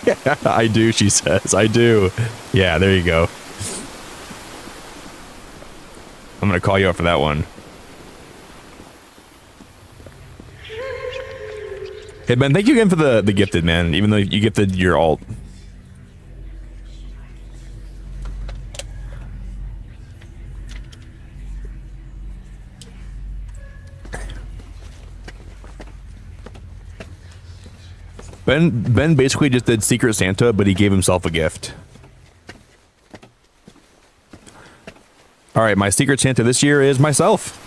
Yeah, I do, she says. I do. Yeah, there you go. I'm gonna call you out for that one. Hey, Ben, thank you again for the gifted, man. Even though you gifted your alt. Ben basically just did Secret Santa, but he gave himself a gift. All right, my Secret Santa this year is myself.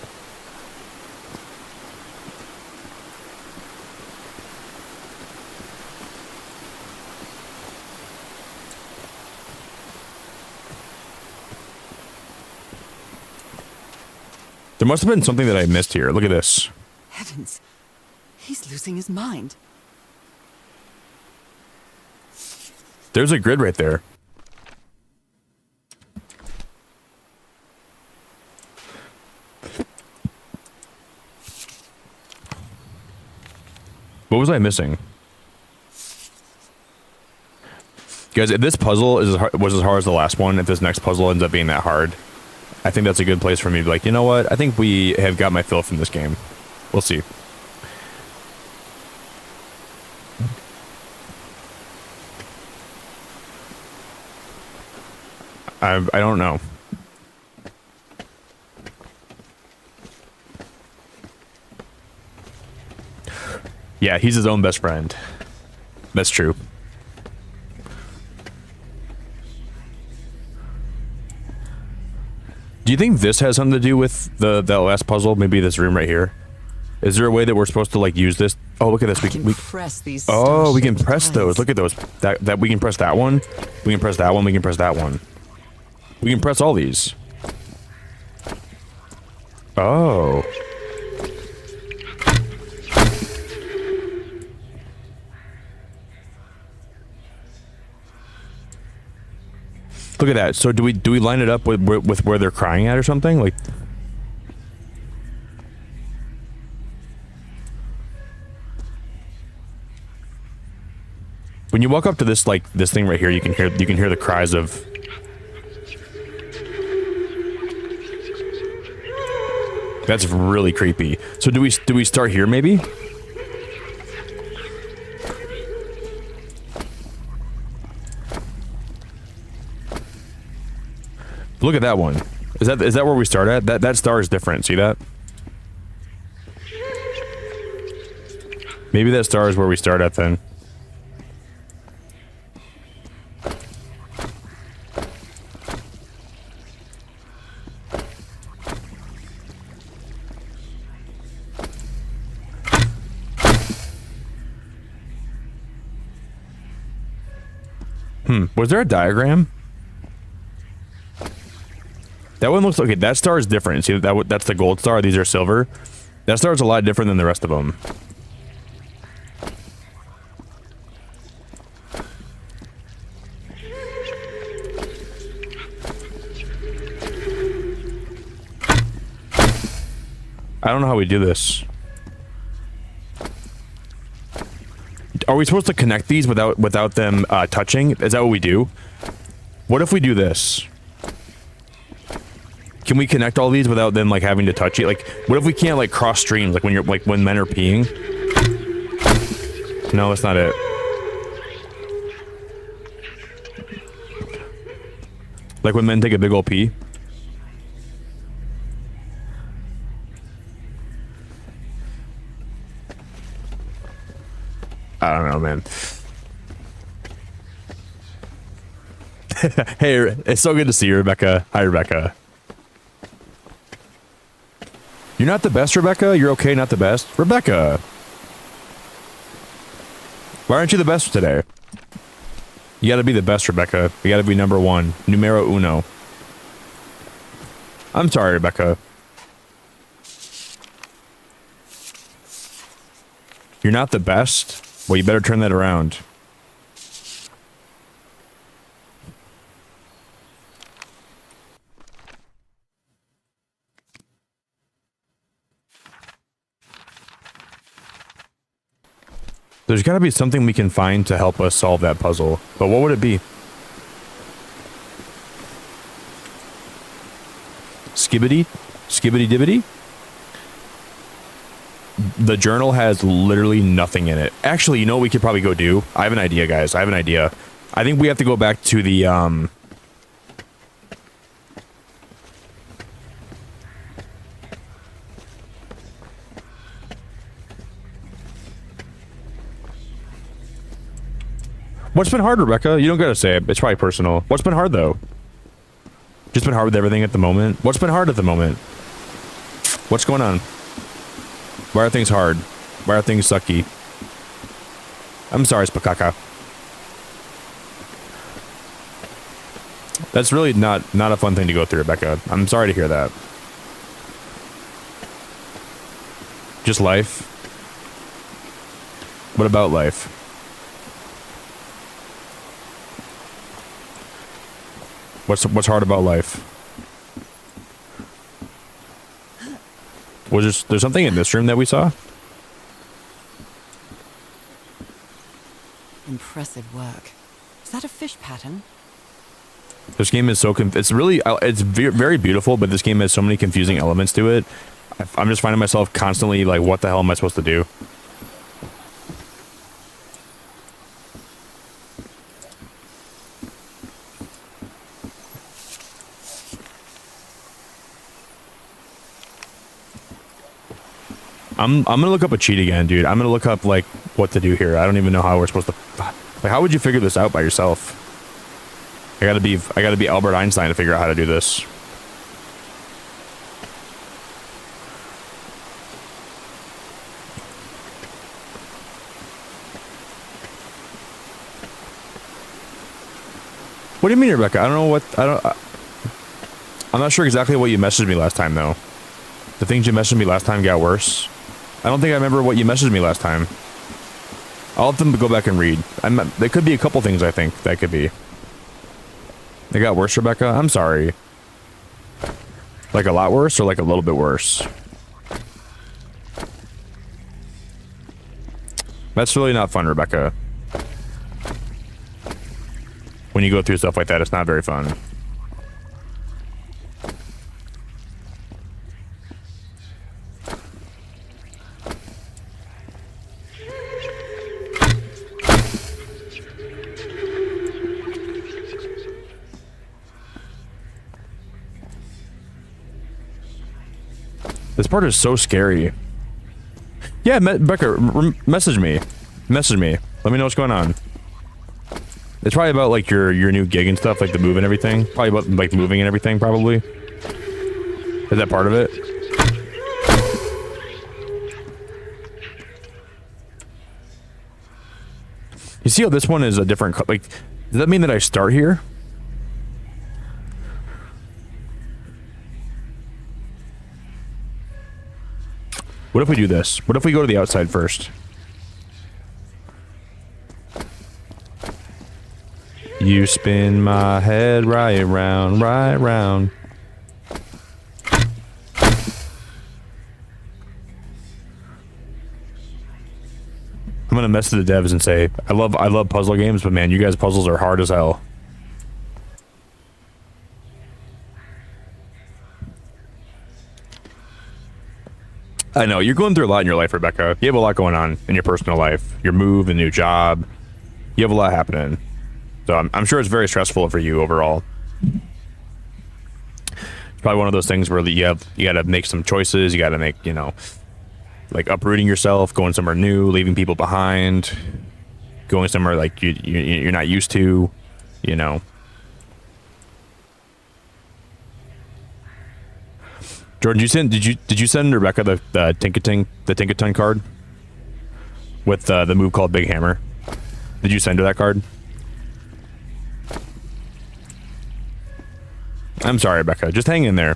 There must have been something that I missed here. Look at this. Heavens, he's losing his mind. There's a grid right there. What was I missing? Guys, if this puzzle was as hard as the last one, if this next puzzle ends up being that hard, I think that's a good place for me to be like, you know what? I think we have got my fill from this game. We'll see. I don't know. Yeah, he's his own best friend. That's true. Do you think this has something to do with that last puzzle? Maybe this room right here. Is there a way that we're supposed to like use this? Oh, look at this. We press these. Oh, we can press those. Look at those. That we can press that one. We can press that one. We can press that one. We can press all these. Oh. Look at that. So do we line it up with where they're crying at or something? Like when you walk up to this this thing right here, you can hear the cries of. That's really creepy. So do we start here maybe? Look at that one. Is that where we start at? That star is different. See that? Maybe that star is where we start at then. Was there a diagram? That one looks okay. That star is different. See that's the gold star. These are silver. That star is a lot different than the rest of them. I don't know how we do this. Are we supposed to connect these without them touching? Is that what we do? What if we do this? Can we connect all these without them like having to touch it? Like, what if we can't like cross streams? Like when men are peeing? No, that's not it. Like when men take a big old pee? I don't know, man. Hey, it's so good to see you, Rebecca. Hi, Rebecca. You're not the best, Rebecca? You're okay, not the best? Rebecca! Why aren't you the best today? You gotta be the best, Rebecca. You gotta be number one. Numero uno. I'm sorry, Rebecca. You're not the best? Well, you better turn that around. There's got to be something we can find to help us solve that puzzle. But what would it be? Skibbity? Skibbity dibbity? The journal has literally nothing in it. Actually, you know what we could probably go do? I have an idea, guys. I have an idea. I think we have to go back to the, What's been hard, Rebecca? You don't gotta say it. It's probably personal. What's been hard, though? Just been hard with everything at the moment? What's been hard at the moment? What's going on? Why are things hard? Why are things sucky? I'm sorry, Spakaka. That's really not a fun thing to go through, Rebecca. I'm sorry to hear that. Just life? What about life? What's hard about life? There's something in this room that we saw? Impressive work. Is that a fish pattern? This game is so it's very beautiful, but this game has so many confusing elements to it. I'm just finding myself constantly like, what the hell am I supposed to do? I'm gonna look up a cheat again, dude. I'm gonna look up like what to do here. I don't even know how we're supposed to. Like, how would you figure this out by yourself? I gotta be Albert Einstein to figure out how to do this. What do you mean, Rebecca? I don't know what I'm not sure exactly what you messaged me last time, though. The things you messaged me last time got worse. I don't think I remember what you messaged me last time. I'll have them go back and read. There could be a couple things I think that could be. They got worse, Rebecca? I'm sorry. Like a lot worse or like a little bit worse? That's really not fun, Rebecca. When you go through stuff like that, it's not very fun. This part is so scary. Yeah, Becca, message me. Message me. Let me know what's going on. It's probably about like your new gig and stuff, like the move and everything. Probably about like moving and everything, probably. Is that part of it? You see how this one is a different, like, does that mean that I start here? What if we do this? What if we go to the outside first? You spin my head right round, right round. I'm gonna message the devs and say, I love puzzle games, but man, you guys' puzzles are hard as hell. I know, you're going through a lot in your life, Rebecca. You have a lot going on in your personal life. Your move, a new job. You have a lot happening. So I'm sure it's very stressful for you overall. It's probably one of those things where you gotta make some choices. You gotta make, you know, like uprooting yourself, going somewhere new, leaving people behind, going somewhere like you're not used to, you know. Jordan, did you send Rebecca the Tinkaton card with the move called Big Hammer? Did you send her that card? I'm sorry, Rebecca. Just hang in there.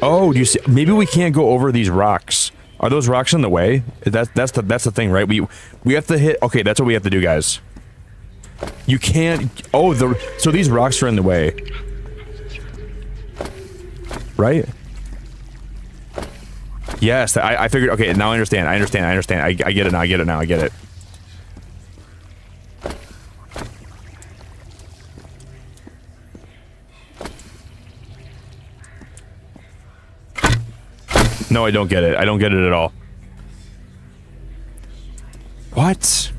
Oh, do you see? Maybe we can't go over these rocks. Are those rocks in the way? That's the thing, right? We have to hit. Okay, that's what we have to do, guys. You can't. Oh, so these rocks are in the way, right? Yes, I figured. Okay, now I understand. I get it now. I get it. No, I don't get it. I don't get it at all. What?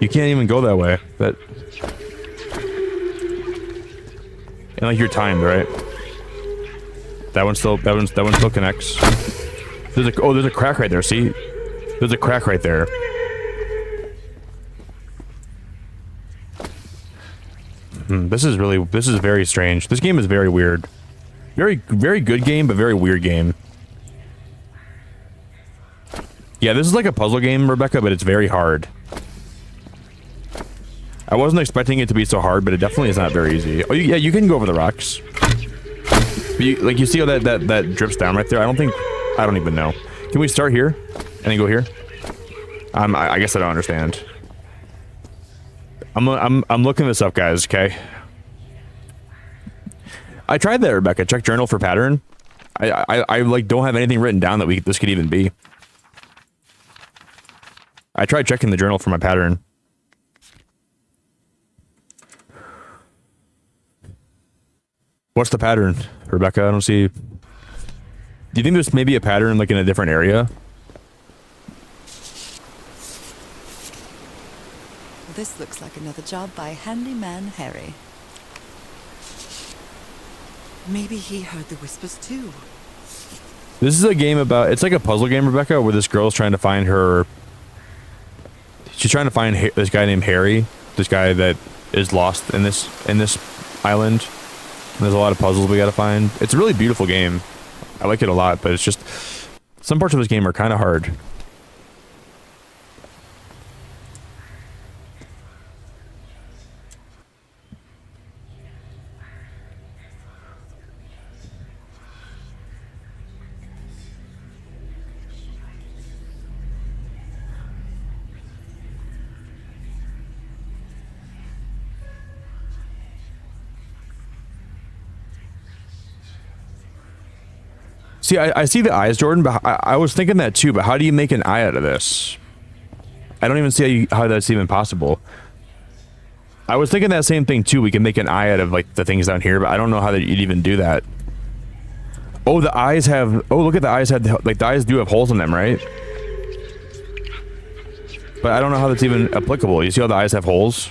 You can't even go that way. And like you're timed, right? That one still connects. There's a crack right there. See, there's a crack right there. This is very strange. This game is very weird. Very good game, but very weird game. Yeah, this is like a puzzle game, Rebecca, but it's very hard. I wasn't expecting it to be so hard, but it definitely is not very easy. Oh, yeah, you can go over the rocks. But you see how that drips down right there? I don't even know. Can we start here and then go here? I guess I don't understand. I'm looking this up, guys. Okay. I tried that, Rebecca. Check journal for pattern. I like don't have anything written down that this could even be. I tried checking the journal for my pattern. What's the pattern, Rebecca? I don't see. Do you think there's maybe a pattern like in a different area? This looks like another job by Handyman Harry. Maybe he heard the whispers too. This is a game about, it's like a puzzle game, Rebecca, where this girl's trying to find her. She's trying to find this guy named Harry, this guy that is lost in this island. And there's a lot of puzzles we gotta find. It's a really beautiful game. I like it a lot, but it's just some parts of this game are kind of hard. See, I see the eyes, Jordan, but I was thinking that too, but how do you make an eye out of this? I don't even see how that's even possible. I was thinking that same thing too. We can make an eye out of like the things down here, but I don't know how that you'd even do that. Oh, the eyes have. Oh, look at the eyes had like the eyes do have holes in them, right? But I don't know how that's even applicable. You see how the eyes have holes?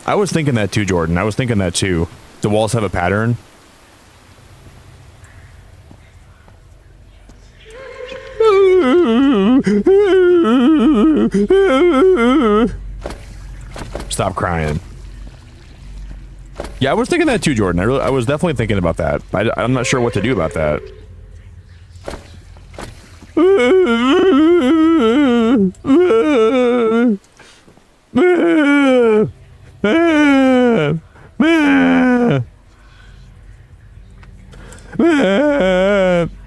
I was thinking that too, Jordan. I was thinking that too. The walls have a pattern. Stop crying. Yeah, I was thinking that too, Jordan. I was definitely thinking about that. I'm not sure what to do about that.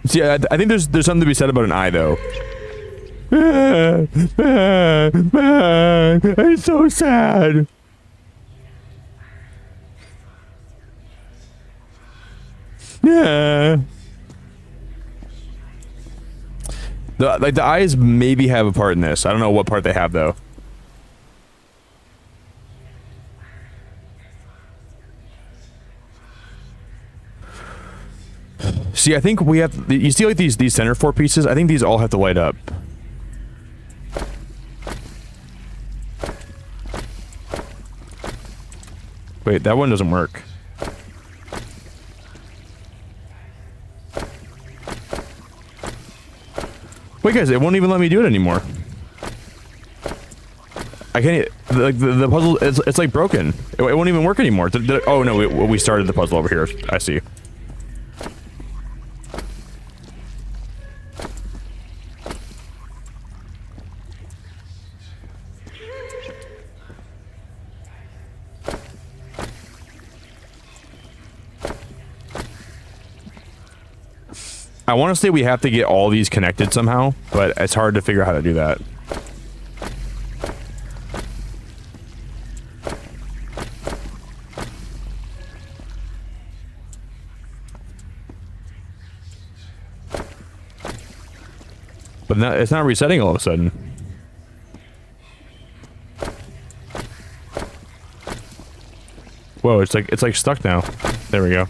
See, I think there's something to be said about an eye, though. It's so sad. Yeah. The eyes maybe have a part in this. I don't know what part they have though. See, I think we have. You see, like these center four pieces. I think these all have to light up. Wait, that one doesn't work. Wait, guys, it won't even let me do it anymore. I can't. Like the puzzle, it's like broken. It won't even work anymore. Oh no, we started the puzzle over here. I see. I want to say we have to get all these connected somehow, but it's hard to figure out how to do that. But it's not resetting all of a sudden. Whoa, it's like stuck now. There we go.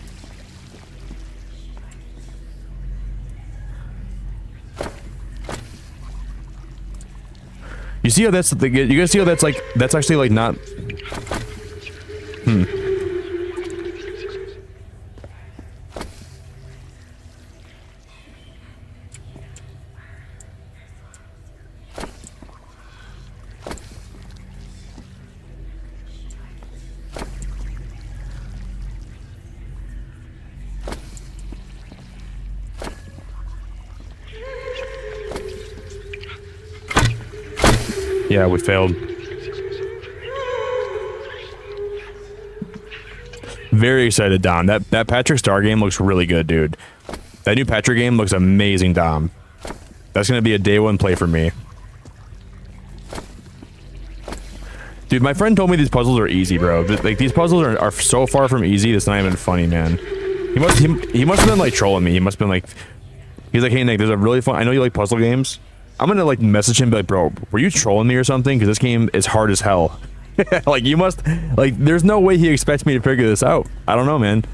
You see how that's the, you guys see how that's like, that's actually like not, yeah, we failed. Very excited, Dom. That Patrick Star game looks really good, dude. That new Patrick game looks amazing, Dom. That's gonna be a day one play for me. Dude, my friend told me these puzzles are easy, bro. Like, these puzzles are so far from easy, it's not even funny, man. He must have been, like, trolling me. He must have been, like... He's like, hey, Nick, there's a really fun... I know you like puzzle games. I'm gonna, like, message him, be like, bro, were you trolling me or something? Because this game is hard as hell. Like, you must... Like, there's no way he expects me to figure this out. I don't know, man.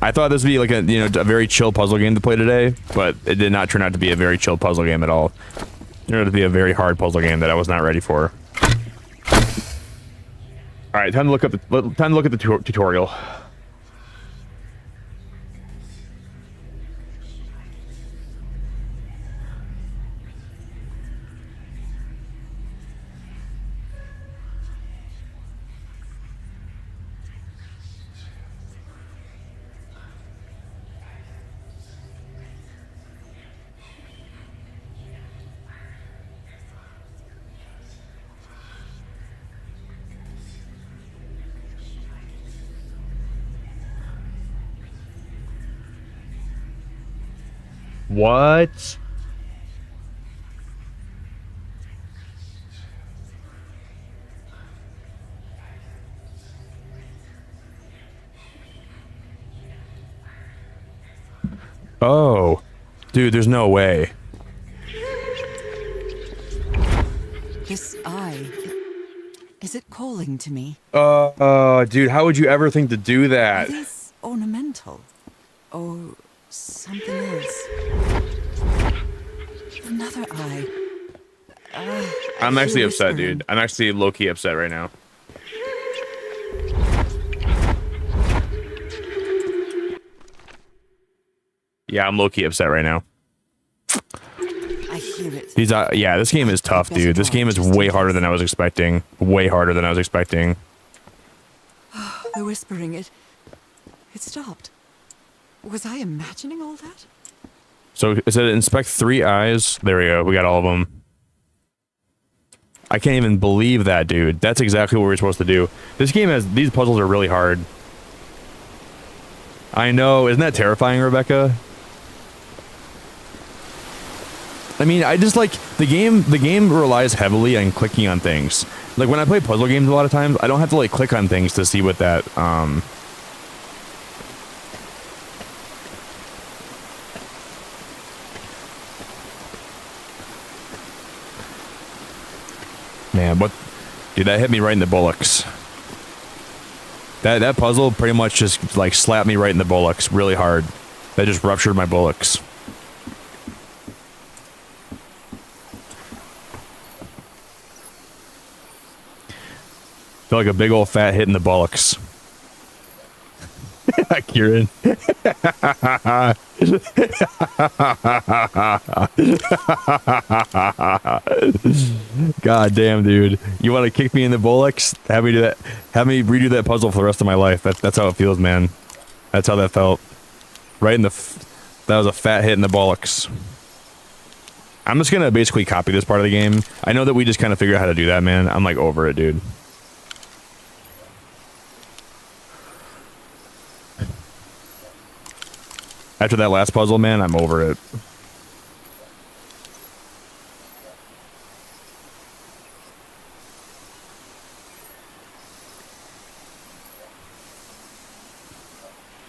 I thought this would be, like, a, you know, a very chill puzzle game to play today, but it did not turn out to be a very chill puzzle game at all. It turned out to be a very hard puzzle game that I was not ready for. Alright, time to look at the tutorial. What? Oh, dude, there's no way. This eye. Is it calling to me? Dude, how would you ever think to do Are that? these ornamental? Or something else? Another eye. I'm actually you're upset, whispering. dude. I'm actually low-key upset right now. Yeah, I'm low-key upset right now. I hear it. These, yeah, this game is tough, dude. This game is way harder than I was expecting. Way harder than I was expecting. The whispering, it stopped. Was I imagining all that? So it said inspect 3 eyes. There we go. We got all of them. I can't even believe that, dude. That's exactly what we're supposed to do. This game has, these puzzles are really hard. I know. Isn't that terrifying, Rebecca? I mean, I just like the game relies heavily on clicking on things. Like when I play puzzle games a lot of times, I don't have to like click on things to see what that Man, what dude, that hit me right in the bullocks. That puzzle pretty much just like slapped me right in the bullocks really hard. That just ruptured my bullocks. Feel like a big old fat hit in the bullocks. Kieran. God damn, dude. You want to kick me in the bullocks? Have me do that. Have me redo that puzzle for the rest of my life. That's how it feels, man. That's how that felt. Right in the... that was a fat hit in the bullocks. I'm just gonna basically copy this part of the game. I know that we just kind of figured out how to do that, man. I'm like over it, dude. After that last puzzle, man, I'm over it.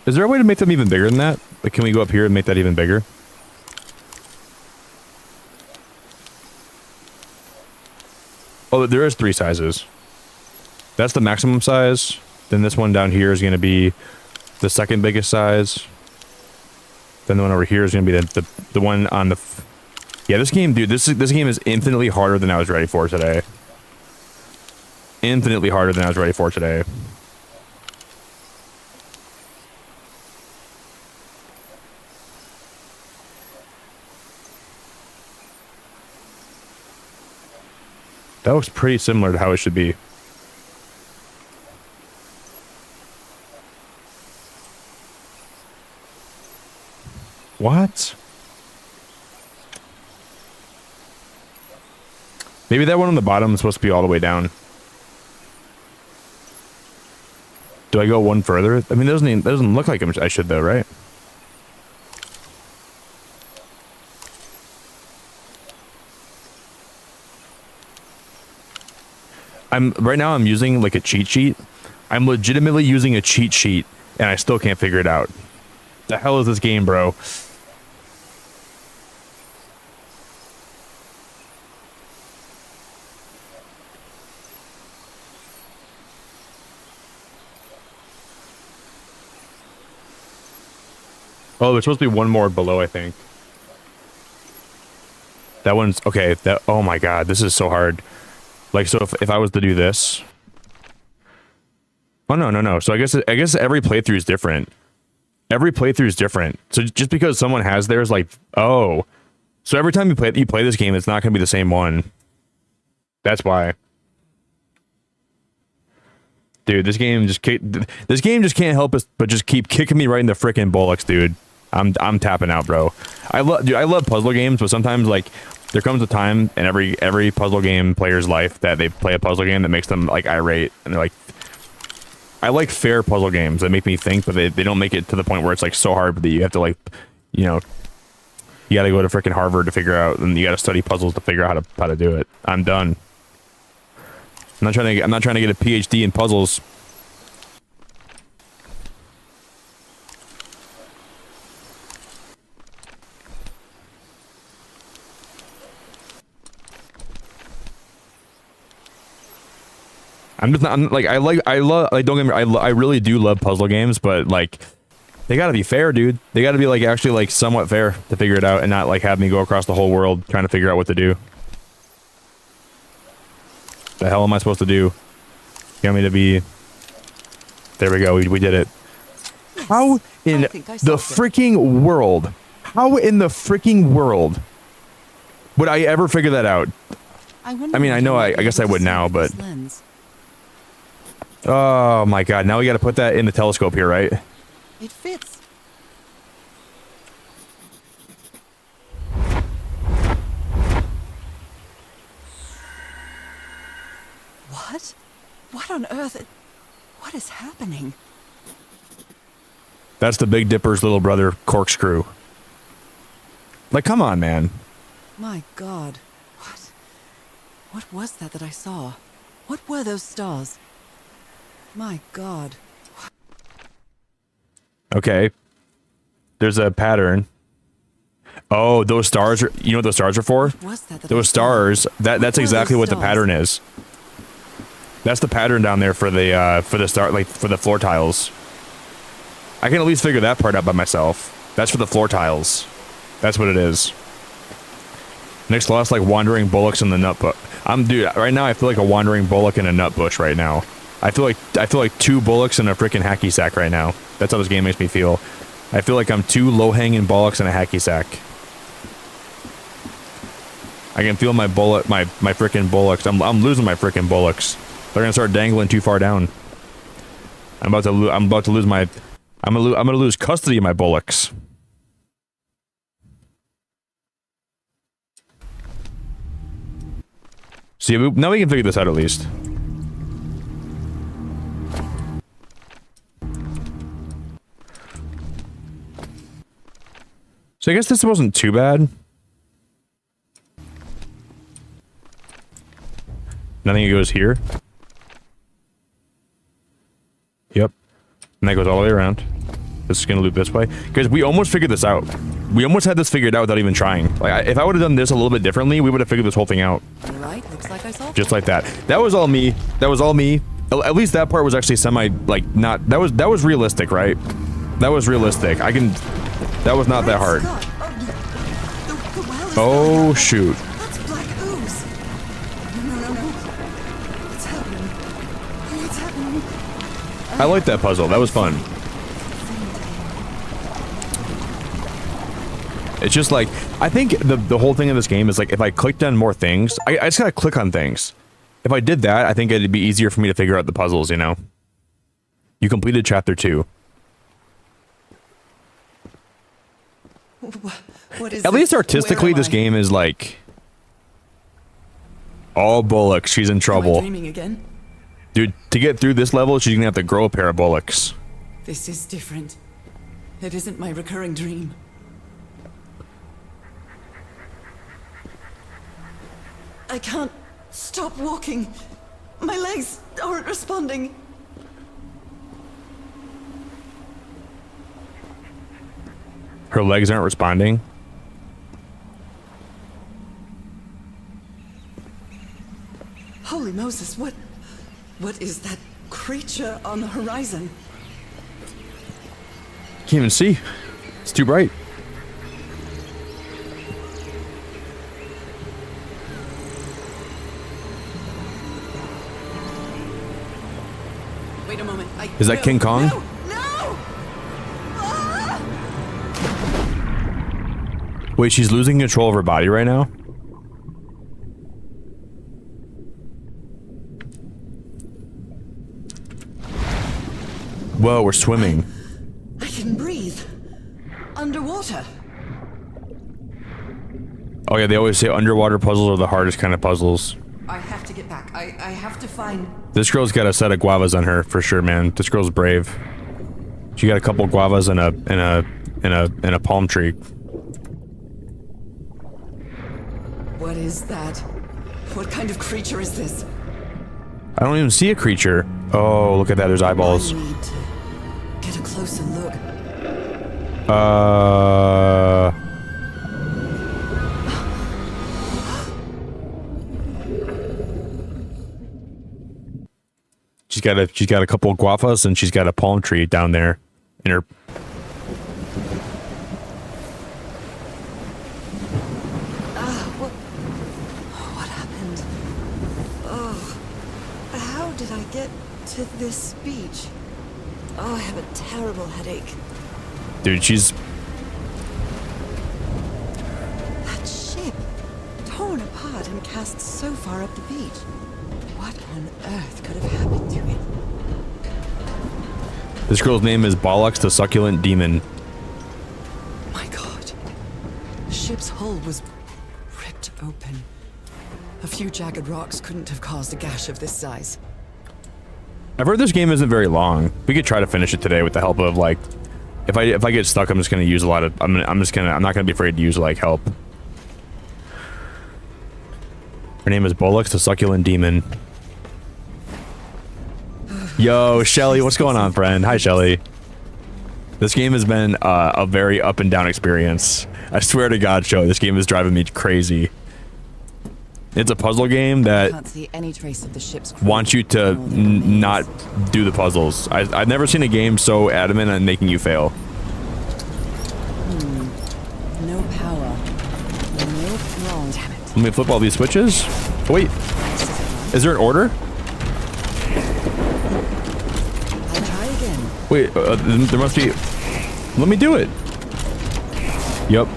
Is there a way to make them even bigger than that? Like, can we go up here and make that even bigger? Oh, there is 3 sizes. That's the maximum size. Then this one down here is going to be the second biggest size. Then the one over here is going to be the one on the... yeah, this game, dude, this game is infinitely harder than I was ready for today. Infinitely harder than I was ready for today. That looks pretty similar to how it should be. What? Maybe that one on the bottom is supposed to be all the way down. Do I go one further? I mean, that doesn't look like I should though, right? Right now I'm using like a cheat sheet. I'm legitimately using a cheat sheet and I still can't figure it out. The hell is this game, bro? Oh, there's supposed to be one more below, I think. That one's okay. That, oh my god, this is so hard. Like, so if I was to do this, oh no. So I guess every playthrough is different. Every playthrough is different. So just because someone has theirs, like, oh, so every time you play this game, it's not going to be the same one. That's why. Dude, this game just can't help us but just keep kicking me right in the frickin' bullocks, dude. I'm tapping out, bro. I love puzzle games, but sometimes like there comes a time in every puzzle game player's life that they play a puzzle game that makes them like irate, and they're like, I like fair puzzle games that make me think, but they don't make it to the point where it's like so hard that you have to like, you know, you got to go to frickin' Harvard to figure out, and you got to study puzzles to figure out how to do it. I'm done. I'm not trying to get a PhD in puzzles. I'm just not. I'm, like I love. Like don't get me. I really do love puzzle games, but like they gotta be fair, dude. They gotta be like actually like somewhat fair to figure it out, and not like have me go across the whole world trying to figure out what to do. The hell am I supposed to do? You want me to be? There we go. We did it. How in the freaking world? How in the freaking world would I ever figure that out? I mean, I know. I guess I would now, but. Oh my god! Now we got to put that in the telescope here, right? It fits. What? What on earth? What is happening? That's the Big Dipper's little brother, Corkscrew. Like, come on, man. My god. What was that I saw? What were those stars? My god. Okay. There's a pattern. Oh, those stars are... You know what those stars are for? Those stars... That's exactly what the pattern is. That's the pattern down there for the star... Like, for the floor tiles. I can at least figure that part out by myself. That's for the floor tiles. That's what it is. Next lost like wandering bullocks in the nut bush. Dude, right now I feel like a wandering bullock in a nut bush right now. I feel like two bullocks in a freaking hacky sack right now. That's how this game makes me feel. I feel like I'm two low-hanging bullocks in a hacky sack. I can feel my freaking bullocks. I'm losing my freaking bullocks. They're gonna start dangling too far down. I'm about to lose my. I'm gonna lose custody of my bullocks. See, now we can figure this out at least. So I guess this wasn't too bad. Nothing goes here. Yep. And that goes all the way around. This is gonna loop this way. Because we almost figured this out. We almost had this figured out without even trying. Like, if I would have done this a little bit differently, we would have figured this whole thing out. Right, looks like I solved just like that. That was all me. That was all me. At least that part was actually semi, like, not... That was realistic, right? That was realistic. That was not that hard. Oh, shoot. That's black ooze. No. What's happening? What's happening? I liked that puzzle. That was fun. It's just like, I think the whole thing of this game is like, if I clicked on more things, I just gotta click on things. If I did that, I think it'd be easier for me to figure out the puzzles, you know? You completed chapter 2. What is At least artistically, this game is like... Oh, bullocks, she's in trouble. Am I dreaming again? Dude, to get through this level, she's gonna have to grow a pair of bullocks. This is different. It isn't my recurring dream. I can't stop walking. My legs aren't responding. Her legs aren't responding? Holy Moses, what is that creature on the horizon? Can't even see. It's too bright. Wait a moment. Is that King Kong? No! Ah! Wait, she's losing control of her body right now? Whoa, we're swimming. I can breathe. Underwater. Oh yeah, they always say underwater puzzles are the hardest kind of puzzles. I have to get back. I have to find... This girl's got a set of guavas on her for sure, man. This girl's brave. She got a couple guavas and a palm tree. What is that? What kind of creature is this? I don't even see a creature. Oh, look at that. There's eyeballs. I need to get a closer look. got a couple of guavas and she's got a palm tree down there in her. What happened? Oh, how did I get to this beach? Oh, I have a terrible headache. Dude, she's That ship, torn apart and cast so far up the beach. What on earth could have happened to it? This girl's name is Bollocks the Succulent Demon. My God. The ship's hull was ripped open. A few jagged rocks couldn't have caused a gash of this size. I've heard this game isn't very long. We could try to finish it today with the help of like, if I get stuck, I'm just gonna use a lot of. I'm not gonna be afraid to use like help. Her name is Bollocks the Succulent Demon. Yo, Shelly, what's going on, friend? Hi, Shelly. This game has been a very up and down experience. I swear to God, Shelly, this game is driving me crazy. It's a puzzle game that Can't see any trace of the ship's crew. wants you to not do the puzzles. I've never seen a game so adamant on making you fail. No power. No wrong. Damn it. Let me flip all these switches. Oh, wait, is there an order? I'll try again. Wait, there must be. Let me do it. Yep.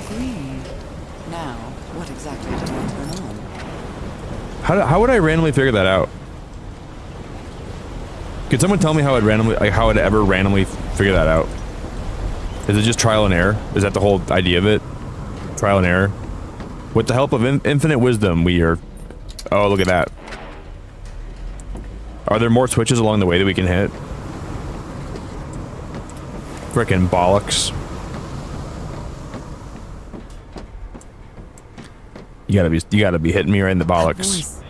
Green. Now, what exactly do I turn on? How would I randomly figure that out? Could someone tell me how I'd ever randomly figure that out? Is it just trial and error? Is that the whole idea of it? Trial and error. With the help of infinite wisdom, we are. Oh, look at that. Are there more switches along the way that we can hit? Frickin' bollocks. You gotta be hitting me right in the bollocks. Voice.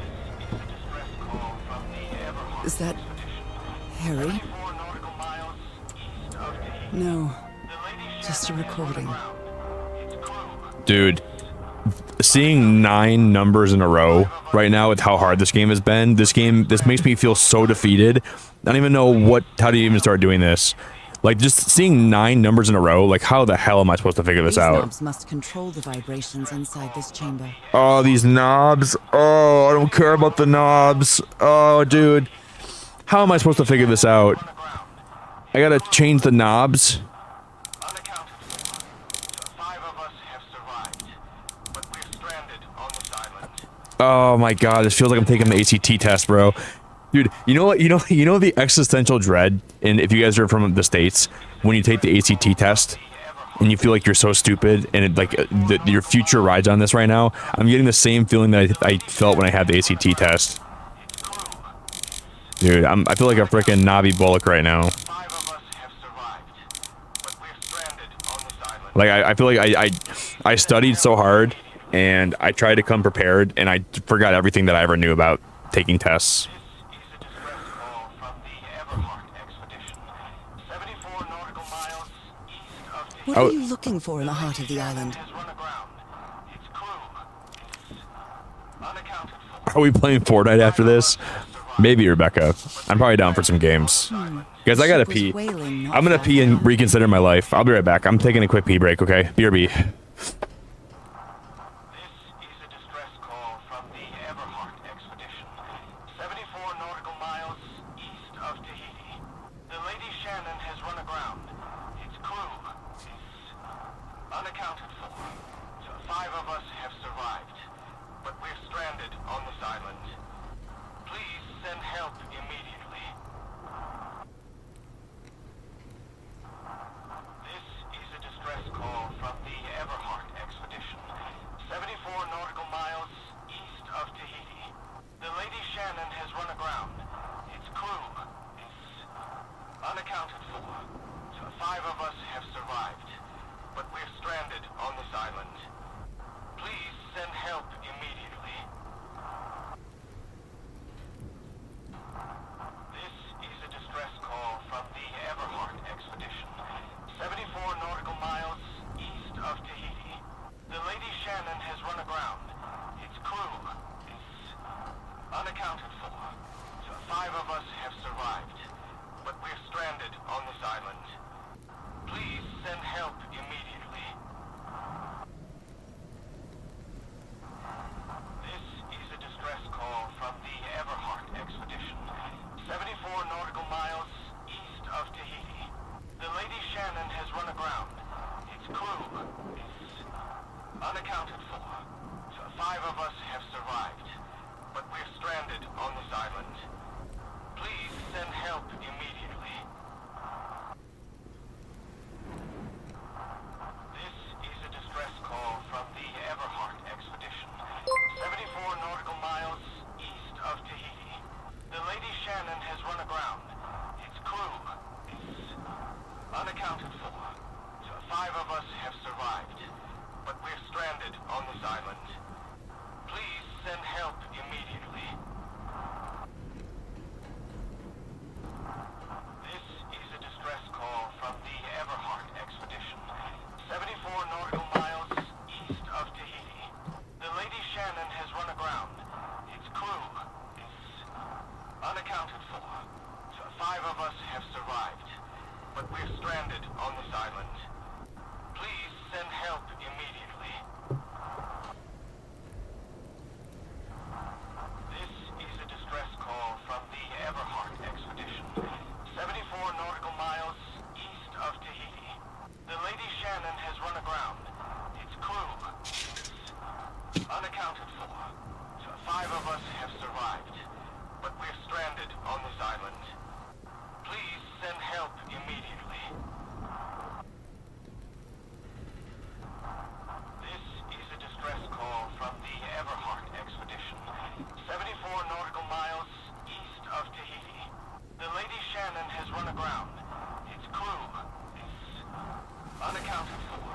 Is that Harry? No. Just a recording. Dude, seeing 9 numbers in a row right now with how hard this game has been, this makes me feel so defeated. I don't even know how do you even start doing this? Like, just seeing 9 numbers in a row, like, how the hell am I supposed to figure this These out? knobs must control the vibrations inside this chamber. Oh, these knobs. Oh, I don't care about the knobs. Oh, dude. How am I supposed to figure this out? I gotta change the knobs. Oh my God, this feels like I'm taking the ACT test, bro. Dude, you know what? You know the existential dread, and if you guys are from the States, when you take the ACT test and you feel like you're so stupid and it, like your future rides on this right now. I'm getting the same feeling that I felt when I had the ACT test. Dude, I feel like a freaking knobby bullock right now. Like I feel like I studied so hard and I tried to come prepared and I forgot everything that I ever knew about taking tests. What are you looking for in the heart of the island? Are we playing Fortnite after this? Maybe, Rebecca. I'm probably down for some games. Guys, I gotta pee. I'm gonna pee and reconsider my life. I'll be right back. I'm taking a quick pee break, okay? BRB. of us have survived, but we're stranded on this island. Please send help immediately. This is a distress call from the Everheart expedition, 74 nautical miles east of Tahiti. The Lady Shannon has run aground. Its crew is unaccounted for. 5 of us have survived, but we're stranded on this island. Please send help immediately. This is a distress call from the Everheart expedition, 74 nautical miles east of Tahiti. The Lady Shannon has run aground. Its crew is unaccounted for. 5 of us have survived, but we're stranded on this island. Please send help immediately. This is a distress call from the Everheart expedition, 74 nautical miles east of Tahiti. The Lady Shannon has run aground. Its crew is unaccounted for. 5 of us have survived, but we're stranded on this island. Please send help immediately. This is a distress call from the Everheart expedition, 74 nautical miles east of Tahiti. The Lady Shannon has run aground. Its crew is unaccounted for. 5 of us have survived, but we're stranded on this island. Please send help immediately. This is a distress call from the Everheart expedition, 74 nautical miles east of Tahiti. The Lady Shannon has run aground. Its crew is unaccounted for.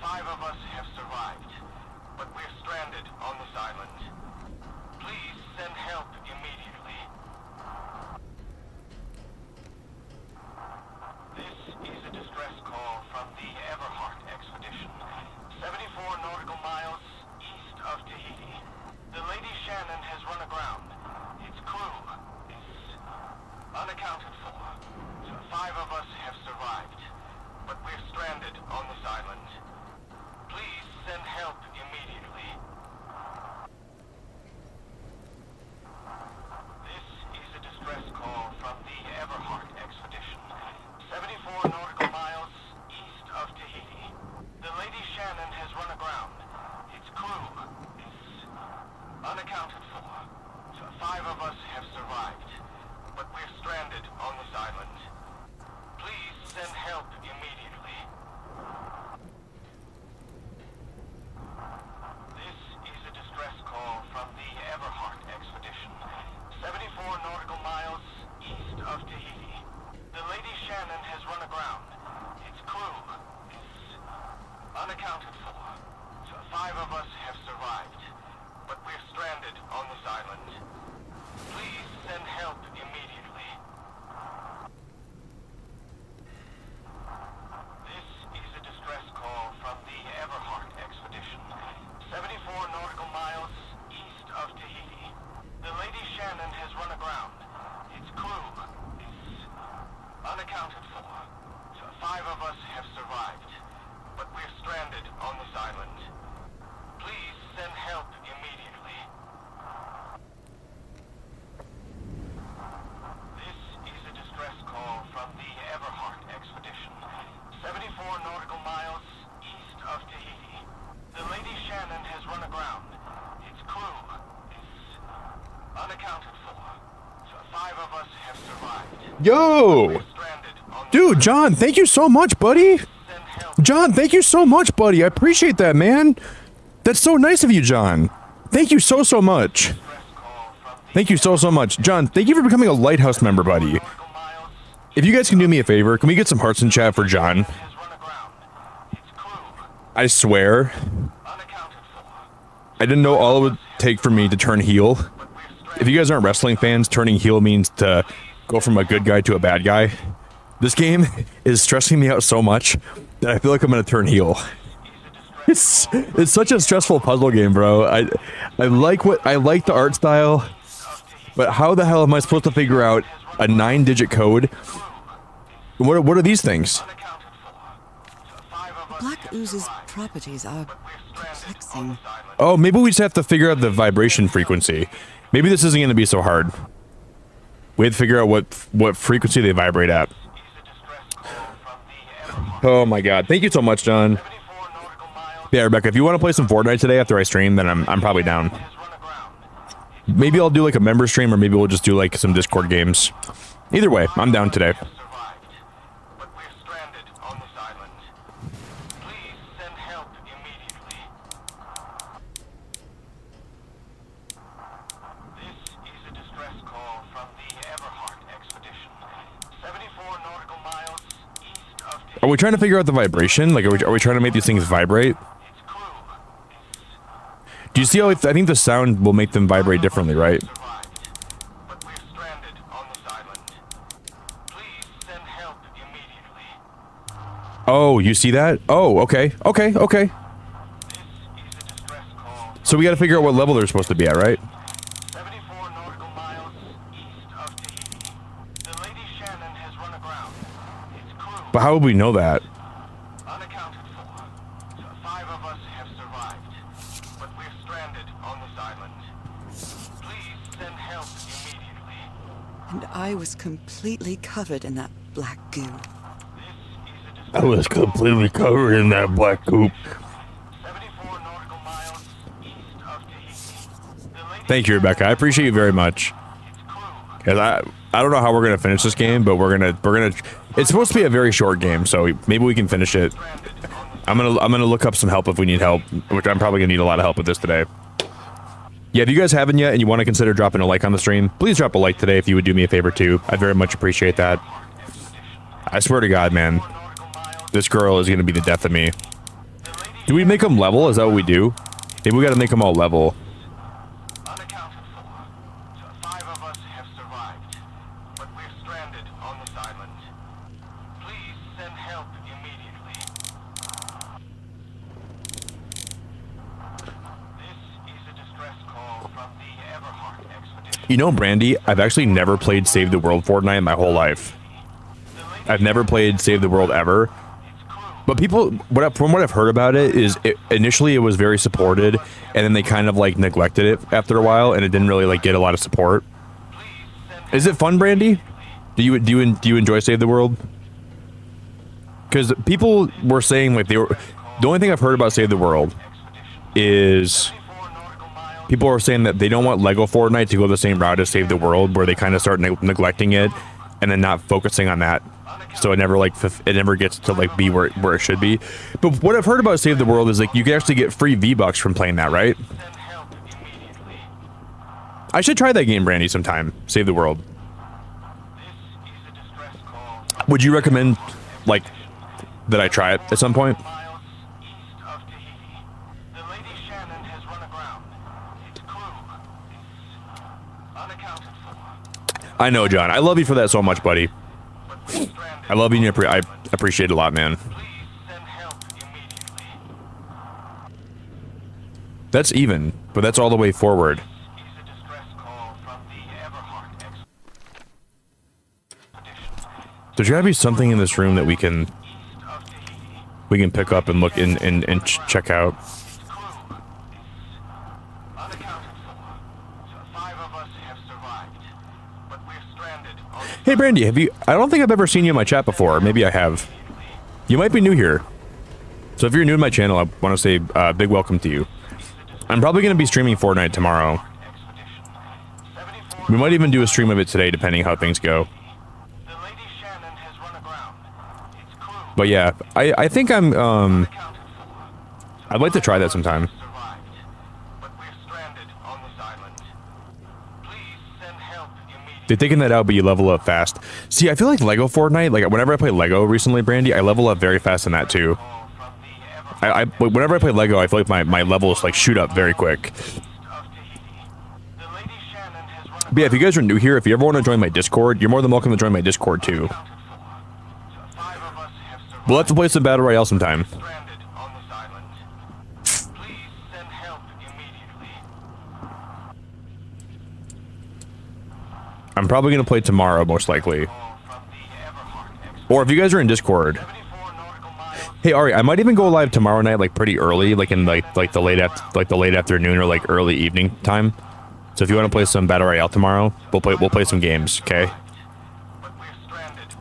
5 of us have survived, but we're stranded on this island. Please send help immediately. This is a distress call from the Everheart expedition, 74 nautical miles east of Tahiti. The Lady Shannon has run aground. Its crew is unaccounted for. 5 of us have survived, but we're stranded on this island. Please send help immediately. This is a distress call from the Everheart expedition, 74 nautical miles east of Tahiti. The Lady Shannon has run aground. Its crew is unaccounted for. 5 of us have survived, but we're stranded on this island. Please send help immediately. This is a distress call from the Everheart expedition, 74 nautical miles east of Tahiti. The Lady Shannon has run aground. Its crew is unaccounted for. 5 of us have survived, but we're stranded on this island. Please send help immediately. This is a distress call from the Everheart expedition, 74 nautical miles east of Tahiti. The Lady Shannon has run aground. Its crew is unaccounted for. 5 of us have survived, but we're stranded on this island. Please send help immediately. This is a distress call from the Everheart expedition, 74 nautical miles east of Tahiti. The Lady Shannon has run aground. Its crew is unaccounted for. 5 of us have survived. Yo! We're stranded on this Dude, John, thank you so much, buddy. Send help. John, thank you so much, buddy. I appreciate that, man. That's so nice of you, John. Thank you so much. Distress call from the Thank you so much. John, thank you for becoming a Lighthouse member, buddy. nautical miles If you guys can do me a favor, can we get some hearts in chat for John? has run aground. Its crew I swear, unaccounted for. I didn't know all it would take for me to turn heel. If you guys aren't wrestling fans, turning heel means to go from a good guy to a bad guy. This game is stressing me out so much that I feel like I'm gonna turn heel. It's such a stressful puzzle game, bro. I like the art style. But how the hell am I supposed to figure out a 9-digit code? What are these things? Black ooze's properties are perplexing. Oh, maybe we just have to figure out the vibration frequency. Maybe this isn't going to be so hard. We have to figure out what frequency they vibrate at. Oh my god. Thank you so much, John. Yeah, Rebecca, if you want to play some Fortnite today after I stream, then I'm probably down. Maybe I'll do like a member stream, or maybe we'll just do like some Discord games. Either way, I'm down today. Are we trying to figure out the vibration? Like, are we trying to make these things vibrate? Do you see how I think the sound will make them vibrate differently, right? Oh, you see that? Oh, okay. Okay. So we got to figure out what level they're supposed to be at, right? But how would we know that? Unaccounted for. 5 of us have survived, but we're stranded on this island. Please send help immediately. And I was completely covered in that black goo. I was completely covered in that black goop. 74 nautical miles east of Tahiti. Thank you, Rebecca. I appreciate you very much. Cause I don't know how we're gonna finish this game, but we're gonna. It's supposed to be a very short game, so maybe we can finish it. I'm gonna look up some help if we need help, which I'm probably gonna need a lot of help with this today. Yeah, if you guys haven't yet and you want to consider dropping a like on the stream, please drop a like today if you would do me a favor too. I'd very much appreciate that. I swear to God, man, this girl is gonna be the death of me. Do we make them level? Is that what we do? Maybe we gotta make them all level. Unaccounted for. 5 of us have survived, but we're stranded on this island. Please send help immediately. This is a distress call from the Everheart expedition. You know, Brandy, I've actually never played Save the World Fortnite in my whole life. I've never played Save the World ever. But people, from what I've heard about it, is initially it was very supported, and then they kind of like neglected it after a while, and it didn't really like get a lot of support. Is it fun, Brandy? Do you enjoy Save the World? Because people were saying like the only thing I've heard about Save the World is people are saying that they don't want Lego Fortnite to go the same route as Save the World, where they kind of start neglecting it and then not focusing on that. So it never gets to like be where it should be. But what I've heard about Save the World is like you can actually get free V-Bucks from playing that, right? I should try that game, Brandy, sometime. Save the World. Would you recommend like that I try it at some point? I know, John. I love you for that so much, buddy. I love you and I appreciate it a lot, man. That's even, but that's all the way forward. There's gotta be something in this room that we can pick up and look in and check out. Hey Brandy, I don't think I've ever seen you in my chat before. Maybe I have. You might be new here. So if you're new to my channel, I want to say big welcome to you. I'm probably going to be streaming Fortnite tomorrow. We might even do a stream of it today, depending how things go. But yeah, I think I'd like to try that sometime. They're taking that out, but you level up fast. See, I feel like Lego Fortnite, like whenever I play Lego recently, Brandy, I level up very fast in that too. Whenever I play Lego, I feel like my levels like shoot up very quick. But yeah, if you guys are new here, if you ever want to join my Discord, you're more than welcome to join my Discord too. We'll have to play some Battle Royale sometime. I'm probably gonna play tomorrow, most likely. Or if you guys are in Discord, hey Ari, I might even go live tomorrow night, like pretty early, like in like the late afternoon or like early evening time. So if you want to play some Battle Royale tomorrow, we'll play some games, okay?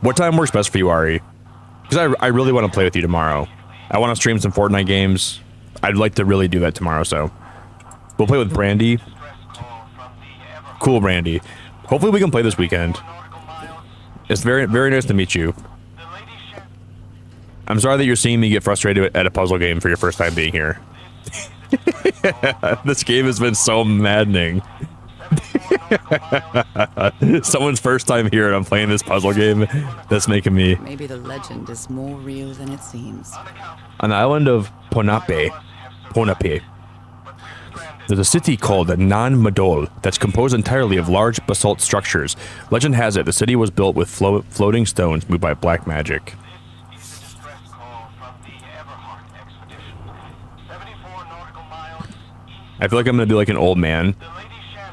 What time works best for you, Ari? Because I really want to play with you tomorrow. I want to stream some Fortnite games. I'd like to really do that tomorrow, so we'll play with Brandy. Cool, Brandy. Hopefully we can play this weekend. It's very nice to meet you. I'm sorry that you're seeing me get frustrated at a puzzle game for your first time being here. This game has been so maddening. Someone's first time here and I'm playing this puzzle game. That's making me... Maybe the legend is more real than it seems. On the island of Ponape, there's a city called Nan Madol that's composed entirely of large basalt structures. Legend has it the city was built with floating stones moved by black magic. I feel like I'm gonna be like an old man.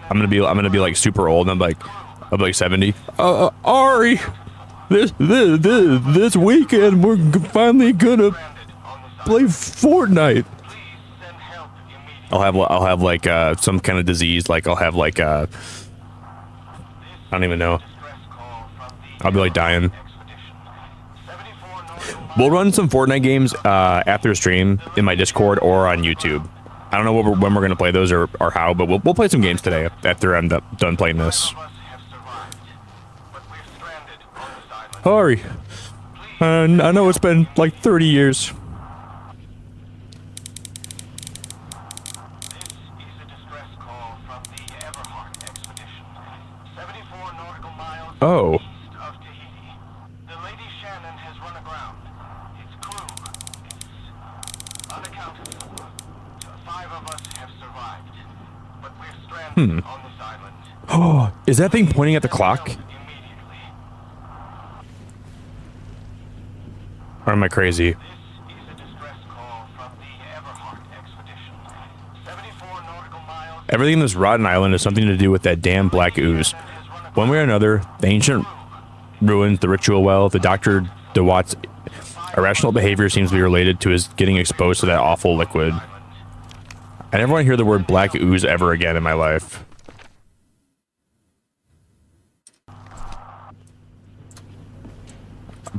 I'm gonna be like super old. And I'm like 70. Ari, this weekend we're finally gonna play Fortnite. I'll have like some kind of disease. Like I'll have like I don't even know. I'll be like dying. We'll run some Fortnite games after stream in my Discord or on YouTube. I don't know when we're gonna play those or how, but we'll play some games today after I'm done playing this. Hurry! I know it's been like 30 years. Oh. Oh, is that thing pointing at the clock? Or am I crazy? Everything in this rotten island has something to do with that damn black ooze. One way or another, the ancient ruins, the ritual well, the Dr. DeWatt's irrational behavior seems to be related to his getting exposed to that awful liquid. I never want to hear the word black ooze ever again in my life.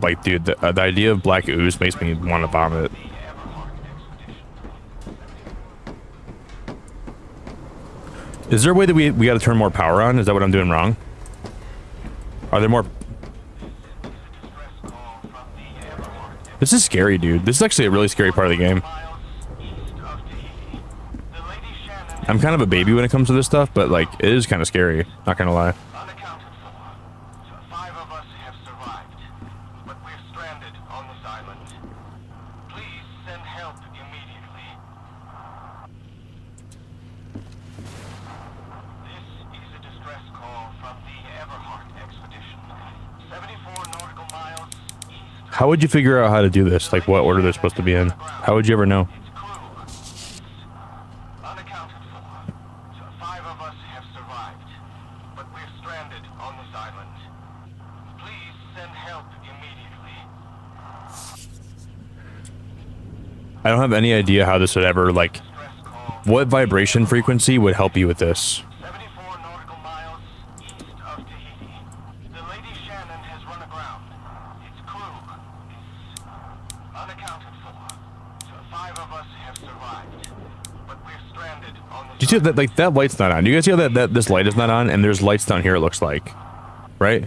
Like, dude, the idea of black ooze makes me want to vomit. Is there a way that we got to turn more power on? Is that what I'm doing wrong? Are there more? This is scary, dude. This is actually a really scary part of the game. I'm kind of a baby when it comes to this stuff, but like, it is kind of scary. Not gonna lie. How would you figure out how to do this? Like, what order they're supposed to be in? How would you ever know? I don't have any idea how this would ever, like, what vibration frequency would help you with this? Do you see that, like, that light's not on? Do you guys see how that this light is not on? And there's lights down here, it looks like. Right?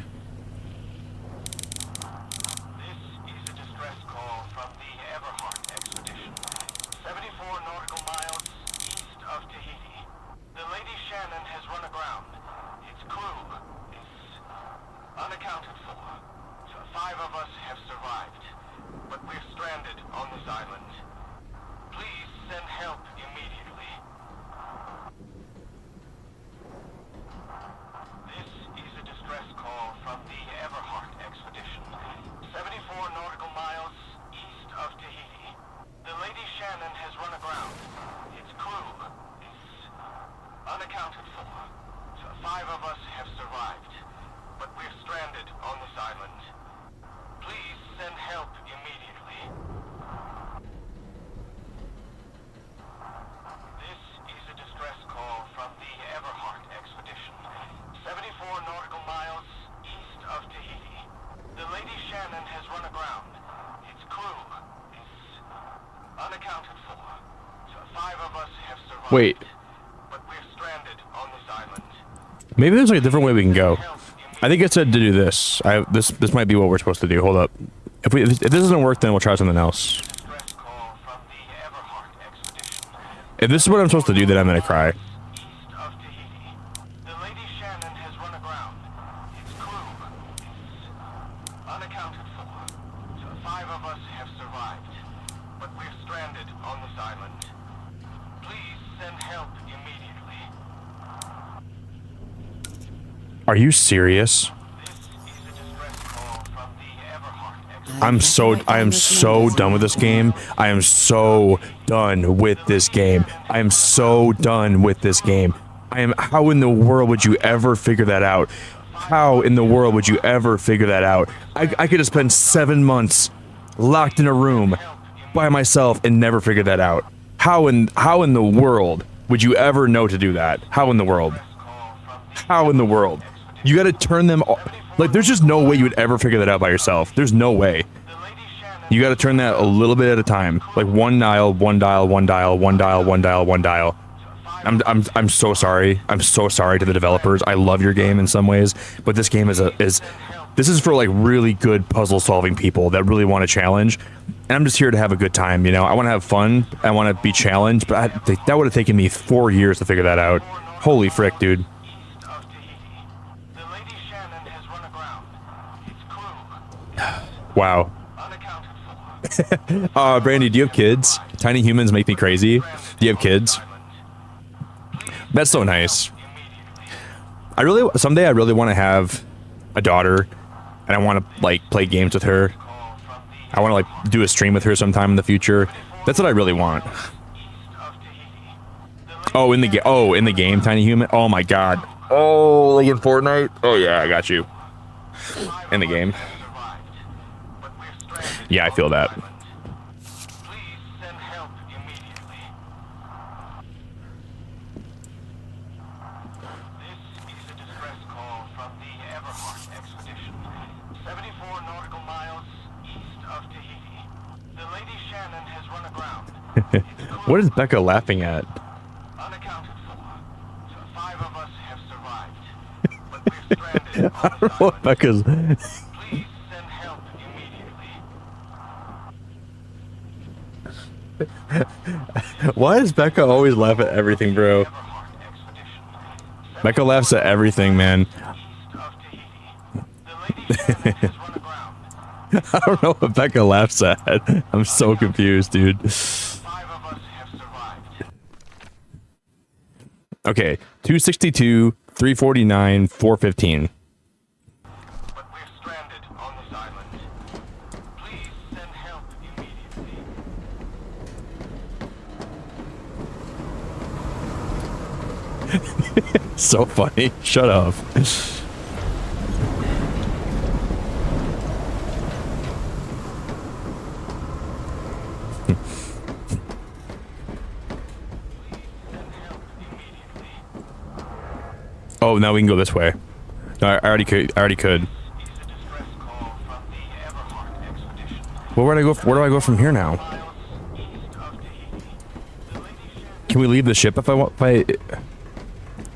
but we're stranded on this island. Please send help immediately. This is a distress call from the Everheart expedition, 74 nautical miles east of Tahiti. The Lady Shannon has run aground. Its crew is unaccounted for. So 5 of us have survived. Wait. But we're stranded on this island. Maybe there's like a different way we can go. I think it said to do this. This might be what we're supposed to do. Hold up. If this doesn't work, then we'll try something else. Distress call from the Everheart expedition. If this is what I'm supposed to do, then I'm gonna cry. East of Tahiti. The Lady Shannon has run aground. Its crew is unaccounted for. So 5 of us have survived. But we're stranded on this island. Please send help immediately. Are you serious? This is a distress call from the Everheart expedition. I am so done with this game. I am so done with this game. I am so done with this game. How in the world would you ever figure that out? How in the world would you ever figure that out? I could have spent 7 months locked in a room by myself and never figured that out. How in the world would you ever know to do that? How in the world? How in the world? You gotta turn them off. Like, there's just no way you would ever figure that out by yourself. There's no way. You gotta turn that a little bit at a time. Like one dial, one dial, one dial, one dial, one dial, one dial. I'm so sorry. I'm so sorry to the developers. I love your game in some ways, but this game this is for like really good puzzle solving people that really want a challenge. And I'm just here to have a good time, you know. I want to have fun. I want to be challenged, but that would have taken me 4 years to figure that out. Holy frick, dude. Wow. Brandy, do you have kids? Tiny humans make me crazy. Do you have kids? That's so nice. Someday I really want to have a daughter, and I want to like play games with her. I want to like do a stream with her sometime in the future. That's what I really want. Oh, in the game, Tiny Human. Oh my God. Oh, like in Fortnite. Oh yeah, I got you. In the game. Yeah, I feel that. Please send help immediately. This is a distress call from the Everheart expedition, 74 nautical miles east of Tahiti. The Lady Shannon has run aground. What is Becca laughing at? Unaccounted for. So 5 of us have survived. But we're stranded I don't know what Becca's... Please send help immediately. Why does Becca always laugh at everything, bro? Everheart expedition. Becca laughs at everything, man. East of Tahiti. The Lady Shannon has run aground. I don't know what Becca laughs at. I'm so confused, dude. 5 of us have survived. Okay, 262, 349, 415. But we're stranded on this island. Please send help immediately. So funny. Shut up. Oh, now we can go this way. No, I already could. Is a distress call from the Everheart expedition. Where do I go from here now? Miles east of Tahiti. The Lady Shannon Can we leave the ship if I want?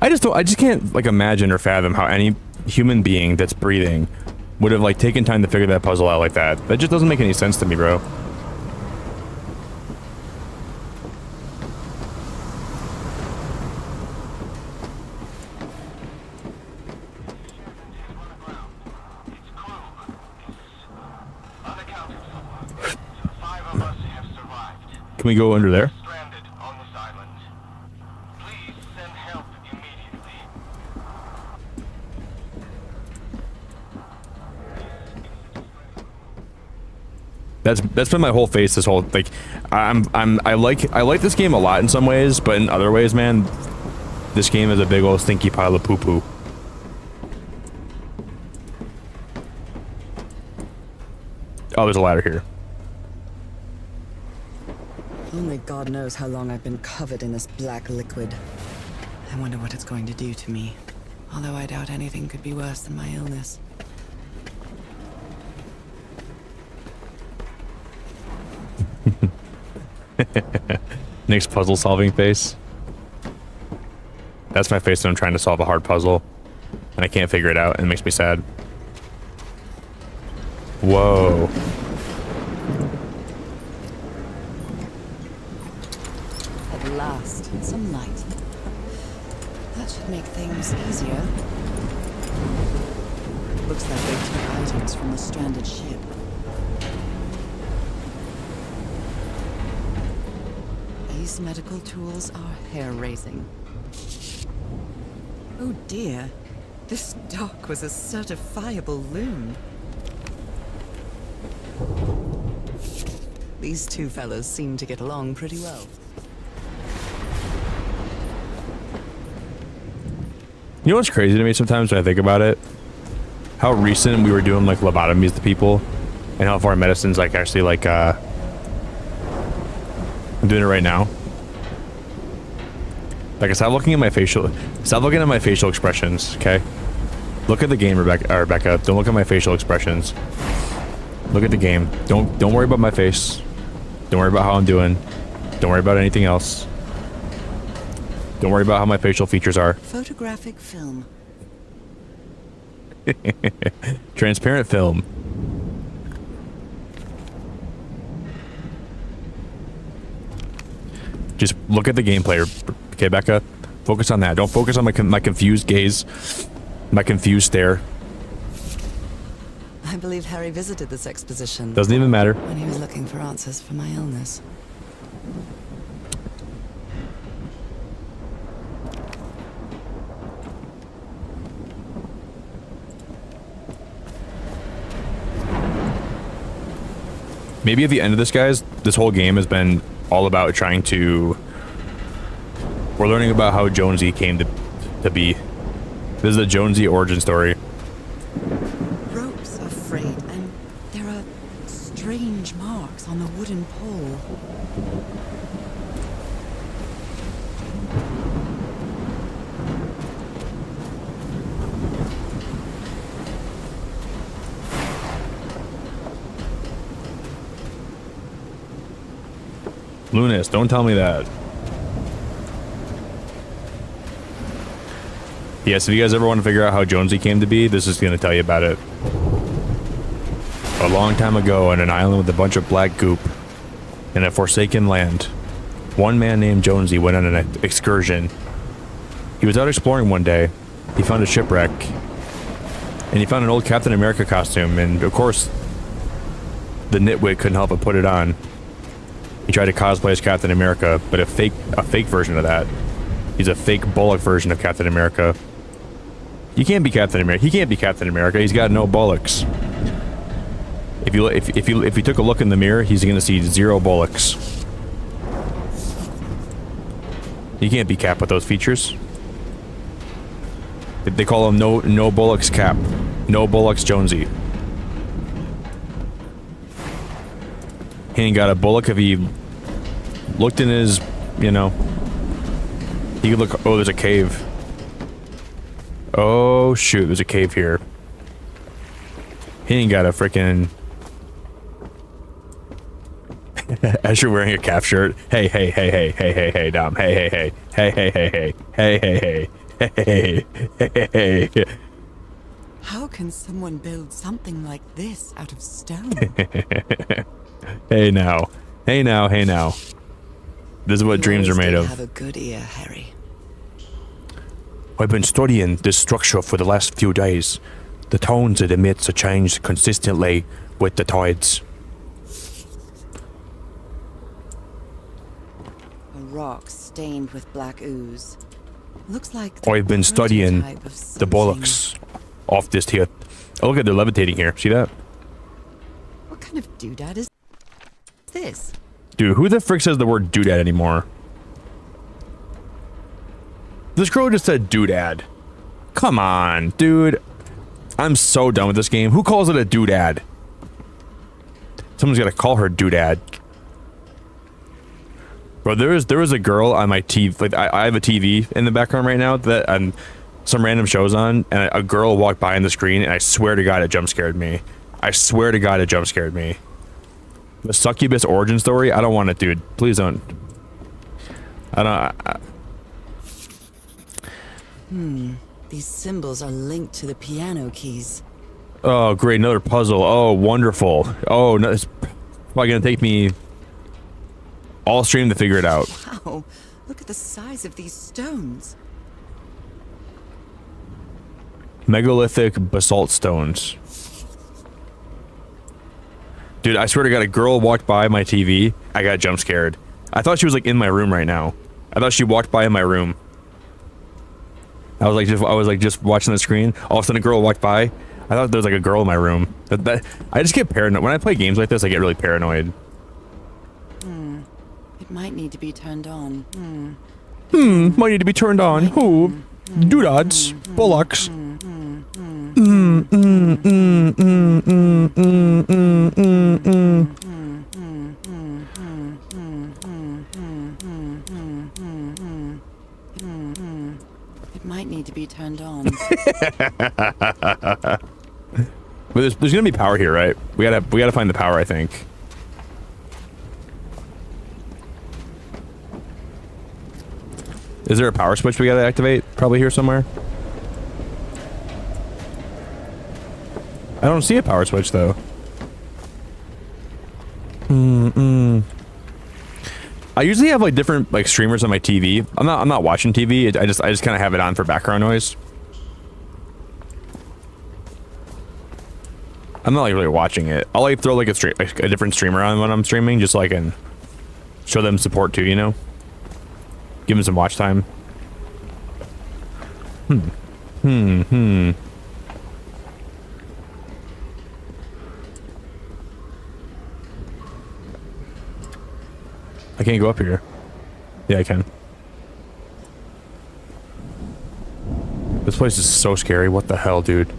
I just can't like imagine or fathom how any human being that's breathing would have like taken time to figure that puzzle out like that. That just doesn't make any sense to me, bro. unaccounted for. So 5 of us have survived. Can we go under there? Stranded on this island. Please send help immediately. That's been my whole face. This whole like, I like this game a lot in some ways, but in other ways, man, this game is a big old stinky pile of poo poo. Oh, there's a ladder here. Only God knows how long I've been covered in this black liquid. I wonder what it's going to do to me. Although I doubt anything could be worse than my illness. Nick's puzzle solving face. That's my face when I'm trying to solve a hard puzzle and I can't figure it out and it makes me sad. Whoa. At last, some light. That should make things easier. Looks like they took items from the stranded ship. These medical tools are hair-raising. Oh dear, this doc was a certifiable loon. These two fellows seem to get along pretty well. You know what's crazy to me sometimes when I think about it? How recent we were doing like lobotomies to people and how far medicine's like actually like I'm doing it right now. Like stop looking at my facial expressions, okay? Look at the game, Rebecca. Don't look at my facial expressions. Look at the game. Don't worry about my face. Don't worry about how I'm doing. Don't worry about anything else. Don't worry about how my facial features are. Photographic film. Transparent film. Just look at the gameplay, okay, Becca? Focus on that. Don't focus on my confused gaze, my confused stare. I believe Harry visited this exposition Doesn't even matter. when he was looking for answers for my illness. Maybe at the end of this, guys, this whole game has been all about trying to... We're learning about how Jonesy came to be. This is the Jonesy origin story. Ropes are frayed, and there are strange marks on the wooden pole. Lunas, don't tell me that. Yes, if you guys ever want to figure out how Jonesy came to be, this is going to tell you about it. A long time ago on an island with a bunch of black goop in a forsaken land, one man named Jonesy went on an excursion. He was out exploring one day. He found a shipwreck. And he found an old Captain America costume, and of course, the nitwit couldn't help but put it on. He tried to cosplay as Captain America, but a fake version of that. He's a fake Bullock version of Captain America. You can't be Captain America. He can't be Captain America. He's got no bullocks. If you took a look in the mirror, he's gonna see 0 bullocks. You can't be Cap with those features. They call him no bullocks Cap, no bullocks Jonesy. He ain't got a bullock. If he looked in his, you know, he could look. Oh, there's a cave. Oh shoot, there's a cave here. He ain't got a freaking. As you're wearing a calf shirt. Hey, Dom. Hey, How can someone build something like this out of stone? Hey now. This is what dreams are made of. Have a good ear, Harry. I've been studying this structure for the last few days. The tones it emits are changed consistently with the tides. A rock stained with black ooze. Looks like I've been studying the bollocks off this here. Oh, look at they're levitating here. See that? What kind of doodad is this? Dude, who the frick says the word doodad anymore? This girl just said doodad. Come on, dude. I'm so done with this game. Who calls it a doodad? Someone's got to call her doodad. Bro, there was a girl on my TV. Like I have a TV in the background right now that some random shows on, and a girl walked by on the screen, and I swear to God, it jump scared me. I swear to God, it jump scared me. The succubus origin story. I don't want it, dude. Please don't. I don't. These symbols are linked to the piano keys. Oh, great. Another puzzle. Oh, wonderful. Oh, no, it's probably going to take me all stream to figure it out. Wow, look at the size of these stones. Megalithic basalt stones. Dude, I swear to God, a girl walked by my TV. I got jump scared. I thought she was like in my room right now. I thought she walked by in my room. I was like just watching the screen. All of a sudden, a girl walked by. I thought there was like a girl in my room. I just get paranoid when I play games like this. I get really paranoid. It might need to be turned on. Might need to be turned on. Who? Doodads. Bullocks. It might need to be turned on. But there's gonna be power here, right? We gotta find the power, I think. Is there a power switch we gotta activate? Probably here somewhere. I don't see a power switch though. I usually have like different like streamers on my TV. I'm not watching TV. I just kind of have it on for background noise. I'm not like really watching it. I'll like throw like a different streamer on when I'm streaming, just so I can show them support too, you know? Give them some watch time. I can't go up here. Yeah, I can. This place is so scary. What the hell, dude?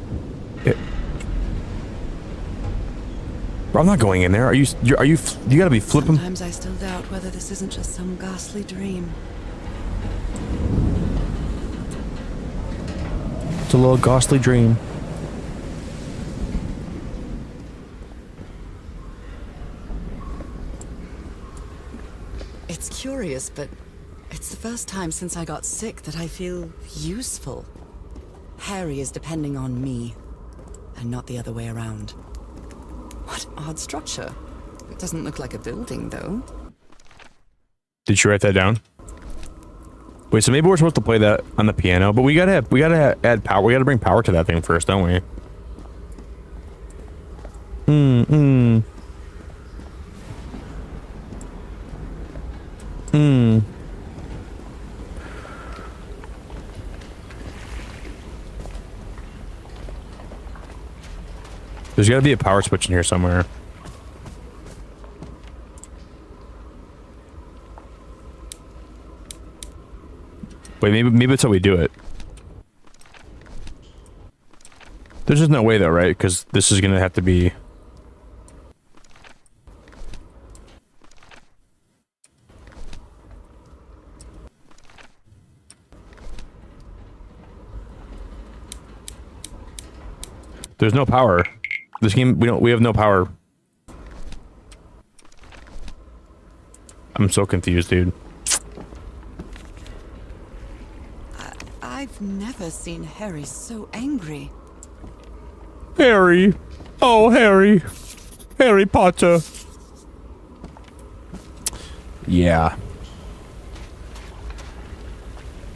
Bro, I'm not going in there. You gotta be flipping. Sometimes I still doubt whether this isn't just some ghastly dream. It's a little ghastly dream. It's curious, but it's the first time since I got sick that I feel useful. Harry is depending on me, and not the other way around. What odd structure. It doesn't look like a building, though. Did you write that down? Wait, so maybe we're supposed to play that on the piano, but we gotta add power. We gotta bring power to that thing first, don't we? There's gotta be a power switch in here somewhere. Wait, maybe that's how we do it. There's just no way though, right? Because this is gonna have to be... There's no power. This game, we have no power. I'm so confused, dude. I've never seen Harry so angry. Harry. Oh, Harry. Harry Potter. Yeah.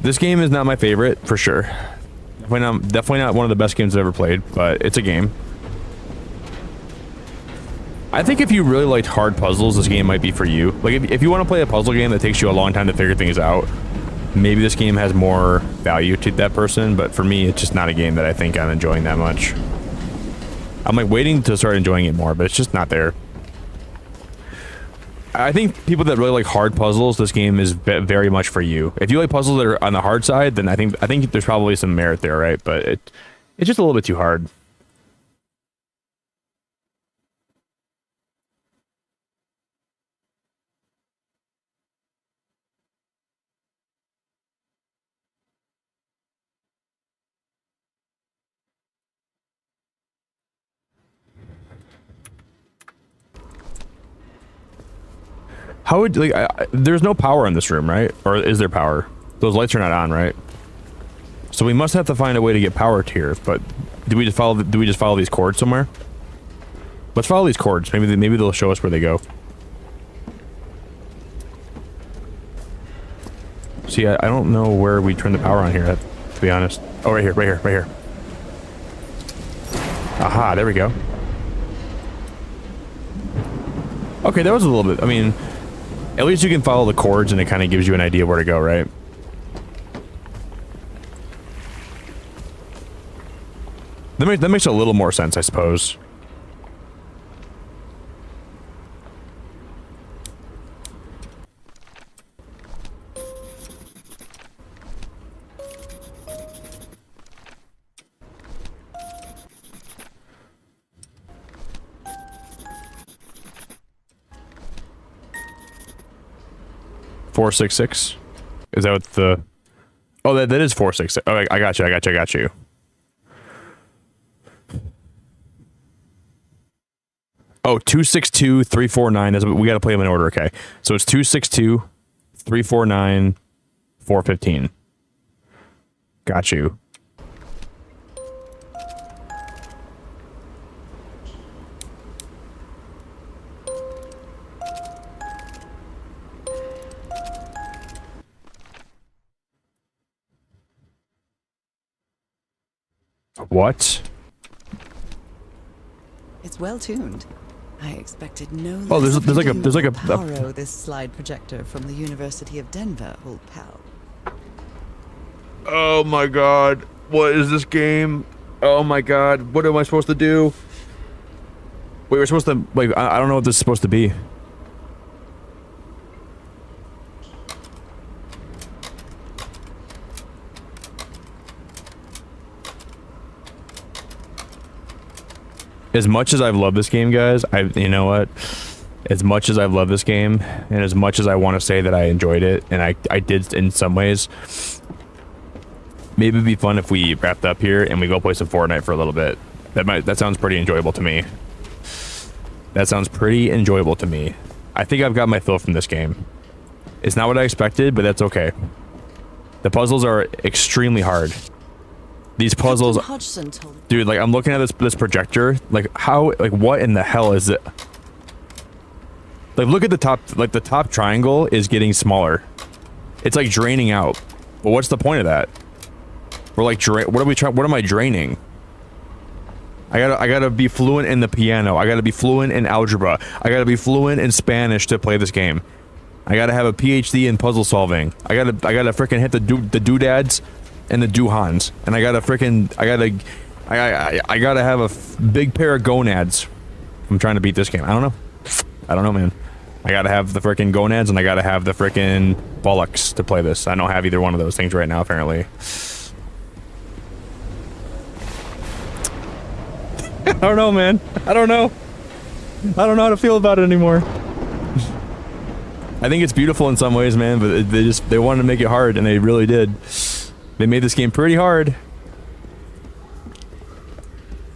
This game is not my favorite, for sure. Definitely not one of the best games I've ever played, but it's a game. I think if you really liked hard puzzles, this game might be for you. Like, if you want to play a puzzle game that takes you a long time to figure things out, maybe this game has more value to that person, but for me, it's just not a game that I think I'm enjoying that much. I'm like waiting to start enjoying it more, but it's just not there. I think people that really like hard puzzles, this game is very much for you. If you like puzzles that are on the hard side, then I think there's probably some merit there, right? But it's just a little bit too hard. How would like? There's no power in this room, right? Or is there power? Those lights are not on, right? So we must have to find a way to get power to here. But do we just follow? Do we just follow these cords somewhere? Let's follow these cords. Maybe they'll show us where they go. See, I don't know where we turn the power on here, to be honest. Oh, right here, right here, right here. Aha, there we go. Okay, that was a little bit, I mean, at least you can follow the cords and it kind of gives you an idea where to go, right? That makes a little more sense, I suppose. Four, 6, 6. Is that what the? Oh, that is 4, 6, 6. Oh, I got you. I got you. Oh, 2, 6, 2, 3, 4, 9. That's, we got to play them in order. Okay, so it's 2, 6, 2, 3, 4, 9, 4, 15. Got you. What? It's well tuned. I expected no. Oh, there's like a Power this slide projector from the University of Denver, old pal. Oh my god. What is this game? Oh my god. What am I supposed to do? Wait, we're supposed to like I don't know what this is supposed to be. As much as I've loved this game, guys, you know what? As much as I've loved this game, and as much as I want to say that I enjoyed it, and I did in some ways, maybe it'd be fun if we wrapped up here and we go play some Fortnite for a little bit. That sounds pretty enjoyable to me. That sounds pretty enjoyable to me. I think I've got my fill from this game. It's not what I expected, but that's okay. The puzzles are extremely hard. These puzzles, dude, like I'm looking at this projector, like how, like what in the hell is it? Like look at the top, like the top triangle is getting smaller. It's like draining out. But what's the point of that? We're like, what are we trying? What am I draining? I gotta be fluent in the piano. I gotta be fluent in algebra. I gotta be fluent in Spanish to play this game. I gotta have a PhD in puzzle solving. I gotta freaking hit the doodads and the doohans, and I gotta have a big pair of gonads. I'm trying to beat this game. I don't know, man. I gotta have the freaking gonads, and I gotta have the freaking bullocks to play this. I don't have either one of those things right now, apparently. I don't know, man. I don't know how to feel about it anymore. I think it's beautiful in some ways, man, but they wanted to make it hard, and they really did. They made this game pretty hard.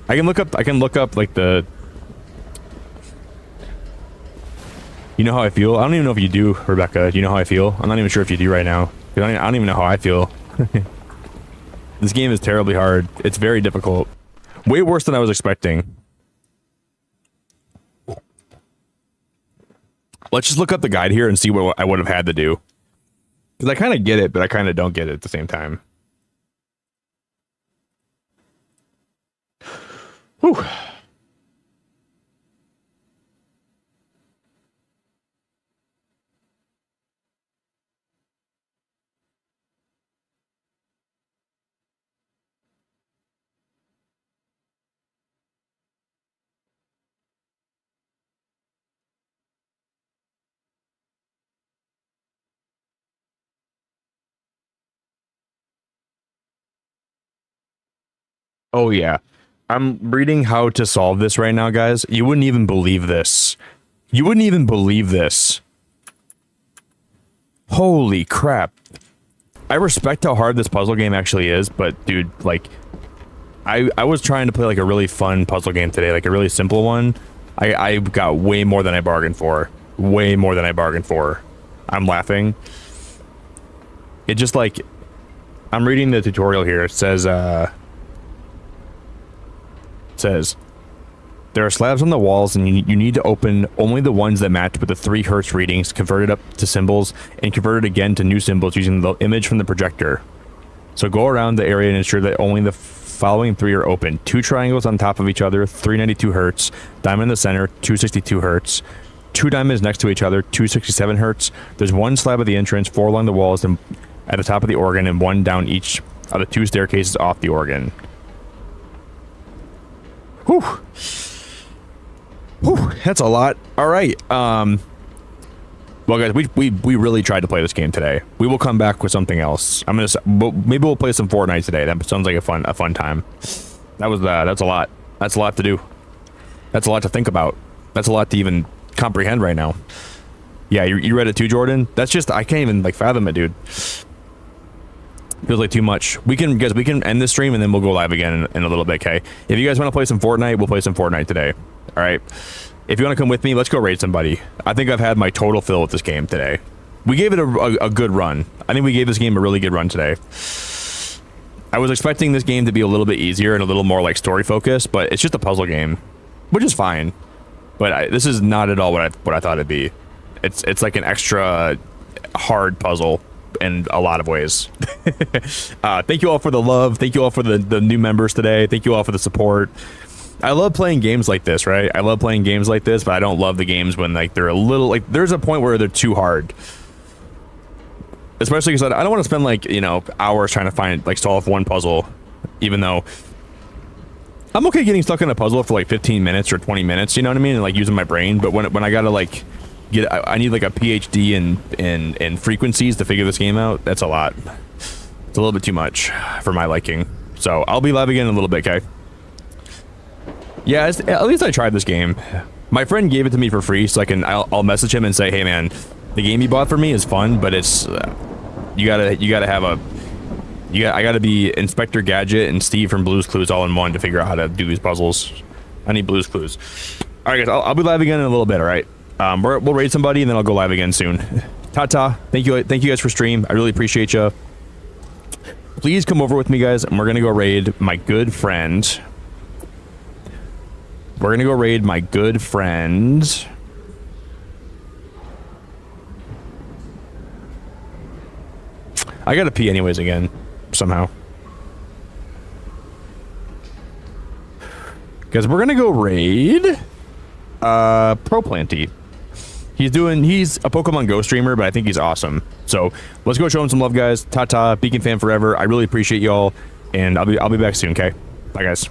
I can look up like the. You know how I feel? I don't even know if you do, Rebecca. Do you know how I feel? I'm not even sure if you do right now. I don't even know how I feel. This game is terribly hard. It's very difficult. Way worse than I was expecting. Let's just look up the guide here and see what I would have had to do. Because I kind of get it, but I kind of don't get it at the same time. Whew. Oh yeah. I'm reading how to solve this right now, guys. You wouldn't even believe this. You wouldn't even believe this. Holy crap. I respect how hard this puzzle game actually is, but dude, like I was trying to play like a really fun puzzle game today, like a really simple one. I got way more than I bargained for. way more than I bargained for. I'm laughing. It just like, I'm reading the tutorial here. It says, there are slabs on the walls, and you need to open only the ones that match with the 3 hertz readings, convert it up to symbols, and convert it again to new symbols using the image from the projector. So go around the area and ensure that only the following 3 are open. 2 triangles on top of each other, 392 hertz, diamond in the center, 262 hertz, 2 diamonds next to each other, 267 hertz. There's 1 slab at the entrance, 4 along the walls and at the top of the organ, and 1 down each of the 2 staircases off the organ. Whew. Whew, that's a lot. All right. Well, guys, we really tried to play this game today. We will come back with something else. Maybe we'll play some Fortnite today. That sounds like a fun time. That's a lot. That's a lot to do. That's a lot to think about. That's a lot to even comprehend right now. Yeah, you read it too, Jordan? That's just, I can't even like fathom it, dude. Feels like too much. We can end this stream and then we'll go live again in a little bit, okay? If you guys want to play some Fortnite, we'll play some Fortnite today. All right. If you want to come with me, let's go raid somebody. I think I've had my total fill with this game today. We gave it a good run. I think we gave this game a really good run today. I was expecting this game to be a little bit easier and a little more like story focused, but it's just a puzzle game, which is fine. But this is not at all what I thought it'd be. It's like an extra hard puzzle in a lot of ways. Thank you all for the love. Thank you all for the new members today. Thank you all for the support. I love playing games like this, right? I love playing games like this, but I don't love the games when like they're a little like there's a point where they're too hard. Especially because I don't want to spend like, you know, hours trying to solve one puzzle, even though I'm okay getting stuck in a puzzle for like 15 minutes or 20 minutes, you know what I mean? And like using my brain, but when I gotta like I need like a PhD in frequencies to figure this game out. That's a lot. It's a little bit too much for my liking. So I'll be live again in a little bit, okay? Yeah, at least I tried this game. My friend gave it to me for free, so I'll message him and say, hey man, the game you bought for me is fun, but it's I gotta be Inspector Gadget and Steve from Blue's Clues all in one to figure out how to do these puzzles. I need Blue's Clues. All right, guys, I'll be live again in a little bit. All right, we'll raid somebody and then I'll go live again soon. Ta-ta. Thank you guys for stream. I really appreciate you. Please come over with me, guys, and we're gonna go raid my good friend. We're gonna go raid my good friend. I gotta pee anyways again, somehow. Guys, we're gonna go raid Pro Planty. He's a Pokemon Go streamer, but I think he's awesome. So let's go show him some love, guys. Ta-ta, Beacon fan forever. I really appreciate y'all, and I'll be back soon, okay? Bye, guys.